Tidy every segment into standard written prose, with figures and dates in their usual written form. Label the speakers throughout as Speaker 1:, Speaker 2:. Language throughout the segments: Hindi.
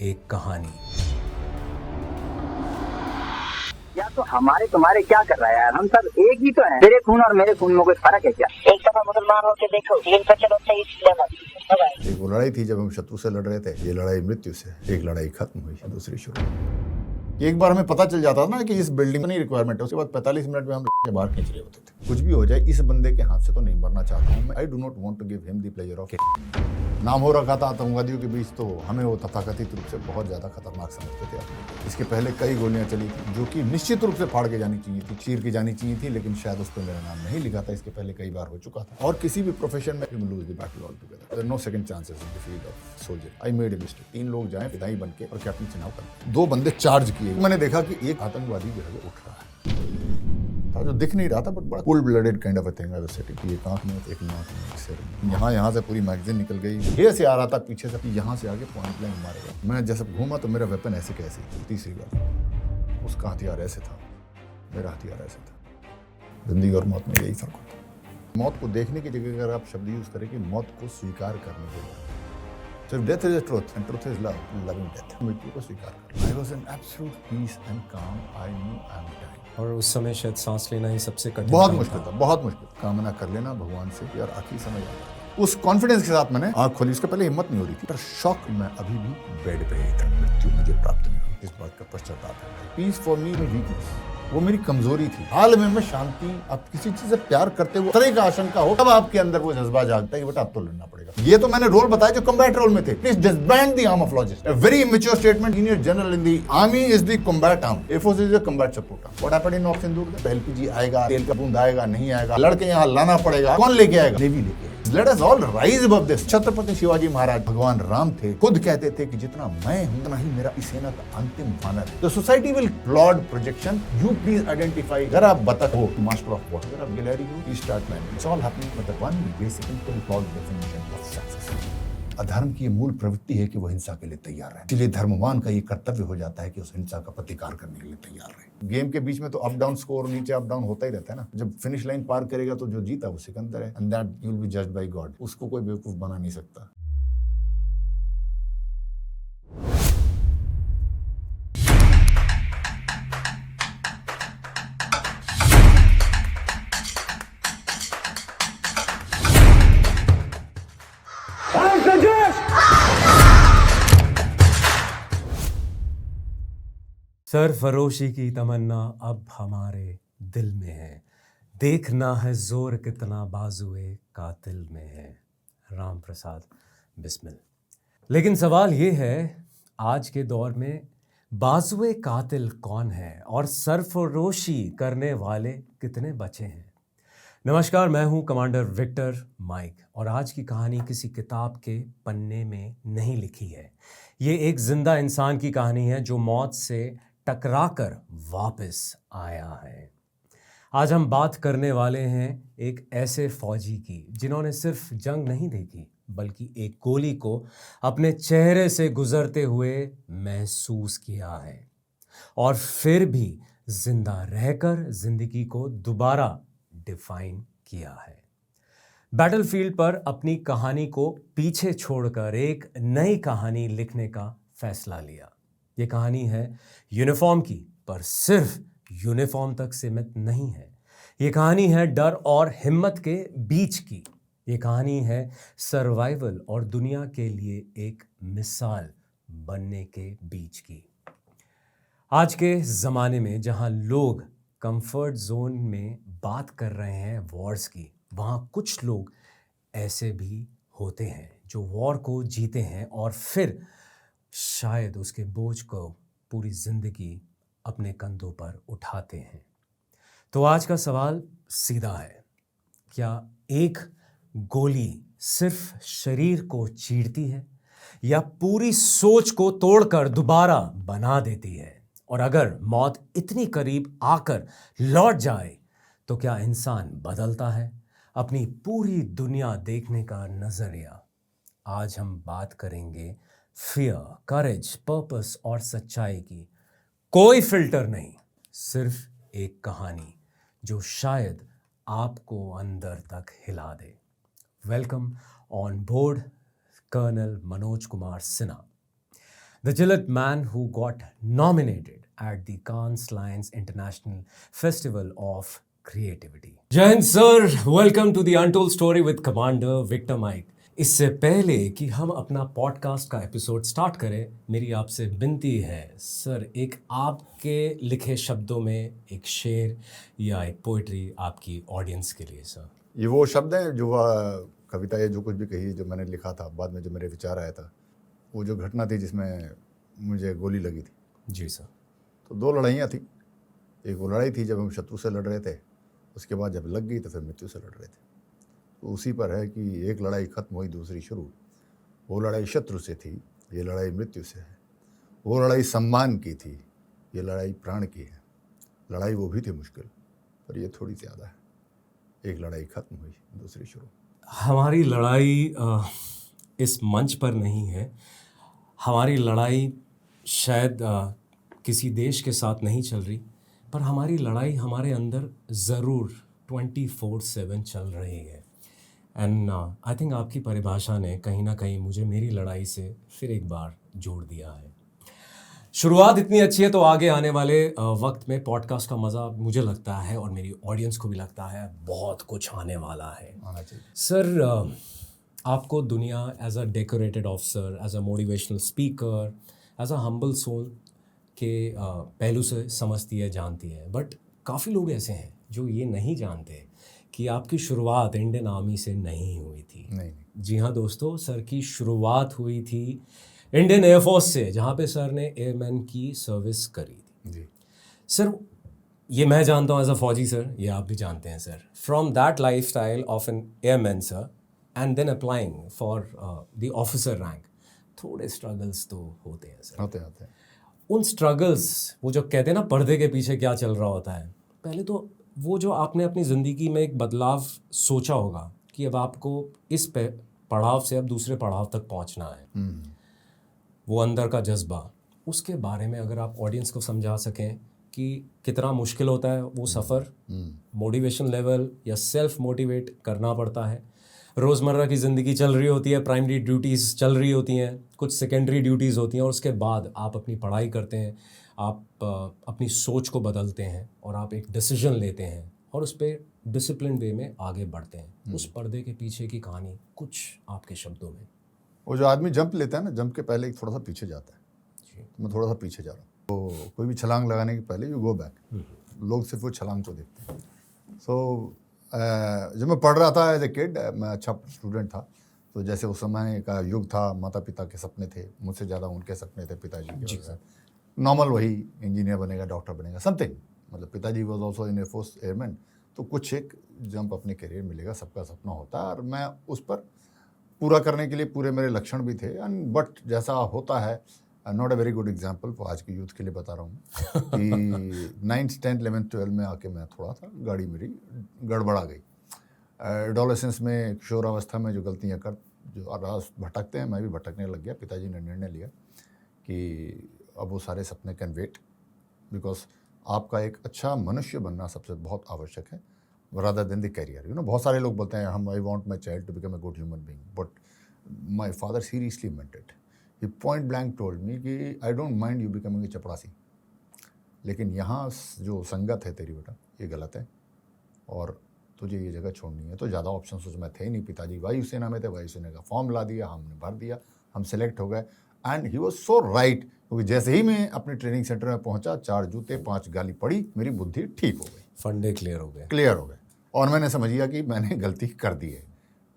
Speaker 1: एक कहानी।
Speaker 2: या तो हमारे तुम्हारे क्या कर रहा है यार, हम सब एक ही तो हैं। तेरे खून और मेरे खून में कोई फर्क है क्या?
Speaker 3: एक दफा मुसलमान होके देखो, इन्फेक्शन होता है इस
Speaker 4: एक वो लड़ाई थी जब हम शत्रु से लड़ रहे थे, ये लड़ाई मृत्यु से। एक लड़ाई खत्म हुई, दूसरी शुरू। एक बार हमें पता चल जाता था ना कि इस बिल्डिंग में नहीं रिक्वायरमेंट है, उसके बाद 45 मिनट में हम के बाहर खींच रहे होते थे। कुछ भी हो जाए, इस बंदे के हाथ से तो नहीं मरना चाहता हूँ। I do not want to give him the pleasure of. नाम हो रखा था आतंकवादियों के बीच, तो हमें वो तथाकथित रूप से बहुत ज्यादा खतरनाक समझते थे। इसके पहले कई गोलियां चली थी जो कि निश्चित रूप से फाड़ के जानी चाहिए थी, चीर के जानी चाहिए थी, लेकिन शायद उस पर मेरा नाम नहीं लिखा था। इसके पहले कई बार हो चुका था। और किसी भी प्रोफेशन में lose the battle all together, no second chances in the field of soldier. I made a mistake. 3 लोग जाएं फिदाई बन के और कैप्टन चुनाव कर, 2 बंदे चार्ज किए। मैंने देखा कि एक आतंकवादी जो है उठ रहा है, जो दिख नहीं रहा था, बट बड़ा cold blooded kind of a thing. I was setting, एक आंख में, एक नाक में, एक सिर में। यहाँ से पूरी मैगजीन निकल गई। ये से आ रहा था पीछे से, यहाँ से आगे पॉइंट ब्लैंक मारेगा। मैं जैसे घूमा तो मेरा वेपन ऐसे कैसे। तीसरी बार उसका हथियार ऐसे था, मेरा हथियार ऐसे था। जिंदगी और मौत में यही फर्क होता है। मौत को देखने की जगह अगर आप शब्द यूज करें कि मौत को स्वीकार करने के लिए, So if death is truth and truth is love, loving death, मृत्यु को स्वीकार कर। I was in absolute peace and calm. I knew I am dying.
Speaker 1: और उस समय शायद सांस लेना ही सबसे कठिन
Speaker 4: बहुत
Speaker 1: काम
Speaker 4: मुश्किल था, बहुत मुश्किल। कामना कर लेना भगवान से यार, आखिरी समय आ गया। उस कॉन्फिडेंस के साथ मैंने आँख खोली। उसके पहले हिम्मत नहीं हो रही थी, पर शॉक मैं अभी भी बेड पे ही था। मृत्यु मुझे प्राप्त नहीं हुई, इस बात का पश्चाताप है। पीस फॉर मी वीकनेस, वो मेरी कमजोरी थी। हाल में मैं शांति, आप किसी चीज से प्यार करते हुए तरह का आशंका हो, तब आपके अंदर वो जज्बा जागता है कि बेटा अब तो लड़ना पड़ेगा। ये तो मैंने रोल बताया जो कम्बैट रोल में थे। Please disband the arm of logistics. A very immature statement. Senior general in the army is the combat arm, air force is the combat support arm. What happened in option 2? LPG आएगा, तेल का बूंद आएगा, नहीं आएगा, लड़के यहाँ लाना पड़ेगा। कौन लेके आएगा? नेवी लेके आएगा। Let us all rise above this. Chhatrapati Shivaji महाराज भगवान राम थे, खुद कहते थे कि जितना मैं हूं उतना ही मेरा इस सेना का अंतिम वानर। The society will applaud projection. You please identify. अगर आप बतख हो, master of what? अगर आप गिलहरी हो, you start landing. It's all happening with the one basic and flawed definition of success. अधर्म की मूल प्रवृत्ति है कि वो हिंसा के लिए तैयार है। इसलिए धर्मवान का ये कर्तव्य हो जाता है कि उस हिंसा का प्रतिकार करने के लिए तैयार रहे। गेम के बीच में तो अप डाउन स्कोर, नीचे अप डाउन होता ही रहता है ना। जब फिनिश लाइन पार करेगा तो जो जीता वो सिकंदर है, and that you will be judged bye God. उसको कोई बेवकूफ बना नहीं सकता।
Speaker 1: सरफरोशी की तमन्ना अब हमारे दिल में है, देखना है जोर कितना बाजुए कातिल में है। राम प्रसाद बिस्मिल। लेकिन सवाल ये है, आज के दौर में बाजुए कातिल कौन है और सरफरोशी करने वाले कितने बचे हैं? नमस्कार, मैं हूं कमांडर विक्टर माइक और आज की कहानी किसी किताब के पन्ने में नहीं लिखी है। ये एक जिंदा इंसान की कहानी है जो मौत से टकराकर वापस आया है। आज हम बात करने वाले हैं एक ऐसे फौजी की जिन्होंने सिर्फ जंग नहीं देखी, बल्कि एक गोली को अपने चेहरे से गुजरते हुए महसूस किया है और फिर भी जिंदा रहकर जिंदगी को दोबारा डिफाइन किया है। बैटलफील्ड पर अपनी कहानी को पीछे छोड़कर एक नई कहानी लिखने का फैसला लिया। ये कहानी है यूनिफॉर्म की, पर सिर्फ यूनिफॉर्म तक सीमित नहीं है। ये कहानी है डर और हिम्मत के बीच की। ये कहानी है सर्वाइवल और दुनिया के लिए एक मिसाल बनने के बीच की। आज के ज़माने में जहां लोग कंफर्ट जोन में बात कर रहे हैं वॉर्स की, वहां कुछ लोग ऐसे भी होते हैं जो वॉर को जीते हैं और फिर शायद उसके बोझ को पूरी जिंदगी अपने कंधों पर उठाते हैं। तो आज का सवाल सीधा है, क्या एक गोली सिर्फ शरीर को चीरती है या पूरी सोच को तोड़कर दोबारा बना देती है? और अगर मौत इतनी करीब आकर लौट जाए तो क्या इंसान बदलता है अपनी पूरी दुनिया देखने का नजरिया? आज हम बात करेंगे फियर, करेज, पर्पस और सच्चाई की। कोई फिल्टर नहीं, सिर्फ एक कहानी जो शायद आपको अंदर तक हिला दे। Welcome on board colonel Manoj Kumar Sinha. the Gillette man who got nominated at the Cannes Lions International Festival of Creativity. Jai Hind sir, welcome to the Untold Story with Commander Victor Mike. इससे पहले कि हम अपना पॉडकास्ट का एपिसोड स्टार्ट करें, मेरी आपसे विनती है सर, एक आपके लिखे शब्दों में एक शेर या एक पोइट्री आपकी ऑडियंस के लिए सर।
Speaker 4: ये वो शब्द हैं जो कविता या जो कुछ भी कही जो मैंने लिखा था, बाद में जो मेरे विचार आया था, वो जो घटना थी जिसमें मुझे गोली लगी थी।
Speaker 1: जी सर।
Speaker 4: तो दो लड़ाइयाँ थी। एक वो लड़ाई थी जब हम शत्रु से लड़ रहे थे, उसके बाद जब लग गई तो फिर मृत्यु से लड़ रहे थे। तो उसी पर है कि एक लड़ाई खत्म हुई, दूसरी शुरू। वो लड़ाई शत्रु से थी, ये लड़ाई मृत्यु से है। वो लड़ाई सम्मान की थी, ये लड़ाई प्राण की है। लड़ाई वो भी थी मुश्किल, पर ये थोड़ी ज़्यादा है। एक लड़ाई खत्म हुई, दूसरी शुरू।
Speaker 1: हमारी लड़ाई इस मंच पर नहीं है। हमारी लड़ाई शायद किसी देश के साथ नहीं चल रही, पर हमारी लड़ाई हमारे अंदर ज़रूर 24/7 चल रही है। एंड आई थिंक आपकी परिभाषा ने कहीं ना कहीं मुझे मेरी लड़ाई से फिर एक बार जोड़ दिया है। शुरुआत इतनी अच्छी है तो आगे आने वाले वक्त में पॉडकास्ट का मज़ा मुझे लगता है और मेरी ऑडियंस को भी लगता है बहुत कुछ आने वाला है।
Speaker 4: आना चाहिए
Speaker 1: सर, आपको दुनिया as a decorated officer, as a motivational speaker, as a humble soul के पहलू से समझती है, जानती है, बट काफ़ी लोग ऐसे हैं जो ये नहीं जानते कि आपकी शुरुआत इंडियन आर्मी से नहीं हुई थी।
Speaker 4: नहीं।
Speaker 1: जी हाँ दोस्तों, सर की शुरुआत हुई थी इंडियन एयरफोर्स से, जहाँ पे सर ने एयरमैन की सर्विस करी थी।
Speaker 4: जी
Speaker 1: सर, ये मैं जानता हूँ एज अ फौजी सर, ये आप भी जानते हैं sir. From that lifestyle of an airman sir and then applying for the officer rank, थोड़े स्ट्रगल्स तो होते हैं सर।
Speaker 4: होते हैं।
Speaker 1: उन स्ट्रगल्स, वो जो कहते हैं ना पर्दे के पीछे क्या चल रहा होता है, पहले तो वो जो आपने अपनी ज़िंदगी में एक बदलाव सोचा होगा कि अब आपको इस पड़ाव से अब दूसरे पड़ाव तक पहुंचना है, वो अंदर का जज्बा, उसके बारे में अगर आप ऑडियंस को समझा सकें कि कितना मुश्किल होता है वो सफ़र, मोटिवेशन लेवल या सेल्फ मोटिवेट करना पड़ता है। रोज़मर्रा की ज़िंदगी चल रही होती है, प्राइमरी ड्यूटीज़ चल रही होती हैं, कुछ सेकेंडरी ड्यूटीज़ होती हैं, और उसके बाद आप अपनी पढ़ाई करते हैं, आप अपनी सोच को बदलते हैं और आप एक डिसीजन लेते हैं और उस पर डिसिप्लिन वे में आगे बढ़ते हैं। उस पर्दे के पीछे की कहानी कुछ आपके शब्दों में।
Speaker 4: वो जो आदमी जंप लेता है ना, जंप के पहले थोड़ा सा पीछे जाता है। तो मैं थोड़ा सा पीछे जा रहा हूँ। तो कोई भी छलांग लगाने के पहले यू गो बैक। लोग सिर्फ वो छलांग को देखते हैं। सो जब मैं पढ़ रहा था एज ए किड, मैं अच्छा स्टूडेंट था, तो जैसे उस समय का युग था, माता पिता के सपने थे, मुझसे ज़्यादा उनके सपने थे पिताजी के। नॉर्मल वही इंजीनियर बनेगा, डॉक्टर बनेगा, समथिंग। मतलब पिताजी was also in air force airman, तो कुछ एक जंप अपने करियर मिलेगा, सबका सपना होता है, और मैं उस पर पूरा करने के लिए पूरे मेरे लक्षण भी थे। एंड बट जैसा होता है, not a very good example आज के यूथ के लिए बता रहा हूँ कि 9th 10th 11th 12 में आके मैं थोड़ा सा गाड़ी मेरी गड़बड़ा गई। एडोलेसेंस में, किशोरावस्था में जो गलतियाँ जो रास भटकते हैं, मैं भी भटकने लग गया। पिताजी ने निर्णय लिया कि अब वो सारे सपने कैन वेट, बिकॉज आपका एक अच्छा मनुष्य बनना सबसे बहुत आवश्यक है, रादर देन द कैरियर। बहुत सारे लोग बोलते हैं I want my child to become a good human being, but my father seriously meant it. He point blank told me कि I don't mind you becoming a chaprasi, लेकिन यहाँ जो संगत है तेरी बेटा, ये गलत है और तुझे ये जगह छोड़नी है। तो ज़्यादा ऑप्शन उसमें थे नहीं। पिताजी वायुसेना में थे, वायुसेना का फॉर्म ला दिया, हमने भर दिया, हम सेलेक्ट हो गए। And he was so right, क्योंकि जैसे ही मैं अपने ट्रेनिंग सेंटर में पहुंचा, 4 जूते 5 गाली पड़ी, मेरी बुद्धि ठीक हो गई,
Speaker 1: फंडे क्लियर हो गए
Speaker 4: और मैंने समझ लिया कि मैंने गलती कर दी है।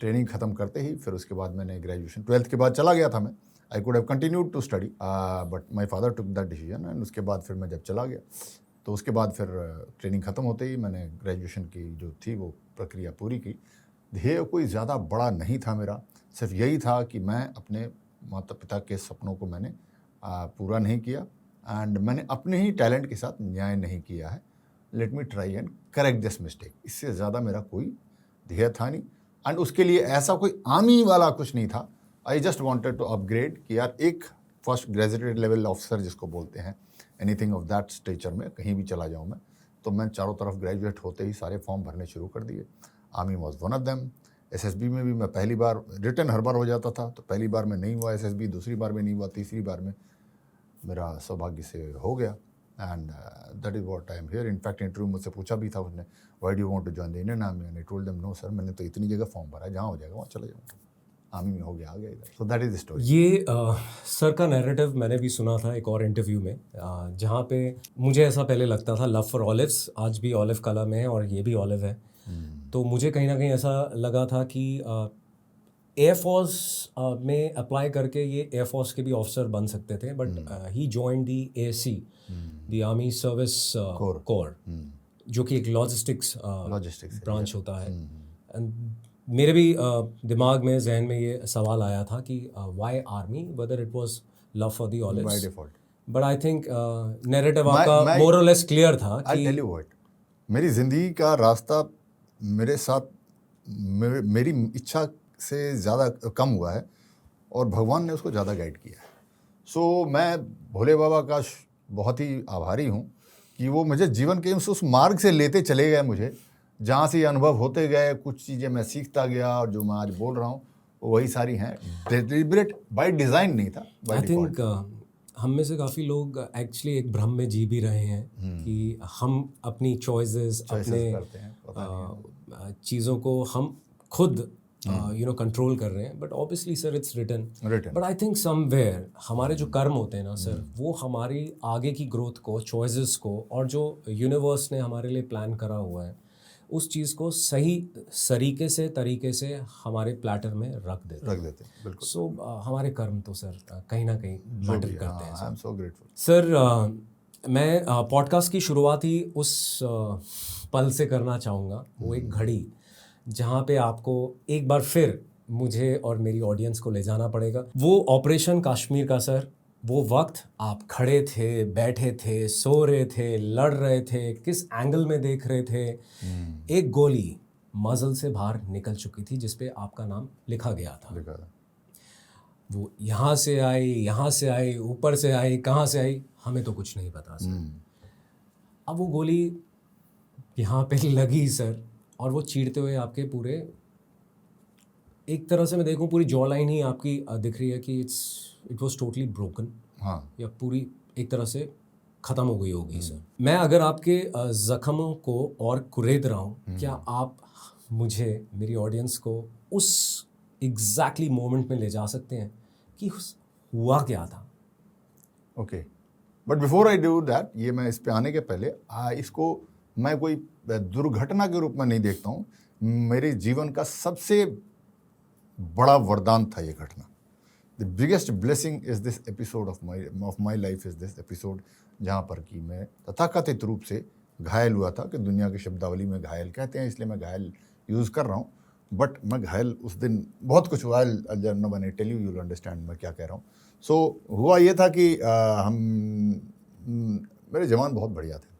Speaker 4: ट्रेनिंग ख़त्म करते ही फिर उसके बाद मैंने ग्रेजुएशन 12th के बाद चला गया था मैं। I could have continued to study, but my father took that decision. And उसके बाद फिर मैं जब चला गया, तो उसके बाद फिर ट्रेनिंग ख़त्म होते ही मैंने ग्रेजुएशन की जो थी वो प्रक्रिया पूरी की। ध्येय कोई ज़्यादा बड़ा नहीं था मेरा, सिर्फ यही था कि मैं अपने माता पिता के सपनों को मैंने पूरा नहीं किया, एंड मैंने अपने ही टैलेंट के साथ न्याय नहीं किया है। Let me try and correct this mistake. इससे ज़्यादा मेरा कोई ध्येय था नहीं, एंड उसके लिए ऐसा कोई आर्मी वाला कुछ नहीं था। I just wanted to upgrade कि यार एक फर्स्ट ग्रेजुएटेड लेवल ऑफिसर जिसको बोलते हैं, एनीथिंग ऑफ दैट स्टेचर में कहीं भी चला जाऊँ मैं। तो मैं चारों तरफ ग्रेजुएट होते ही सारे फॉर्म भरने शुरू कर दिए। Army was one of them. SSB में भी मैं पहली बार, रिटर्न हर बार हो जाता था, तो पहली बार में नहीं हुआ एसएसबी, दूसरी बार में नहीं हुआ, तीसरी बार में मेरा सौभाग्य से हो गया and that is what I am here. In fact interview मुझसे पूछा भी था उसने, why do you want to join the Indian army, and I told them no sir, मैंने तो इतनी जगह फॉर्म भरा है, जहाँ हो जाएगा वहाँ चले जाऊँगा, आर्मी में हो गया, आ गया इधर। सो दैट इज द स्टोरी।
Speaker 1: ये सर का नैरेटिव मैंने भी सुना था एक और इंटरव्यू में, जहाँ पे मुझे ऐसा पहले लगता था लव फॉर ऑलिव्स, आज भी ऑलिव कलर में है और ये भी ऑलिव है। तो मुझे कहीं ना कहीं ऐसा लगा था कि एयरफोर्स में अप्लाई करके ये एयरफोर्स के भी ऑफिसर बन सकते थे, but he join the ASC, the army service corps, जो कि एक लॉजिस्टिक्स ब्रांच होता है। एंड मेरे भी दिमाग में, जहन में ये सवाल आया था कि why army, whether it was love for the olives
Speaker 4: by default.
Speaker 1: But I think narrative आपका मोर और लेस क्लियर था
Speaker 4: आई टेल यू व्हाट, मेरी ज़िंदगी का रास्ता मेरे साथ मेरी इच्छा से ज़्यादा कम हुआ है और भगवान ने उसको ज़्यादा गाइड किया है। सो मैं भोले बाबा का बहुत ही आभारी हूँ कि वो मुझे जीवन के उस मार्ग से लेते चले गए, मुझे जहाँ से ये अनुभव होते गए, कुछ चीज़ें मैं सीखता गया और जो मैं आज बोल रहा हूँ वही सारी हैं। डिलिबरेट बाय डिज़ाइन नहीं था, बाय
Speaker 1: डिफॉल्ट। आई थिंक हम में से काफ़ी लोग एक्चुअली एक भ्रम में जी भी रहे हैं कि हम अपनी चॉइसेस अपने चीज़ों को हम खुद कंट्रोल कर रहे हैं, but obviously sir it's written. But I think somewhere हमारे जो कर्म होते हैं ना सर, वो हमारी आगे की ग्रोथ को, चॉइसेस को, और जो यूनिवर्स ने हमारे लिए प्लान करा हुआ है उस चीज़ को सही तरीके से हमारे प्लेटर में रख देते हैं।
Speaker 4: बिल्कुल।
Speaker 1: सो हमारे कर्म तो सर कहीं ना कहीं मैटर करते हैं।
Speaker 4: I am so grateful
Speaker 1: sir मैं पॉडकास्ट की शुरुआत ही उस पल से करना चाहूँगा, वो एक घड़ी जहाँ पे आपको एक बार फिर मुझे और मेरी ऑडियंस को ले जाना पड़ेगा। वो ऑपरेशन कश्मीर का सर, वो वक्त आप खड़े थे, बैठे थे, सो रहे थे, लड़ रहे थे, किस एंगल में देख रहे थे, एक गोली मजल से बाहर निकल चुकी थी जिस पे आपका नाम लिखा गया था। वो यहाँ से आई, ऊपर से आई, कहाँ से आई, हमें तो कुछ नहीं पता सर। अब वो गोली यहाँ पे लगी सर, और वो चीरते हुए आपके पूरे, एक तरह से मैं देखूं पूरी जॉ लाइन ही आपकी दिख रही है कि इट वाज टोटली ब्रोकन।
Speaker 4: हाँ,
Speaker 1: या पूरी एक तरह से ख़त्म हो गई होगी सर। मैं अगर आपके ज़ख्मों को और कुरेद रहा हूँ, क्या आप मुझे, मेरी ऑडियंस को उस एग्जैक्टली मोमेंट में ले जा सकते हैं कि हुआ क्या था?
Speaker 4: Okay, but before I do that, ये मैं इस पे आने के पहले इसको मैं कोई दुर्घटना के रूप में नहीं देखता हूँ। मेरे जीवन का सबसे बड़ा वरदान था ये घटना। The biggest blessing is this episode of my life is this episode, जहाँ पर कि मैं तथाकथित रूप से घायल हुआ था, कि दुनिया की शब्दावली में घायल कहते हैं, इसलिए मैं घायल यूज़ कर रहा हूँ। बट मैं घायल उस दिन बहुत कुछ हुआ, when I tell you you will understand मैं क्या कह रहा हूँ। सो हुआ ये था कि मेरे जवान बहुत बढ़िया थे।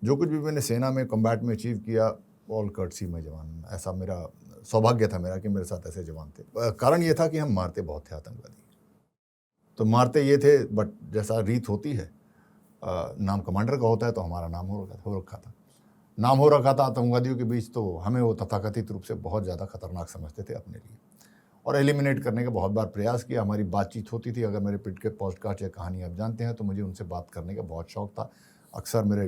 Speaker 4: जो कुछ भी मैंने सेना में कम्बैट में अचीव किया, ऑल कर्टसी में जवान, ऐसा मेरा सौभाग्य था मेरा कि मेरे साथ ऐसे जवान थे। कारण ये था कि हम मारते बहुत थे आतंकवादी, तो मारते ये थे, बट जैसा रीत होती है, नाम कमांडर का होता है, तो हमारा नाम हो रखा था नाम हो रखा था आतंकवादियों के बीच। तो हमें वो तथाकथित रूप से बहुत ज़्यादा खतरनाक समझते थे अपने लिए, और एलिमिनेट करने का बहुत बार प्रयास किया। हमारी बातचीत होती थी, अगर मेरे पिट के पॉडकास्ट या कहानी आप जानते हैं, तो मुझे उनसे बात करने का बहुत शौक था। अक्सर मेरे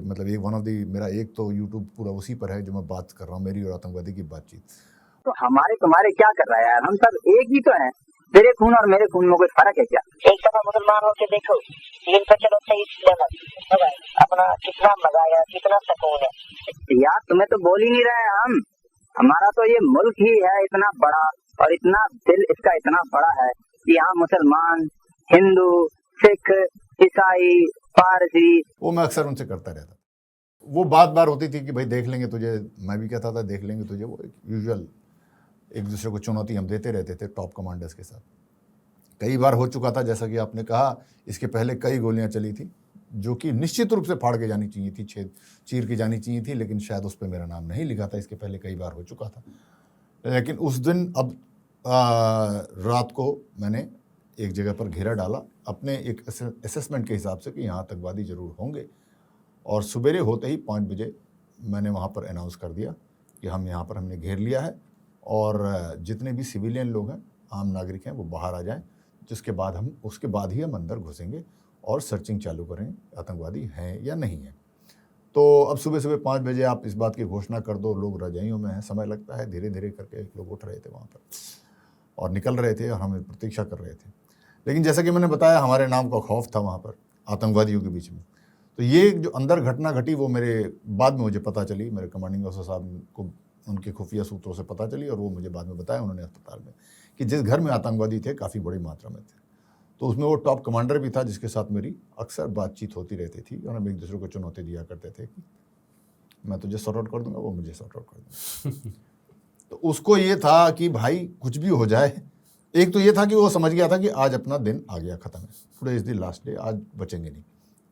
Speaker 4: मेरा एक तो यूट्यूब पूरा उसी पर है जो मैं बात कर रहा हूँ, मेरी और आतंकवादी की बातचीत।
Speaker 2: तो हमारे तुम्हारे क्या कर रहा है यार, हम सब एक ही तो हैं। तेरे खून और मेरे खून में कोई फर्क है क्या?
Speaker 3: एक समय मुसलमान होके देखो, लेकिन पर चलो सही इस्लाम अपना कितना मजा आया, कितना सुकून है
Speaker 2: यार। तुम्हें तो बोल ही नहीं रहे हम। हमारा तो ये मुल्क ही है इतना बड़ा, और इतना दिल इसका इतना बड़ा है कि यहाँ मुसलमान, हिंदू, सिख, ईसाई, पारसी,
Speaker 4: वो मैं अक्सर उनसे करता रहता। वो बार होती थी कि भाई देख लेंगे तुझे, मैं भी कहता था देख लेंगे तुझे। वो यूजुअल एक दूसरे को चुनौती हम देते रहते थे टॉप कमांडर्स के साथ। कई बार हो चुका था, जैसा कि आपने कहा, इसके पहले कई गोलियां चली थी जो कि निश्चित रूप से फाड़ के जानी चाहिए थी, चीर के जानी चाहिए थी, लेकिन शायद उस पर मेरा नाम नहीं लिखा था। इसके पहले कई बार हो चुका था, लेकिन उस दिन अब रात को मैंने एक जगह पर घेरा डाला अपने एक असेसमेंट के हिसाब से कि यहाँ आतंकवादी ज़रूर होंगे, और सवेरे होते ही 5 बजे मैंने वहाँ पर अनाउंस कर दिया कि हम यहाँ पर हमने घेर लिया है, और जितने भी सिविलियन लोग हैं, आम नागरिक हैं, वो बाहर आ जाएं, जिसके बाद उसके बाद ही हम अंदर घुसेंगे और सर्चिंग चालू करें आतंकवादी हैं या नहीं है। तो अब सुबह सुबह 5 बजे आप इस बात की घोषणा कर दो, लोग रजाइयों में हैं, समय लगता है, धीरे धीरे करके लोग उठ रहे थे वहाँ पर और निकल रहे थे और हमें प्रतीक्षा कर रहे थे। लेकिन जैसा कि मैंने बताया, हमारे नाम का खौफ था वहाँ पर आतंकवादियों के बीच में। तो ये जो अंदर घटना घटी वो मेरे बाद में मुझे पता चली, मेरे कमांडिंग ऑफिसर साहब को उनके खुफिया सूत्रों से पता चली और वो मुझे बाद में बताया उन्होंने अस्पताल में कि जिस घर में आतंकवादी थे काफ़ी बड़ी मात्रा में थे। तो उसमें वो टॉप कमांडर भी था जिसके साथ मेरी अक्सर बातचीत होती रहती थी और हम एक दूसरे को चुनौती दिया करते थे कि मैं तुझे सॉर्ट आउट कर दूंगा, वो मुझे सॉर्ट आउट कर दूंगा। तो उसको ये था कि भाई कुछ भी हो जाए, एक तो ये था कि वो समझ गया था कि आज अपना दिन आ गया, ख़त्म है, today is the last day, आज बचेंगे नहीं।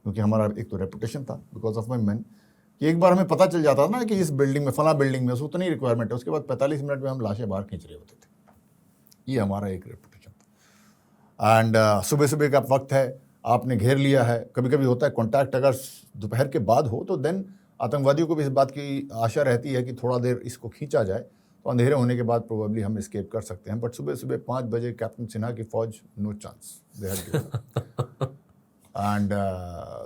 Speaker 4: क्योंकि हमारा एक तो रेपुटेशन था बिकॉज ऑफ माई मैन कि एक बार हमें पता चल जाता था ना कि इस बिल्डिंग में, फला बिल्डिंग में उतनी रिक्वायरमेंट है, उसके बाद 45 मिनट में हम लाशें बाहर खींच रहे होते थे। ये हमारा एक रेपुटेशन था। एंड सुबह सुबह का वक्त है, आपने घेर लिया है, कभी कभी होता है कॉन्टैक्ट अगर दोपहर के बाद हो तो देन आतंकवादियों को भी इस बात की आशा रहती है कि थोड़ा देर इसको खींचा जाए तो अंधेरे होने के बाद प्रोबेबली हम एस्केप कर सकते हैं। बट सुबह सुबह 5 बजे कैप्टन सिन्हा की फौज, नो चांस, एंड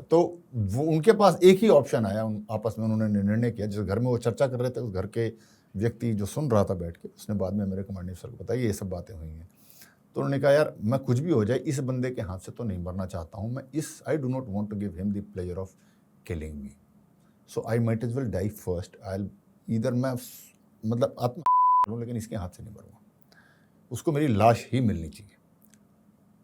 Speaker 4: तो वो उनके पास एक ही ऑप्शन आया। आपस में उन्होंने निर्णय किया, जिस घर में वो चर्चा कर रहे थे उस घर के व्यक्ति जो सुन रहा था बैठ के, उसने बाद में मेरे कमांडिंग अफसर को बताया ये सब बातें हुई हैं। तो उन्होंने कहा यार मैं कुछ भी हो जाए इस बंदे के हाथ से तो नहीं मरना चाहता हूँ मैं, I do not want to give him the pleasure of killing me, so I might as well die first. I इधर मैं मतलब आत्मा लेकिन इसके हाथ से नहीं मरूंगा, उसको मेरी लाश ही मिलनी चाहिए,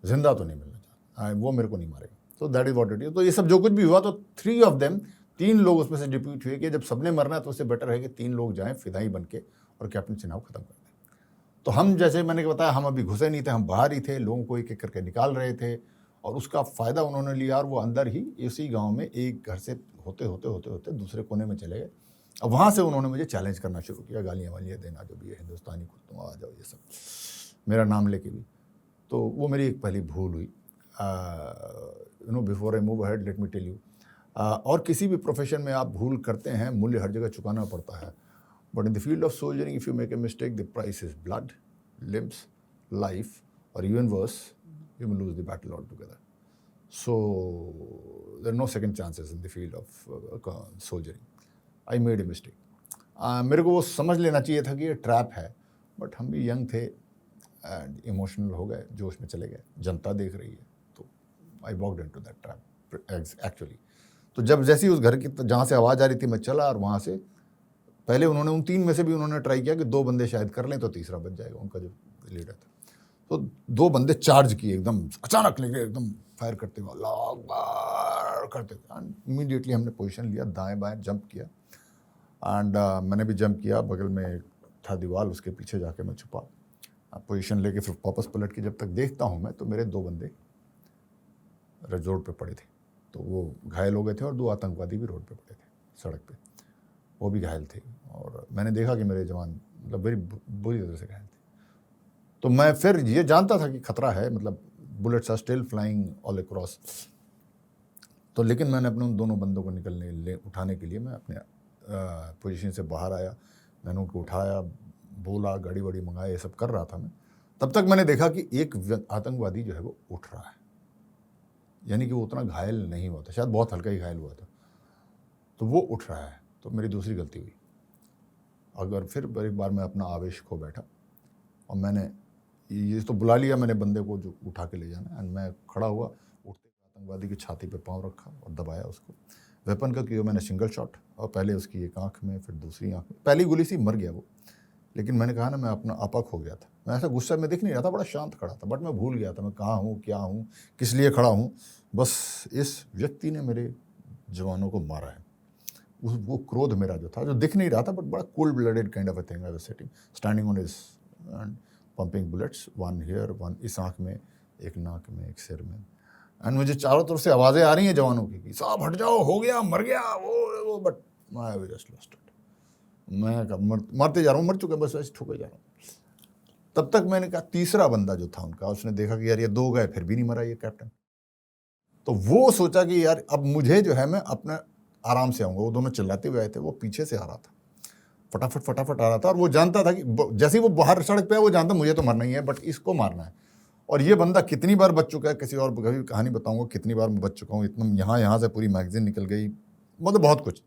Speaker 4: जिंदा तो नहीं मिलना चाहिए, वो मेरे को नहीं मारेगा। तो that is what it is. तो ये सब जो कुछ भी हुआ तो 3 ऑफ देम, 3 लोग उसमें से डिप्यूट हुए कि जब सबने मरना है तो उससे बेटर है कि 3 लोग जाएं फिदाई बन के और कैप्टन सिन्हा को खत्म कर दें। तो हम, जैसे मैंने बताया, हम अभी घुसे नहीं थे, हम बाहर ही थे, लोगों को एक एक करके निकाल रहे थे और उसका फ़ायदा उन्होंने लिया और वो अंदर ही इसी गाँव में एक घर से होते होते होते होते दूसरे कोने में चले गए। अब वहाँ से उन्होंने मुझे चैलेंज करना शुरू किया, गालियाँ वालियाँ देना, जो भी है हिंदुस्तानी को तुम आ जाओ, ये सब मेरा नाम लेके भी। तो वो मेरी एक पहली भूल हुई। Before I move ahead let me tell you, और किसी भी प्रोफेशन में आप भूल करते हैं, मूल्य हर जगह चुकाना पड़ता है। But in the field of soldiering if you make a mistake the price is blood, limbs, life, और even worse you will lose the battle altogether. So there are no second chances in the field of soldiering. I made a mistake. मेरे को वो समझ लेना चाहिए था कि ये ट्रैप है, बट हम भी यंग थे एंड इमोशनल हो गए, जोश में चले गए, जनता देख रही है, तो I walked into that trap actually. तो जब जैसी उस घर की जहाँ से आवाज़ आ रही थी मैं चला, और वहाँ से पहले उन्होंने उन 3 में से भी उन्होंने ट्राई किया कि 2 बंदे शायद कर लें तो तीसरा बच जाएगा, उनका जो लीडर था। तो 2 बंदे चार्ज किए एकदम अचानक लेके, एकदम फायर करते हुए अल्लाह अकबर करते थे। इमीडिएटली हमने पोजीशन लिया, दाएं बाएं जंप किया एंड मैंने भी जंप किया, बगल में था दीवार, उसके पीछे जाके मैं छुपा, पोजीशन लेके फिर वापस पलट के जब तक देखता हूँ मैं, तो मेरे 2 बंदे रोड पे पड़े थे। तो वो घायल हो गए थे और 2 आतंकवादी भी रोड पे पड़े थे, सड़क पे, वो भी घायल थे। और मैंने देखा कि मेरे जवान मतलब बड़ी बुरी तरह से घायल थे। तो मैं फिर ये जानता था कि खतरा है, मतलब bullets are still flying all across. तो लेकिन मैंने अपने उन दोनों बंदों को उठाने के लिए मैं अपने पोजीशन से बाहर आया, मैंने उनको उठाया, बोला, गाड़ी वाड़ी मंगाया, ये सब कर रहा था मैं। तब तक मैंने देखा कि एक आतंकवादी जो है वो उठ रहा है, यानी कि वो उतना घायल नहीं हुआ था, शायद बहुत हल्का ही घायल हुआ था, तो वो उठ रहा है। तो मेरी दूसरी गलती हुई, अगर फिर एक बार मैं अपना आवेश खो बैठा और मैंने ये तो बुला लिया मैंने बंदे को जो उठा के ले जाना, एंड मैं खड़ा हुआ, उठते आतंकवादी की छाती पे पाँव रखा और दबाया उसको। वेपन का किया मैंने सिंगल शॉट, और पहले उसकी एक आंख में, फिर दूसरी आंख में। पहली गोली से मर गया वो, लेकिन मैंने कहा ना मैं अपना आपा खो गया था। मैं ऐसा गुस्सा में दिख नहीं रहा था, बड़ा शांत खड़ा था, बट मैं भूल गया था मैं कहाँ हूँ, क्या हूँ, किस लिए खड़ा हूँ। बस इस व्यक्ति ने मेरे जवानों को मारा है। वो क्रोध मेरा जो था, जो दिख नहीं रहा था, बट बड़ा cold blooded kind of a thing, I was sitting standing on his and pumping bullets, 1 here 1 इस आँख में, एक नाक में, एक सिर में, एंड मुझे चारों तरफ से आवाज़ें आ रही हैं जवानों की कि साहब हट जाओ, हो गया, मर गया वो, but I was just lost it. मैं मरते जा रहा हूँ, मर चुका, बस वैसे ठोके जा रहा हूँ। तब तक मैंने कहा, तीसरा बंदा जो था उनका, उसने देखा कि यार ये 2 गए, फिर भी नहीं मरा ये कैप्टन। तो वो सोचा कि यार अब मुझे जो है मैं अपने आराम से आऊँगा। वो दोनों चिल्लाते हुए आए थे, वो पीछे से आ रहा था, फटाफट आ रहा था, और वो जानता था कि जैसे ही वो बाहर सड़क पे है, वो जानता मुझे तो मरना ही है, बट इसको मारना है। और ये बंदा कितनी बार बच चुका है, किसी और कभी कहानी बताऊंगा कितनी बार मैं बच चुका हूँ, इतना यहाँ से पूरी मैगजीन निकल गई, मतलब बहुत कुछ।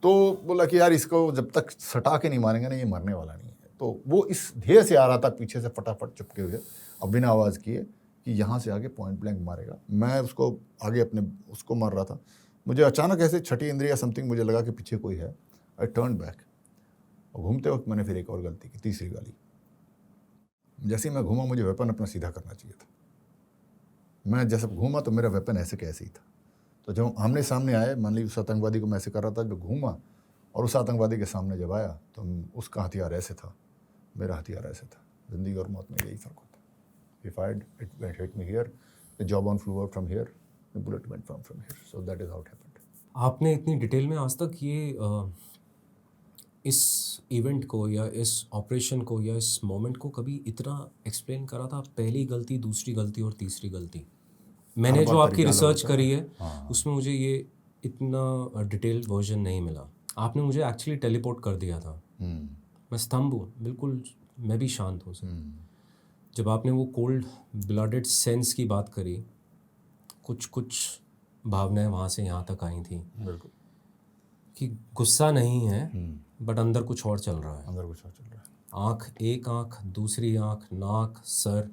Speaker 4: तो बोला कि यार इसको जब तक सटा के नहीं मारेंगे ना, ये मरने वाला नहीं है। तो वो इस ध्येय से आ रहा था पीछे से फटाफट चुपके हुए, अब बिना आवाज़ किए, कि यहाँ से आगे पॉइंट ब्लैंक मारेगा। मैं उसको आगे अपने उसको मार रहा था, मुझे अचानक ऐसे छठी इंद्रिय या समथिंग मुझे लगा कि पीछे कोई है। आई टर्न बैक, और घूमते वक्त मैंने फिर एक और गलती की, तीसरी गाली। जैसे ही मैं घूमा, मुझे वेपन अपना सीधा करना चाहिए था। मैं जैसे घूमा तो मेरा वेपन ऐसे के ऐसे ही था। तो जब आमने सामने आए, मान ली उस आतंकवादी को मैं ऐसे कर रहा था, जब घूमा और उस आतंकवादी के सामने जब आया तो उसका हथियार ऐसे था, मेरा हथियार ऐसे था। जिंदगी और मौत में यही फ़र्क होता है। If it hit me here, the jawbone flew out from here, the bullet went from here. So that is how it happened.
Speaker 1: आपने इतनी डिटेल में आज तक ये इस इवेंट को या इस ऑपरेशन को या इस मोमेंट को कभी इतना एक्सप्लेन करा था? पहली गलती, दूसरी गलती और तीसरी गलती, मैंने जो आपकी रिसर्च करी है उसमें मुझे ये इतना डिटेल वर्जन नहीं मिला। आपने मुझे एक्चुअली टेलीपोर्ट कर दिया था। मैं स्तंभ हूँ बिल्कुल, मैं भी शांत हूँ सर। जब आपने वो कोल्ड ब्लडेड सेंस की बात करी, कुछ भावनाएं वहाँ से यहाँ तक आई थी।
Speaker 4: बिल्कुल,
Speaker 1: कि गुस्सा नहीं है बट अंदर कुछ और चल रहा है।
Speaker 4: अंदर कुछ और चल रहा है।
Speaker 1: आँख, एक आँख, दूसरी आँख, नाक, सर।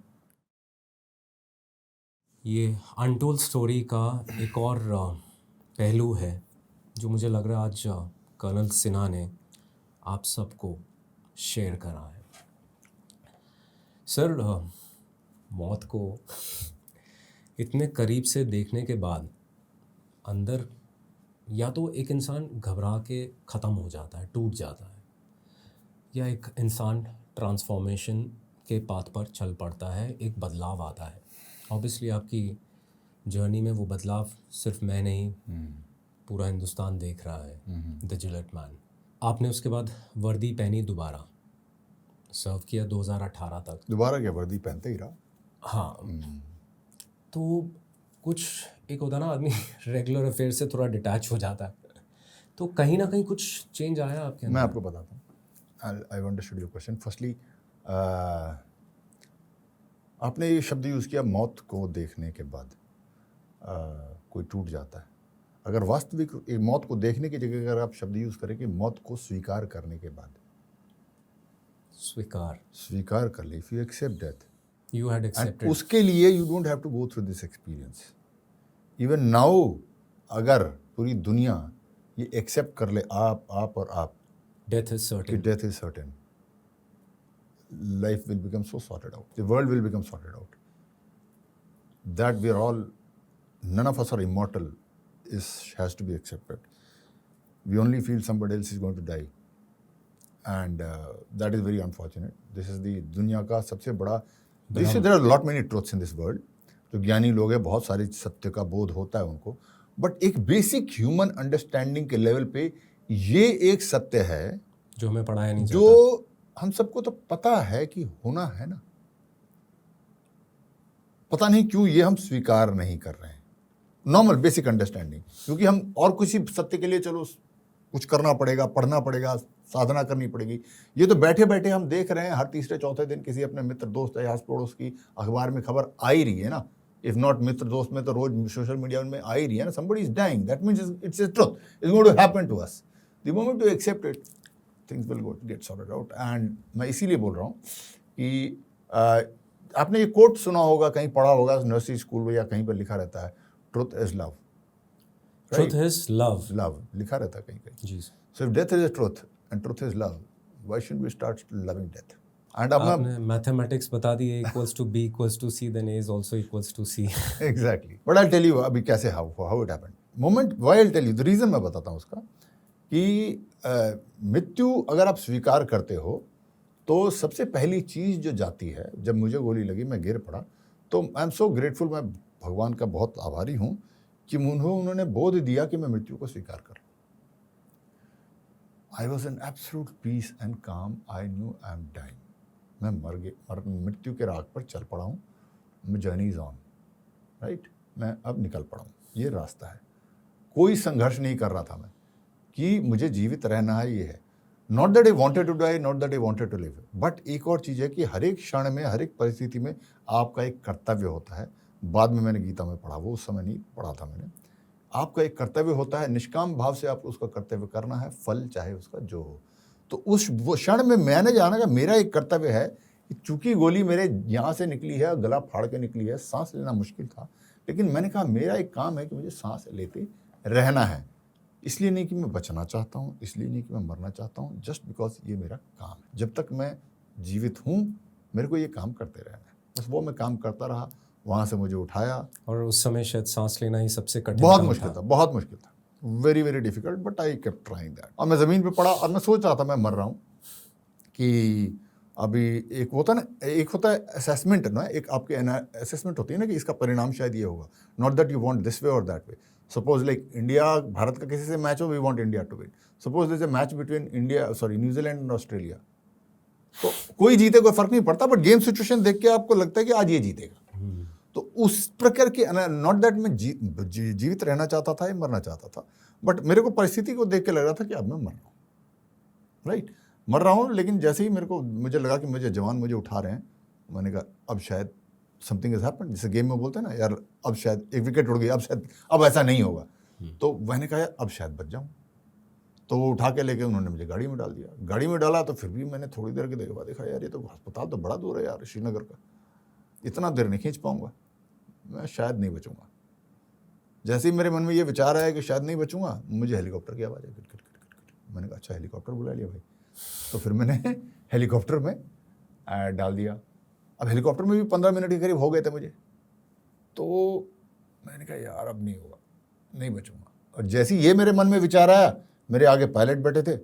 Speaker 1: ये अनटोल्ड स्टोरी का एक और पहलू है जो मुझे लग रहा है आज कर्नल सिन्हा ने आप सबको शेयर करा है। सर, मौत को इतने करीब से देखने के बाद अंदर या तो एक इंसान घबरा के ख़त्म हो जाता है, टूट जाता है, या एक इंसान ट्रांसफॉर्मेशन के पाथ पर चल पड़ता है, एक बदलाव आता है। ऑब्वियसली आपकी जर्नी में वो बदलाव सिर्फ मैं नहीं, पूरा हिंदुस्तान देख रहा है। The Gillette man. आपने उसके बाद वर्दी पहनी, दोबारा सर्व किया 2018 तक।
Speaker 4: दोबारा क्या, वर्दी पहनते ही रहा।
Speaker 1: हाँ, तो कुछ एक होता ना, आदमी रेगुलर अफेयर से थोड़ा डिटैच हो जाता है, तो कहीं ना कहीं कुछ चेंज आया आपके अंदर?
Speaker 4: मैं आपको बताता हूँ। I understood your question. Firstly, आपने ये शब्द यूज़ किया, मौत को देखने के बाद कोई टूट जाता है। अगर वास्तविक मौत को देखने की जगह अगर आप शब्द यूज़ करें कि मौत को स्वीकार करने के बाद, स्वीकार कर ले, if you accept death,
Speaker 1: you had accepted,
Speaker 4: उसके लिए you don't have to go through this experience. Even now अगर पूरी दुनिया ये एक्सेप्ट कर ले, आप और आप,
Speaker 1: death is certain,
Speaker 4: death is certain, life will become so sorted out. The world will become sorted out. That we are all, none of us are immortal, has to be accepted. We only feel somebody else is going to die. And that is very unfortunate. This is the दुनिया का सबसे बड़ा, there are lot many truths in this world. जो ज्ञानी लोग हैं, बहुत सारी सत्य का बोध होता है उनको, बट एक बेसिक ह्यूमन अंडरस्टैंडिंग के लेवल पे ये एक सत्य है
Speaker 1: जो हमें पढ़ाया नहीं जाता,
Speaker 4: जो हम सबको तो पता है कि होना है ना, पता नहीं क्यों ये हम स्वीकार नहीं कर रहे हैं। नॉर्मल बेसिक अंडरस्टैंडिंग, क्योंकि हम और किसी सत्य के लिए चलो कुछ करना पड़ेगा, पढ़ना पड़ेगा, साधना करनी पड़ेगी। ये तो बैठे बैठे हम देख रहे हैं, हर तीसरे चौथे दिन किसी अपने मित्र दोस्त या आस पड़ोस की अखबार में खबर आ ही रही है ना। इफ नॉट मित्र दोस्त में तो रोज सोशल मीडिया में आ ही रही है ना, somebody is dying, that means it's a truth, it's going to happen to us. The moment you accept it, things will get sorted out. And मैं इसीलिए बोल रहा हूँ कि आपने ये कोट सुना होगा, कहीं पढ़ा होगा, नर्सरी स्कूल में या कहीं पर लिखा रहता है, truth is love.
Speaker 1: Truth is love,
Speaker 4: love लिखा रहता है कहीं कहीं
Speaker 1: जी।
Speaker 4: So if death is a truth and truth is love, why should we start loving death? And
Speaker 1: आपने मैथमेटिक्स बता दी, equals to B equals to C, then A is also equals to C.
Speaker 4: Exactly, but I tell you अभी कैसे how it happened moment, why I tell you the reason, मैं बताता हूँ उसका कि मृत्यु अगर आप स्वीकार करते हो तो सबसे पहली चीज़ जो जाती है, जब मुझे गोली लगी मैं गिर पड़ा, तो आई एम सो ग्रेटफुल, मैं भगवान का बहुत आभारी हूँ कि उन्होंने बोध दिया कि मैं मृत्यु को स्वीकार कर। I was an absolute peace and calm, I knew I am dying, मैं मृत्यु के राग पर चल पड़ा हूँ, मैं जर्नी इज ऑन, राइट, मैं अब निकल पड़ा हूँ, ये रास्ता है। कोई संघर्ष नहीं कर रहा था मैं कि मुझे जीवित रहना है, ये है। Not that I wanted to die, not that I wanted to live, but एक और चीज़ है कि हर एक क्षण में, हर एक परिस्थिति में आपका एक कर्तव्य होता है। बाद में मैंने गीता में पढ़ा, वो उस समय नहीं पढ़ा था मैंने। आपका एक कर्तव्य होता है, निष्काम भाव से आप उसका कर्तव्य करना है, फल चाहे उसका जो हो। तो उस वो क्षण में मैंने जाना कि मेरा एक कर्तव्य है कि चूंकि गोली मेरे यहाँ से निकली है, गला फाड़ के निकली है, सांस लेना मुश्किल था, लेकिन मैंने कहा मेरा एक काम है कि मुझे सांस लेते रहना है। इसलिए नहीं कि मैं बचना चाहता हूँ, इसलिए नहीं कि मैं मरना चाहता हूँ, जस्ट बिकॉज ये मेरा काम है। जब तक मैं जीवित हूँ मेरे को ये काम करते रहना है, बस वो मैं काम करता रहा। वहाँ से मुझे उठाया,
Speaker 1: और उस समय शायद सांस लेना ही सबसे कठिन
Speaker 4: बहुत
Speaker 1: काम
Speaker 4: मुश्किल
Speaker 1: था।
Speaker 4: था, बहुत मुश्किल था, very very difficult, but I kept trying that. और मैं ज़मीन पे पड़ा और मैं सोच रहा था मैं मर रहा हूँ कि अभी एक होता है ना, एक होता है असेसमेंट ना, एक आपके असेसमेंट होती है ना कि इसका परिणाम शायद ये होगा, not that you want this way और that way. Suppose like India Bharat का किसी से मैच हो, we want India to win. Suppose this a match between New Zealand and Australia, तो कोई जीते कोई फर्क नहीं पड़ता, बट गेम सिचुएशन देख के आपको लगता है कि आज ये जीतेगा। तो उस प्रकार की, नॉट दैट मैं जीवित रहना चाहता था या मरना चाहता था, बट मेरे को परिस्थिति को देख के लग रहा था कि अब मैं मर रहा हूँ, राइट, मर रहा हूँ। लेकिन जैसे ही मुझे लगा कि मुझे जवान मुझे उठा रहे हैं, मैंने कहा अब शायद समथिंग इज हैपेंड, जैसे गेम में बोलते हैं ना यार, अब शायद एक विकेट उड़ गई, अब शायद अब ऐसा नहीं होगा। तो मैंने कहा यार अब शायद बच जाऊँ। तो वो उठा के लेके उन्होंने मुझे गाड़ी में डाल दिया। गाड़ी में डाला तो फिर भी मैंने थोड़ी देर के बाद देखा यार ये तो अस्पताल तो बड़ा दूर है यार, श्रीनगर का, इतना देर नहीं खींच पाऊंगा, मैं शायद नहीं बचूंगा। जैसे ही मेरे मन में ये विचार आया कि शायद नहीं बचूंगा, मुझे हेलीकॉप्टर की आवाज़ आई, किट किट किट किट। मैंने कहा अच्छा हेलीकॉप्टर बुला लिया भाई। तो फिर मैंने हेलीकॉप्टर में डाल दिया। अब हेलीकॉप्टर में भी 15 मिनट के करीब हो गए थे मुझे। तो मैंने कहा यार अब नहीं होगा, नहीं बचूंगा। और जैसे ही ये मेरे मन में विचार आया, मेरे आगे पायलट बैठे थे,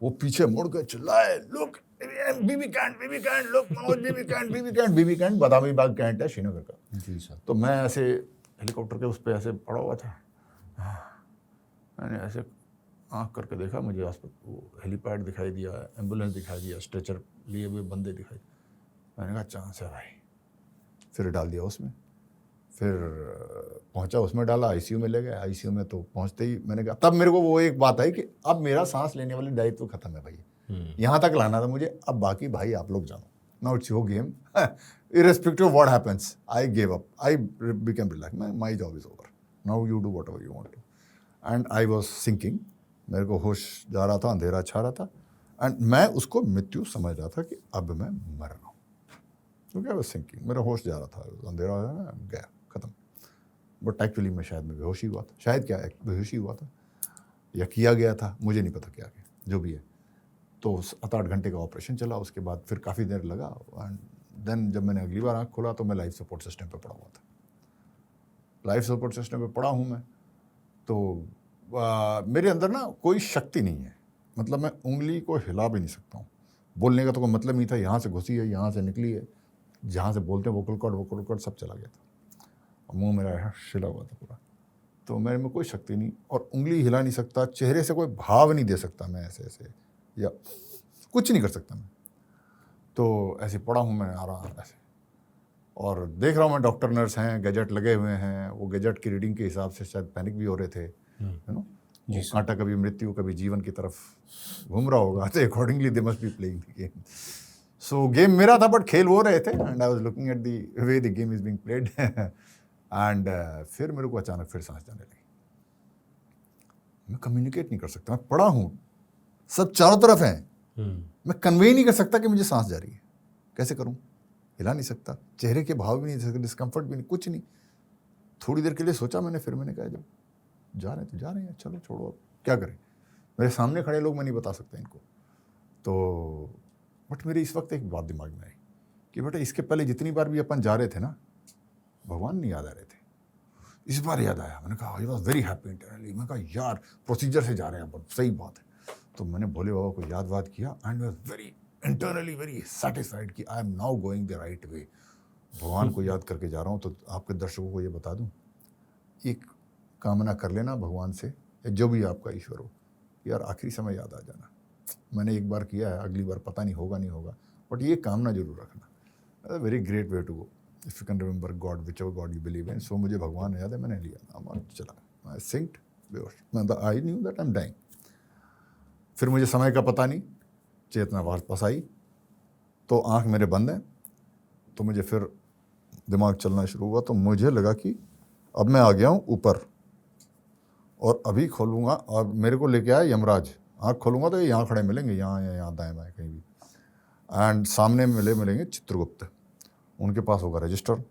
Speaker 4: वो पीछे मुड़ के चिल्लाए, लुक बीबी कैंट, लुक मनोज बीबी कैंट, बादामी बाग कैंट है श्रीनगर का।
Speaker 1: जी सर।
Speaker 4: तो मैं ऐसे हेलीकॉप्टर के उस पर ऐसे पड़ा हुआ था, मैंने ऐसे आँख करके देखा, मुझे वो हेलीपैड दिखाई दिया, एम्बुलेंस दिखाई दिया, स्ट्रेचर लिए हुए बंदे दिखाई। मैंने कहा चांस है भाई। फिर डाल दिया उसमें, फिर पहुंचा उसमें, डाला, आईसीयू में ले गए। आईसीयू में तो पहुंचते ही मैंने कहा, तब मेरे को वो एक बात आई कि अब मेरा सांस लेने वाली दायित्व खत्म है भाई, यहाँ तक लाना था मुझे, अब बाकी भाई आप लोग जानो, now it's your game, irrespective of what happens, I gave up, I became relaxed, my job is over, now you do whatever you want to, and I was sinking, मेरे को होश जा रहा था, अंधेरा छा रहा था, एंड मैं उसको मृत्यु समझ रहा था कि अब मैं मर रहा हूँ, क्योंकि आई वाज सिंकिंग, मेरा होश जा रहा था, अंधेरा हो ना, गया, खत्म। बट एक्चुअली मैं शायद बेहोशी हुआ था, शायद क्या बेहोशी हुआ था या किया गया था, मुझे नहीं पता क्या क्या, जो भी है। तो 7-8 घंटे का ऑपरेशन चला, उसके बाद फिर काफ़ी देर लगा, एंड देन जब मैंने अगली बार आँख खोला तो मैं लाइफ सपोर्ट सिस्टम पे पड़ा हुआ था। लाइफ सपोर्ट सिस्टम पे पड़ा हूँ मैं, तो मेरे अंदर ना कोई शक्ति नहीं है, मतलब मैं उंगली को हिला भी नहीं सकता हूँ। बोलने का तो कोई मतलब नहीं था, यहाँ से घुसी है, यहाँ से निकली है, जहाँ से बोलते हैं वोकल कॉर्ड सब चला गया था, और मुँह मेरा छिला हुआ था पूरा। तो मेरे में कोई शक्ति नहीं, और उंगली हिला नहीं सकता, चेहरे से कोई भाव नहीं दे सकता मैं, ऐसे या कुछ नहीं कर सकता मैं। तो ऐसे पड़ा हूँ मैं आराम ऐसे, और देख रहा हूँ मैं डॉक्टर नर्स हैं, गैजेट लगे हुए हैं, वो गैजेट की रीडिंग के हिसाब से शायद पैनिक भी हो रहे थे, यू नो, कांटा कभी मृत्यु कभी जीवन की तरफ घूम रहा होगा, तो accordingly they must be playing the game. So game मेरा था बट खेल वो रहे थे, and I was looking at the way the game is being played, and फिर मेरे को अचानक फिर सांस जाने लगी। मैं कम्युनिकेट नहीं कर सकता, मैं पड़ा हूँ, सब चारों तरफ हैं, मैं कन्वे नहीं कर सकता कि मुझे सांस जा रही है, कैसे करूं? हिला नहीं सकता, चेहरे के भाव भी नहीं दे सकते, डिस्कम्फर्ट भी नहीं, कुछ नहीं। थोड़ी देर के लिए सोचा मैंने, फिर मैंने कहा जब जा रहे हैं तो जा रहे हैं, चलो छोड़ो, अब क्या करें, मेरे सामने खड़े लोग, मैं नहीं बता सकता इनको। तो बट मेरे इस वक्त एक बात दिमाग में आई कि बेटा इसके पहले जितनी बार भी अपन जा रहे थे ना, भगवान नहीं याद आ रहे थे, इस बार याद आया। मैंने कहा I was very happy internally, मैंने कहा यार प्रोसीजर से जा रहे हैं, सही बात है। तो मैंने भोले बाबा को याद किया, and was very internally very satisfied कि I am now going the right way. भगवान को याद करके जा रहा हूँ। तो आपके दर्शकों को ये बता दूँ, एक कामना कर लेना भगवान से, जो भी आपका ईश्वर हो, यार आखिरी समय याद आ जाना। मैंने एक बार किया है, अगली बार पता नहीं होगा नहीं होगा, बट ये कामना जरूर रखना। Very great way to go if you can remember God, whichever God you believe in. So मुझे भगवान याद है, मैंने लिया, चला, आई सिंक्ड बेहोश, I knew that I am dying. फिर मुझे समय का पता नहीं, चेतना वापस आई तो आंख मेरे बंद हैं, तो मुझे फिर दिमाग चलना शुरू हुआ। तो मुझे लगा कि अब मैं आ गया हूँ ऊपर और अभी खोलूँगा, और मेरे को लेके आया यमराज। आँख खोलूँगा तो ये यहाँ खड़े मिलेंगे, यहाँ या यहाँ दाएँ बाएँ कहीं भी, एंड सामने मिलेंगे चित्रगुप्त। उनके पास होगा रजिस्टर,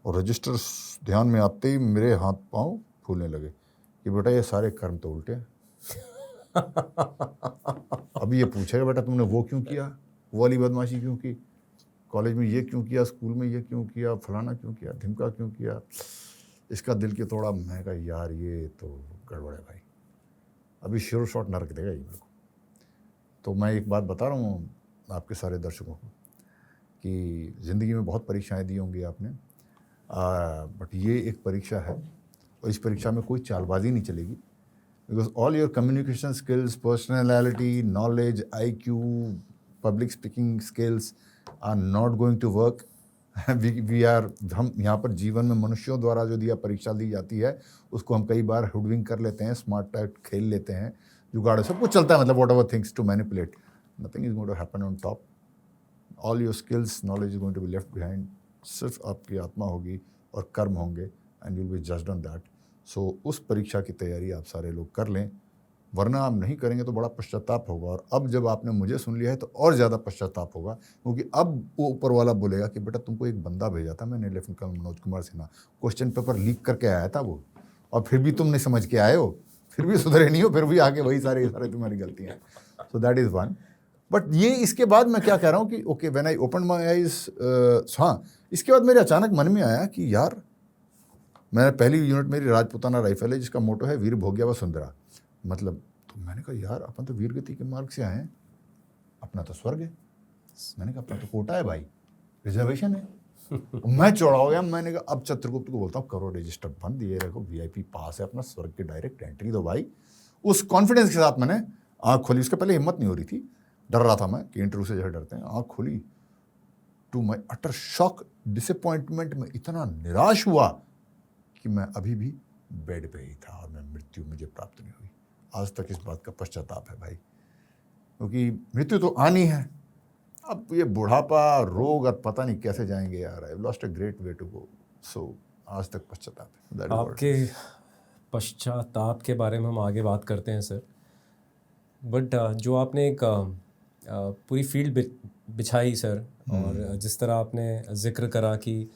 Speaker 4: और रजिस्टर ध्यान में आते ही मेरे हाथ पाँव फूलने लगे कि बेटा ये सारे कर्म तो उल्टे हैं। अभी ये पूछेगा बेटा तुमने वो क्यों किया, वो वाली बदमाशी क्यों की, कॉलेज में ये क्यों किया, स्कूल में ये क्यों किया, फलाना क्यों किया, ढिमका क्यों किया। इसका दिल के तोड़ा। मैं कहा यार ये तो गड़बड़ है भाई, अभी श्योर शॉट नरक देगा ये मेरे को। तो मैं एक बात बता रहा हूँ आपके सारे दर्शकों को कि ज़िंदगी में बहुत परीक्षाएं दी होंगी आपने, बट ये एक परीक्षा है, और इस परीक्षा में कोई चालबाजी नहीं चलेगी। Because all your communication skills, personality, knowledge, IQ, public speaking skills are not going to work. हम यहाँ पर जीवन में मनुष्यों द्वारा जो दिया परीक्षा दी जाती है उसको हम कई बार हुडविंग कर लेते हैं, स्मार्ट टाइप खेल लेते हैं, जुगाड़ सब कुछ चलता है, मतलब whatever things to manipulate, nothing is going to happen on top. All your skills, knowledge is going to be left behind. सिर्फ आपकी आत्मा होगी और कर्म होंगे, and you will be judged on that. So उस परीक्षा की तैयारी आप सारे लोग कर लें, वरना आप नहीं करेंगे तो बड़ा पश्चाताप होगा। और अब जब आपने मुझे सुन लिया है तो और ज़्यादा पश्चाताप होगा, क्योंकि अब वो ऊपर वाला बोलेगा कि बेटा तुमको एक बंदा भेजा था मैंने, lieutenant colonel Manoj Kumar Sinha, question paper leak करके आया था वो, और फिर भी तुम नहीं समझ के आए हो, फिर भी सुधरे नहीं हो, फिर भी आगे वही सारे तुम्हारी गलतियाँ। So that is one. But ये इसके बाद मैं क्या कह रहा हूँ कि okay when I open my eyes, हाँ इसके बाद मेरे अचानक मन में आया कि यार मैंने पहली यूनिट मेरी राजपुताना राइफल है जिसका मोटो है वीर भोग्या व सुंदरा, मतलब। तो मैंने कहा यार अपन तो वीर गति के मार्ग से आए हैं, अपना तो स्वर्ग है। मैंने कहा अपना तो कोटा है भाई, रिजर्वेशन है। मैं चौड़ा हो गया। मैंने कहा अब चित्रगुप्त को बोलता हूँ करो रजिस्टर बंद, ये देखो VIP पास है, अपना स्वर्ग के डायरेक्ट एंट्री दो भाई। उस कॉन्फिडेंस के साथ मैंने आँख खोली। उसके पहले हिम्मत नहीं हो रही थी, डर रहा था मैं कि इंटरव्यू से जैसे डरते हैं। आँख खोली, to my utter shock, disappointment में इतना निराश हुआ कि मैं अभी भी बेड पे ही था और मैं मृत्यु मुझे प्राप्त नहीं हुई। आज तक इस बात का पश्चाताप है भाई, क्योंकि मृत्यु तो आनी है। अब ये बुढ़ापा, रोग, अब पता नहीं कैसे जाएंगे यार। I lost a great way to go. So आज तक पश्चाताप है।
Speaker 1: आपके पश्चाताप के बारे में हम आगे बात करते हैं सर, बट जो आपने एक पूरी फील्ड बिछाई सर, और जिस तरह आपने जिक्र करा कि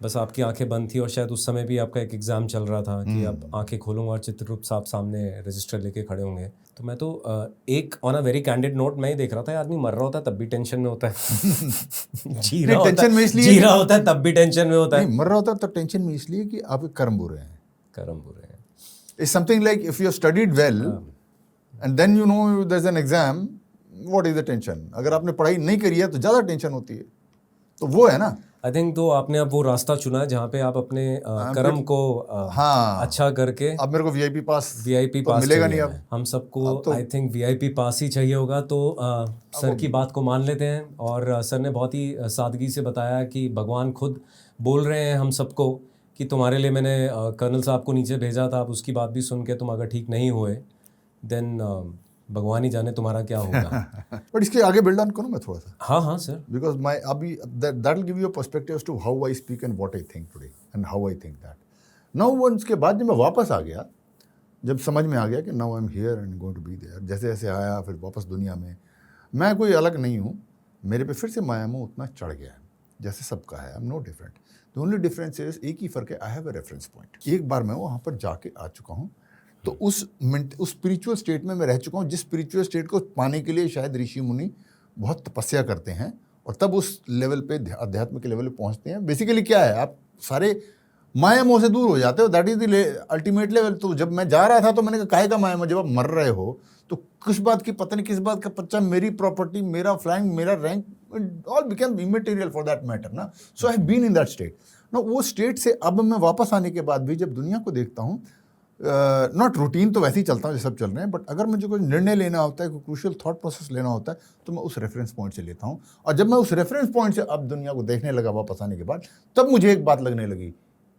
Speaker 1: बस आपकी आंखें बंद थी, और शायद उस समय भी आपका एक एग्ज़ाम चल रहा था कि अब आंखें खोलूंगा और चित्रगुप्त साहब सामने रजिस्टर लेके खड़े होंगे। तो मैं तो एक on a very candid note मैं ही देख रहा था, आदमी मर रहा होता है तब भी टेंशन में होता है, जी रहा होता है तब भी टेंशन में होता है,
Speaker 4: मर रहा होता है तब टेंशन में, इसलिए कि आपके कर्म बुरे हैं।
Speaker 1: कर्म बुरे हैं।
Speaker 4: It's something like if you have studied well and then you know there's an exam, what is the tension? अगर आपने पढ़ाई नहीं करी है तो ज़्यादा टेंशन होती है। तो वो है ना,
Speaker 1: आई थिंक तो आपने अब वो रास्ता चुना है जहाँ पे आप अपने कर्म को अच्छा करके।
Speaker 4: अब मेरे को VIP पास
Speaker 1: तो
Speaker 4: मिलेगा नहीं। अब
Speaker 1: हम सबको आई थिंक VIP पास ही चाहिए होगा। तो सर की बात को मान लेते हैं, और सर ने बहुत ही सादगी से बताया कि भगवान खुद बोल रहे हैं हम सबको कि तुम्हारे लिए मैंने कर्नल साहब को नीचे भेजा था। अब उसकी बात भी सुन के तुम अगर ठीक नहीं हुए देन भगवान ही जाने तुम्हारा क्या होगा।
Speaker 4: बट इसके आगे बिल्ड ऑन करूँ मैं थोड़ा सा।
Speaker 1: हाँ सर,
Speaker 4: बिकॉज माई अभी that will give you perspective to how I speak and what I think today and how I think that now. उसके बाद जब मैं वापस आ गया, जब समझ में आ गया कि now I am here and going to be there, जैसे जैसे आया फिर वापस दुनिया में, मैं कोई अलग नहीं हूँ, मेरे पे फिर से माया मोह उतना चढ़ गया है जैसे सबका है। I am no different. The only difference is, एक ही फ़र्क है, I have a reference point. एक बार मैं वहाँ पर जाके आ चुका हूँ, तो उस स्पिरिचुअल स्टेट में मैं रह चुका हूँ, जिस स्पिरिचुअल स्टेट को पाने के लिए शायद ऋषि मुनि बहुत तपस्या करते हैं और तब उस लेवल पे, अध्यात्म के लेवल पे पहुँचते हैं। बेसिकली क्या है, आप सारे माया मोह से दूर हो जाते हो। That is the ultimate level. तो जब मैं जा रहा था तो मैंने कहा काहे का माया मोह, जब आप मर रहे हो तो किस बात की, पता नहीं किस बात का पच्चा, मेरी प्रॉपर्टी, मेरा फ्लैंक, मेरा rank, all become immaterial for that matter ना। So I have been in that state ना। वो स्टेट से अब मैं वापस आने के बाद भी जब दुनिया को देखता हूँ, नॉट रूटीन तो वैसे ही चलता हूँ, ये सब चल रहे हैं, बट अगर मुझे कोई निर्णय लेना होता है, कोई क्रूशियल थॉट प्रोसेस लेना होता है, तो मैं उस रेफरेंस पॉइंट से लेता हूँ। और जब मैं उस रेफरेंस पॉइंट से अब दुनिया को देखने लगा वापस आने के बाद, तब मुझे एक बात लगने लगी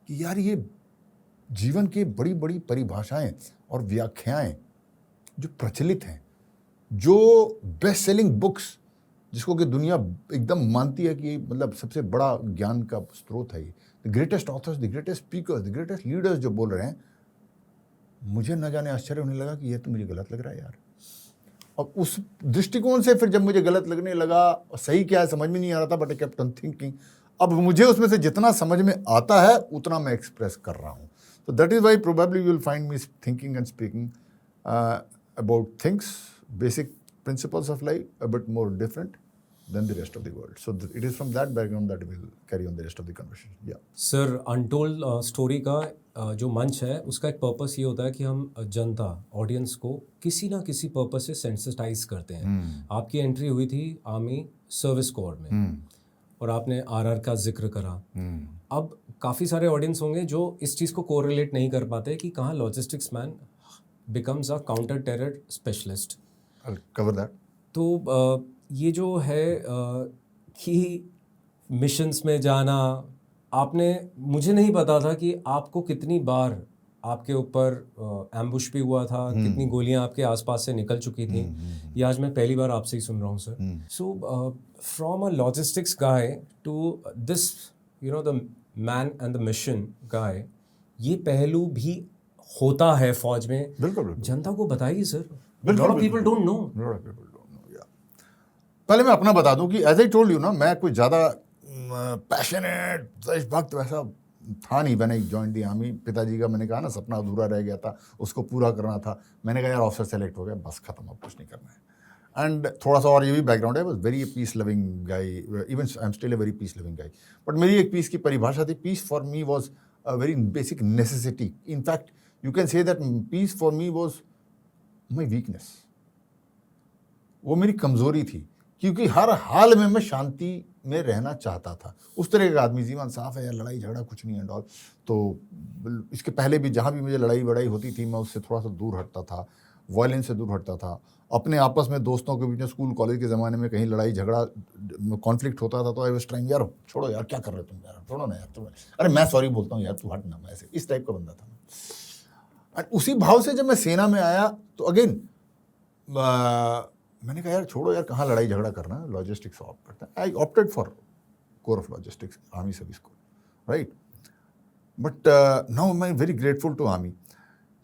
Speaker 4: कि यार ये जीवन की बड़ी बड़ी परिभाषाएं और व्याख्याएं जो प्रचलित हैं, जो बेस्ट सेलिंग बुक्स, जिसको कि दुनिया एकदम मानती है कि मतलब सबसे बड़ा ज्ञान का स्रोत है ये, the greatest authors, the greatest speakers, the greatest leaders जो बोल रहे हैं, मुझे न जाने आश्चर्य होने लगा कि ये तो मुझे गलत लग रहा है यार। अब उस दृष्टिकोण से फिर जब मुझे गलत लगने लगा, सही क्या है समझ में नहीं आ रहा था, but I kept on thinking. अब मुझे उसमें से जितना समझ में आता है उतना मैं एक्सप्रेस कर रहा हूँ। तो that is why probably you will find me thinking and speaking about things, basic principles of life, a bit more different than the rest of the world. So it is from that background that we'll carry on the rest of the conversation. Yeah.
Speaker 1: Sir, untold story का जो मंच है उसका एक पर्पस ये होता है कि हम जनता, ऑडियंस को किसी ना किसी पर्पस से सेंसिटाइज करते हैं। आपकी एंट्री हुई थी आर्मी सर्विस कोर में और आपने आरआर का जिक्र करा। अब काफ़ी सारे ऑडियंस होंगे जो इस चीज़ को कोरिलेट नहीं कर पाते कि कहाँ logistics man becomes a counter terror specialist.
Speaker 4: I'll cover that.
Speaker 1: तो ये जो है कि मिशंस में जाना, आपने, मुझे नहीं पता था कि आपको कितनी बार आपके ऊपर एम्बुश भी हुआ था, कितनी गोलियां आपके आसपास से निकल चुकी थी। ये आज मैं पहली बार आपसे ही सुन रहा हूँ sir. So from a logistics guy to this the man and the mission guy, ये पहलू भी होता है फौज में।
Speaker 4: बिल्कुल
Speaker 1: जनता को बताइए सर।
Speaker 4: बिल्कुल,
Speaker 1: lot of people don't know.
Speaker 4: lot of people don't know, yeah. पहले मैं अपना बता दूं कि एज आई टोल्ड यू ना, मैं कोई ज़्यादा पैशनेट देशभक्त वैसा था नहीं। मैंने जॉइन दी आर्मी, पिताजी का मैंने कहा ना सपना अधूरा रह गया था, उसको पूरा करना था। मैंने कहा यार ऑफिसर सेलेक्ट हो गया, बस खत्म, अब कुछ नहीं करना है। एंड थोड़ा सा और ये भी बैकग्राउंड है, was very peace loving guy, even I am still a very peace loving guy. But मेरी एक पीस की परिभाषा थी, peace for me was a very basic necessity. In fact you can say that peace for me was my weakness, वो मेरी कमज़ोरी थी, क्योंकि हर हाल में मैं शांति में रहना चाहता था। उस तरह का आदमी, जीवन साफ है यार, लड़ाई झगड़ा कुछ नहीं है डॉल। तो इसके पहले भी जहाँ भी मुझे लड़ाई वड़ाई होती थी, मैं उससे थोड़ा सा दूर हटता था, वायलेंस से दूर हटता था। अपने आपस में दोस्तों के बीच में स्कूल कॉलेज के ज़माने में कहीं लड़ाई झगड़ा कॉन्फ्लिक्ट होता था तो आई वाज ट्राइंग, यार छोड़ो यार, क्या कर रहे हो तुम यार, छोड़ो ना यार तुम, अरे मैं सॉरी बोलता हूँ यार, तू हट ना, मैं ऐसे इस टाइप का बंदा था। और उसी भाव से जब मैं सेना में आया तो अगेन मैंने कहा यार छोड़ो यार, कहाँ लड़ाई झगड़ा करना है, लॉजिस्टिक्स ऑप्ट करता है। I opted for core of logistics, army service corps, right. But now मैं वेरी ग्रेटफुल टू आर्मी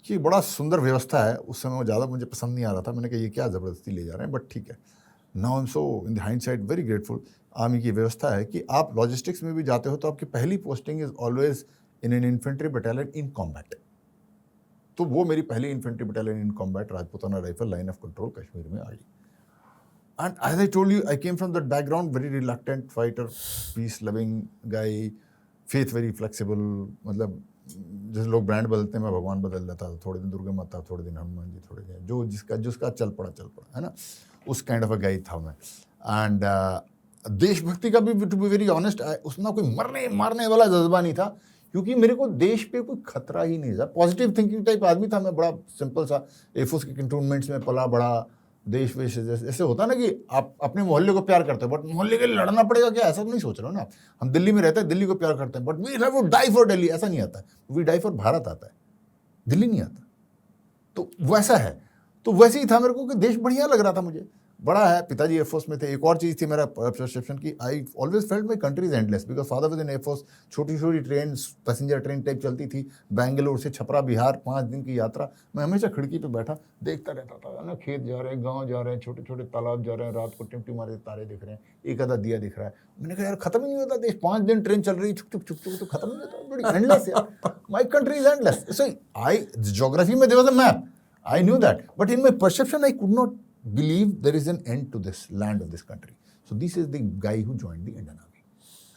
Speaker 4: कि बड़ा सुंदर व्यवस्था है। उस समय ज़्यादा मुझे पसंद नहीं आ रहा था, मैंने कहा ये क्या ज़बरदस्ती ले जा रहे हैं, बट ठीक है। Now I am so in the hindsight very grateful. Army की व्यवस्था है कि आप लॉजिस्टिक्स में भी जाते हो तो आपकी पहली posting is always in an infantry battalion in combat. तो वो मेरी पहली infantry battalion in combat Rajputana rifle line of control Kashmir में आई। And as I told you, I came from that background, very reluctant fighter, peace loving guy, faith very flexible. मतलब जैसे लोग ब्रांड बदलते हैं, मैं भगवान बदल जाता था, थोड़े दिन दुर्गा माता, थोड़े दिन हनुमान जी, थोड़े दिन जो जिसका चल पड़ा है ना, उस काइंड ऑफ अ गाय था मैं। एंड देशभक्ति का भी, टू बी वेरी ऑनेस्ट, उसमें कोई मरने मारने वाला जज्बा नहीं था, क्योंकि मेरे को देश पे कोई खतरा ही नहीं था। पॉजिटिव थिंकिंग टाइप आदमी था मैं, बड़ा सिंपल सा, एयरफोर्स के कंटोनमेंट्स में पला बड़ा, देश वेश ऐसे होता ना कि आप अपने मोहल्ले को प्यार करते हो, बट मोहल्ले के लिए लड़ना पड़ेगा क्या, ऐसा नहीं सोच रहे हो ना। हम दिल्ली में रहते हैं, दिल्ली को प्यार करते हैं, but we have to die for Delhi, ऐसा नहीं आता है। वी डाई फॉर भारत आता है, दिल्ली नहीं आता। तो वैसा है, तो वैसे ही था मेरे को कि देश बढ़िया लग रहा था मुझे, बड़ा है। पिताजी एयरफोर्स में थे। एक और चीज़ थी मेरा परसेप्शन की, I always felt my country is endless, because father was in air force. छोटी छोटी ट्रेन, पैसेंजर ट्रेन टाइप चलती थी, बेंगलोर से छपरा बिहार, 5 दिन की यात्रा। मैं हमेशा खिड़की पे बैठा देखता रहता था ना, खेत जा रहे हैं, गाँव जा रहे हैं, छोटे छोटे तालाब जा रहे हैं, रात को टिमटी मारे तारे दिख रहे हैं, एक आधा दिया दिख रहा है। मैंने कहा यार खत्म ही नहीं होता देश, 5 दिन ट्रेन चल रही, छुक छुक छुक छुक, तो खत्म नहीं होता, बड़ी एंडलेस यार, my country is endless. So I, geography में there was a map, I knew that, but in my perception, I could not believe there is an end to this land of this country. So this is the guy who joined the Indian Army,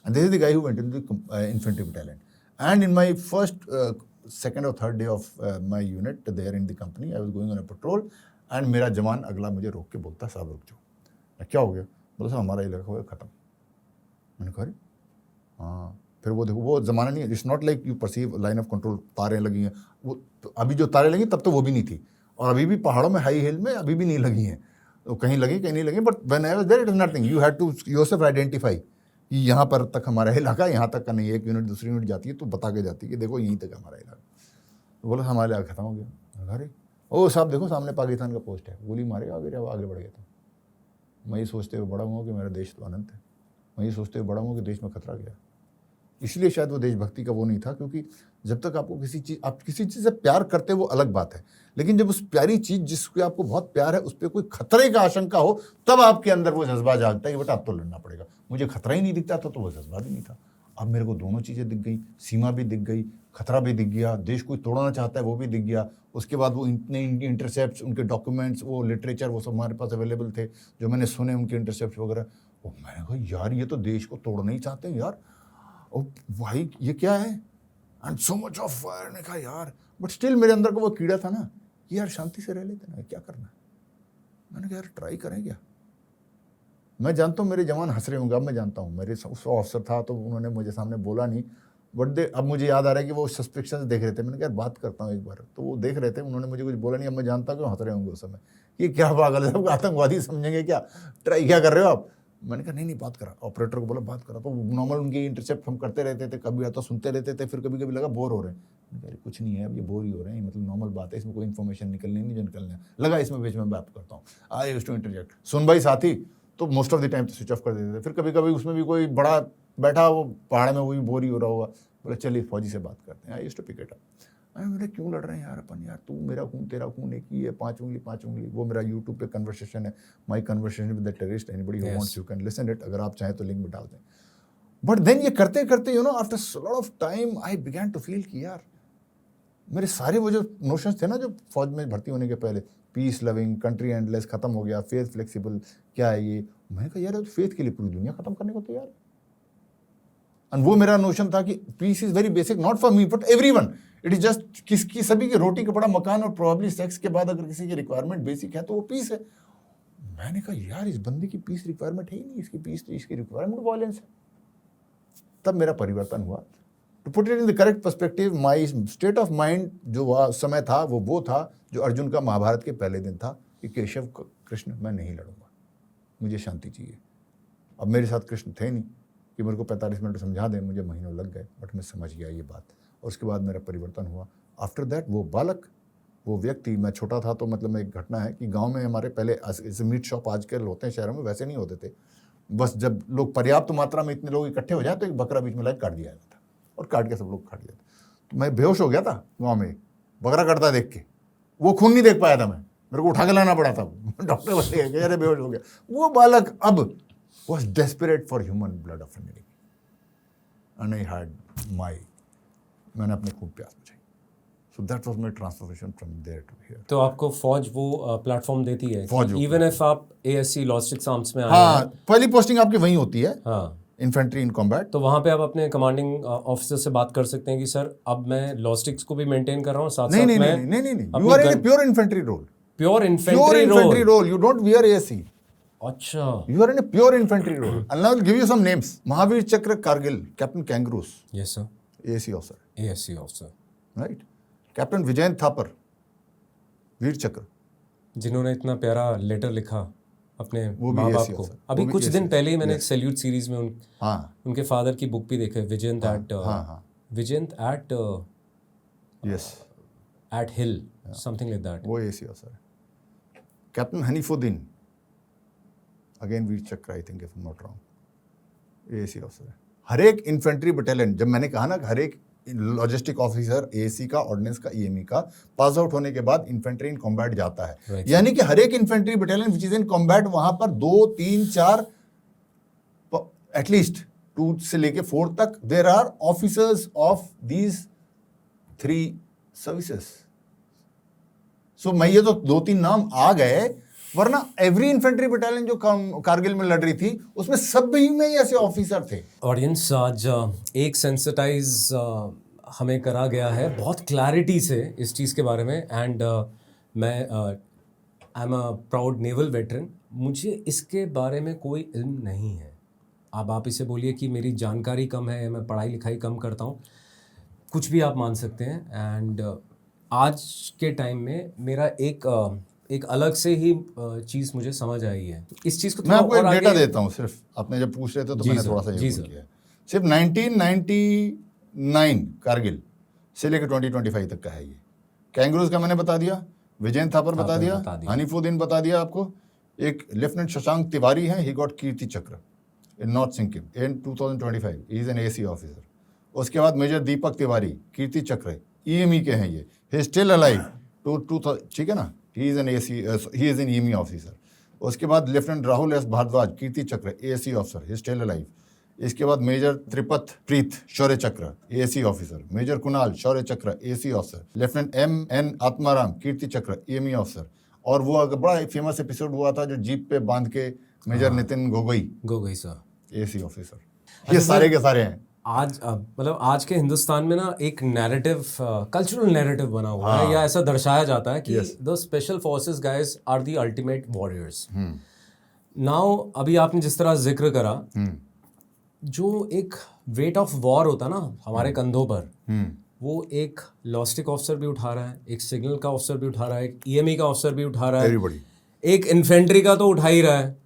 Speaker 4: and this is the guy who went into the infantry battalion. And in my first, second or third day of my unit there in the company, I was going on a patrol, and मेरा जवान अगला मुझे रोक के बोलता, साहब रुक जाओ। क्या हो गया? बोला साहब हमारा इलाका हो गया खत्म। मैंने कहा हाँ। फिर वो देखो, वो ज़माना नहीं है, it's not like you perceive line of control, तारें लगी हैं। वो तो अभी जो तारें लगी तब तो वो भी नहीं थी, और अभी भी पहाड़ों में हाई हिल में अभी भी नहीं लगी हैं, तो कहीं लगी कहीं नहीं लगी। But when I was there it is nothing, you had to yourself identify कि यहाँ पर तक हमारा इलाका, यहाँ तक का नहीं। एक यूनिट दूसरी यूनिट जाती है तो बता के जाती है कि देखो यहीं तक हमारा इलाका। तो बोला हमारा इलाका खत्म हो गया। अरे ओ साहब देखो सामने पाकिस्तान का पोस्ट है, गोली मारेगा अगर जब आगे बढ़ गया तो। मैं ये सोचते हुए बड़ा हुआ कि मेरा देश तो अनंत है, मैं ये सोचते हुए बड़ा हुआ कि देश में खतरा गया। इसलिए शायद वो देशभक्ति का वो नहीं था, क्योंकि जब तक आपको आप किसी चीज़ से प्यार करते वो अलग बात है, लेकिन जब उस प्यारी चीज़ जिसके आपको बहुत प्यार है उस पर कोई खतरे का आशंका हो, तब आपके अंदर वो जज्बा जागता है कि बेटा अब तो लड़ना पड़ेगा। मुझे खतरा ही नहीं दिखता था तो वो जज्बा भी नहीं था। अब मेरे को दोनों चीज़ें दिख गई, सीमा भी दिख गई, खतरा भी दिख गया, देश कोई तोड़ना चाहता है वो भी दिख गया। उसके बाद वो इतने इंटरसेप्ट, उनके डॉक्यूमेंट्स, वो लिटरेचर, वो सब हमारे पास अवेलेबल थे जो मैंने सुने, उनके इंटरसेप्ट वगैरह। वो मैंने कहा यार ये तो देश को तोड़ना ही चाहते हैं यार, ओ भाई ये क्या है, and so much of fire. ने कहा यार, बट स्टिल मेरे अंदर का वो कीड़ा था ना कि यार शांति से रह लेते ना, क्या करना है। मैंने कहा यार ट्राई करें क्या। मैं जानता हूँ मेरे जवान हंस रहे होंगे, अब मैं जानता हूँ मेरे उस ऑफिसर था तो उन्होंने मुझे सामने बोला नहीं, बट अब मुझे याद आ रहा है कि वो सस्पेक्शन देख रहे थे। मैंने कहा यार बात करता हूँ एक बार, तो वो देख रहे थे, उन्होंने मुझे कुछ बोला नहीं। अब मैं जानता हूँ कि हंस रहे होंगे उस समय, ये क्या पागल है, सब आतंकवादी समझेंगे क्या, ट्राई क्या कर रहे हो आप। मैंने कहा नहीं बात करा, ऑपरेटर को बोला बात करा। तो नॉर्मल उनकी इंटरसेप्ट हम करते रहते थे, कभी आता सुनते रहते थे, फिर कभी कभी लगा बोर हो रहे हैं। मैंने कहा कुछ नहीं है, अब ये बोर ही हो रहे हैं, मतलब नॉर्मल बात है, इसमें कोई इन्फॉर्मेशन निकलनी नहीं जो निकलना है। लगा इसमें बीच में बात करता हूँ, आई यूज्ड टू इंटरजेक्ट। सुन भाई साथी तो मोस्ट ऑफ द टाइम तो स्विच ऑफ कर देते थे। फिर कभी कभी उसमें भी कोई बड़ा बैठा वो पहाड़ में, वो भी बोर ही हो रहा होगा, बोले चलिए फौजी से बात करते हैं। I used to pick it up. मैंने क्यों लड़ रहे हैं यार अपन, यार तू मेरा खून तेरा खून एक ही है, 5 उंगली। वो मेरा यूट्यूब पे कन्वर्सेशन है, my conversation with the terrorist, anybody who wants you can listen it, अगर आप चाहें तो लिंक में डाल दें। बट देन ये करते करते you know after lot of time I began to feel कि यार मेरे सारे वो जो नोशंस थे ना जो फौज में भर्ती होने के पहले, पीस लविंग, कंट्री एंडलेस खत्म हो गया, फेथ फ्लेक्सिबल, क्या है ये। मैंने कहा यार फेथ के लिए पूरी दुनिया खत्म करने को तैयार है। एंड वो मेरा नोशन था कि peace is very basic, not for me but everyone. It is just किसकी सभी की रोटी कपड़ा मकान और प्रोबेबली सेक्स के बाद अगर किसी की रिक्वायरमेंट बेसिक है तो वो पीस है। मैंने कहा यार इस बंदे की पीस रिक्वायरमेंट है ही नहीं, इसकी पीस तो इसकी रिक्वायरमेंट वायलेंस है। तब मेरा परिवर्तन हुआ। To put it in the correct perspective, my state of mind जो समय था वो था जो अर्जुन का महाभारत के पहले दिन था कि केशव कृष्ण मैं नहीं लड़ूंगा, मुझे शांति चाहिए। अब मेरे साथ कृष्ण थे नहीं कि मेरे को 45 मिनट समझा दें, मुझे महीनों लग गए, बट मैं समझ गया ये बात। और उसके बाद मेरा परिवर्तन हुआ। आफ्टर दैट वो बालक, वो व्यक्ति, मैं छोटा था तो मतलब एक घटना है कि गांव में हमारे पहले मीट शॉप आजकल होते हैं शहरों में, वैसे नहीं होते थे। बस जब लोग पर्याप्त मात्रा में इतने लोग इकट्ठे हो जाए तो एक बकरा बीच में लाइक काट दिया जाता था और काट के सब लोग खा लिया। तो मैं बेहोश हो गया था गाँव में, बकरा कटता देख के। वो खून नहीं देख पाया था मैं, मेरे को उठा के लाना पड़ा था। डॉक्टर बस अरे बेहोश हो गया। वो बालक अब was desperate for human blood of an enemy, and I had मैंने अपने खूब प्यास बुझाई। So that was my transformation from there to here.
Speaker 1: तो आपको फौज वो प्लेटफॉर्म देती है, इवन इफ आप ASC लॉजिस्टिक्स आर्म्स में आए
Speaker 4: हाँ, पहली पोस्टिंग आपकी वहीं होती है,
Speaker 1: हाँ,
Speaker 4: इन्फेंट्री इन कॉम्बैट।
Speaker 1: तो वहाँ पे आप अपने कमांडिंग ऑफिसर से बात कर सकते हैं कि सर अब मैं लॉजिस्टिक्स को भी मेंटेन कर रहा हूँ, साथ साथ
Speaker 4: नहीं, you are in a pure infantry role.
Speaker 1: Pure infantry
Speaker 4: role. You don't wear ASC.
Speaker 1: अच्छा,
Speaker 4: You are in a pure infantry role. And I will give you some names. Mahavir Chakra Kargil, Captain Kangaroos,
Speaker 1: yes sir,
Speaker 4: ASC officer,
Speaker 1: ASC officer,
Speaker 4: right? Captain Vijayan Thapar, वीर चक्र,
Speaker 1: जिन्होंने इतना प्यारा लेटर लिखा अपने
Speaker 4: वो भी
Speaker 1: माँ बाप
Speaker 4: ASC
Speaker 1: को।
Speaker 4: officer,
Speaker 1: अभी
Speaker 4: वो भी
Speaker 1: कुछ
Speaker 4: ASC
Speaker 1: दिन पहले ही मैंने
Speaker 4: yes.
Speaker 1: सैल्यूट सीरीज में
Speaker 4: हाँ
Speaker 1: उनके फादर की बुक भी देखे, Vijayant at hill, something like that.
Speaker 4: वो ASC officer है। Captain Hanifuddin, again Vir Chakra, I think if I am not wrong, ASC officer है। हर एक इन्फेंट्री बटालियन, जब मैंने कहा ना हर एक लॉजिस्टिक ऑफिसर ASC का, ऑर्डिनेंस का, EME का पास आउट होने के बाद इन्फेंट्री इन कॉम्बैट जाता है,
Speaker 1: Right.
Speaker 4: यानी कि हर एक infantry battalion which is in combat वहां पर 2, 3, 4 एटलीस्ट 2 से लेके 4 तक there are officers of these 3 services. So मैं ये तो 2-3 नाम आ गए, वरना एवरी इन्फेंट्री बटालियन जो कारगिल में लड़ रही थी उसमें सभी में ऐसे ऑफिसर थे।
Speaker 1: ऑडियंस, आज एक सेंसिटाइज हमें करा गया है बहुत क्लैरिटी से इस चीज़ के बारे में, एंड मैं I am a proud naval veteran, मुझे इसके बारे में कोई इल्म नहीं है। अब आप इसे बोलिए कि मेरी जानकारी कम है, मैं पढ़ाई लिखाई कम करता हूँ, कुछ भी आप मान सकते हैं। एंड आज के टाइम में मेरा एक अलग से ही चीज़ मुझे समझ आई है। इस चीज़ को
Speaker 4: मैं आपको एक
Speaker 1: और
Speaker 4: डेटा
Speaker 1: आगे
Speaker 4: देता हूँ, सिर्फ आपने जब पूछ रहे थे तो
Speaker 1: जी
Speaker 4: मैंने
Speaker 1: सर,
Speaker 4: थोड़ा सा
Speaker 1: जी
Speaker 4: ये
Speaker 1: सर।
Speaker 4: किया। सिर्फ 1999 कारगिल से लेकर 2025 तक का है ये। कैंगरूज का मैंने बता दिया, विजयन थापर बता
Speaker 1: थापर
Speaker 4: दिया,
Speaker 1: बता दिया।
Speaker 4: हनीफुद्दीन बता दिया आपको। एक लेफ्टिनेंट शशांक तिवारी हैं, ही got Kirti Chakra in North Sikkim in 2025, he is an AC officer. उसके बाद मेजर दीपक तिवारी, कीर्ति चक्र, EME के हैं ये, ही स्टिल अलाइव टू, ठीक है ना, he is an EME officer. उसके बाद lieutenant Rahul S Bharadwaj, Kirti Chakra, AC officer, he still alive. इसके बाद major Tripat Preet, Shaurya Chakra, AC officer. Major Kunal, Shaurya Chakra, AC officer. Lieutenant MN Atmaram, Kirti Chakra, EME officer. और वो बड़ा एक फेमस एपिसोड हुआ था जो जीप पे बांध के major Nitin
Speaker 1: Gogoi sir,
Speaker 4: AC officer. ये सारे के सारे हैं।
Speaker 1: आज मतलब आज के हिंदुस्तान में ना एक नैरेटिव, कल्चरल नैरेटिव बना हुआ है, या ऐसा दर्शाया जाता है कि the special forces guys are the ultimate warriors. Now अभी आपने जिस तरह जिक्र करा, जो एक वेट ऑफ वॉर होता ना हमारे कंधों पर, वो एक लॉजिस्टिक ऑफिसर भी उठा रहा है, एक सिग्नल का ऑफिसर भी उठा रहा है, एक EME का ऑफिसर भी उठा रहा है, एक इन्फेंट्री का तो उठा ही रहा है।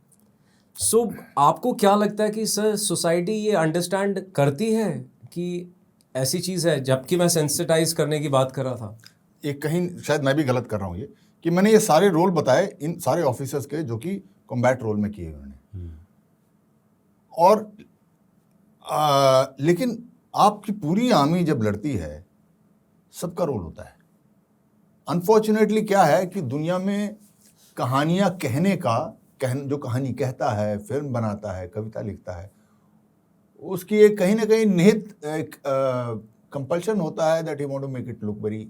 Speaker 1: सो आपको क्या लगता है कि सर सोसाइटी ये अंडरस्टैंड करती है कि ऐसी चीज़ है, जबकि मैं सेंसिटाइज करने की बात कर रहा था।
Speaker 4: एक कहीं शायद मैं भी गलत कर रहा हूँ ये, कि मैंने ये सारे रोल बताए इन सारे ऑफिसर्स के जो कि कॉम्बैट रोल में किए उन्होंने। और लेकिन आपकी पूरी आर्मी जब लड़ती है, सबका रोल होता है। अनफॉर्चुनेटली क्या है कि दुनिया में कहानियां कहने का, जो कहानी कहता है, फिल्म बनाता है, कविता लिखता है, उसकी एक कहीं ना कहीं निहित एक कंपल्शन होता है that he want to make it look very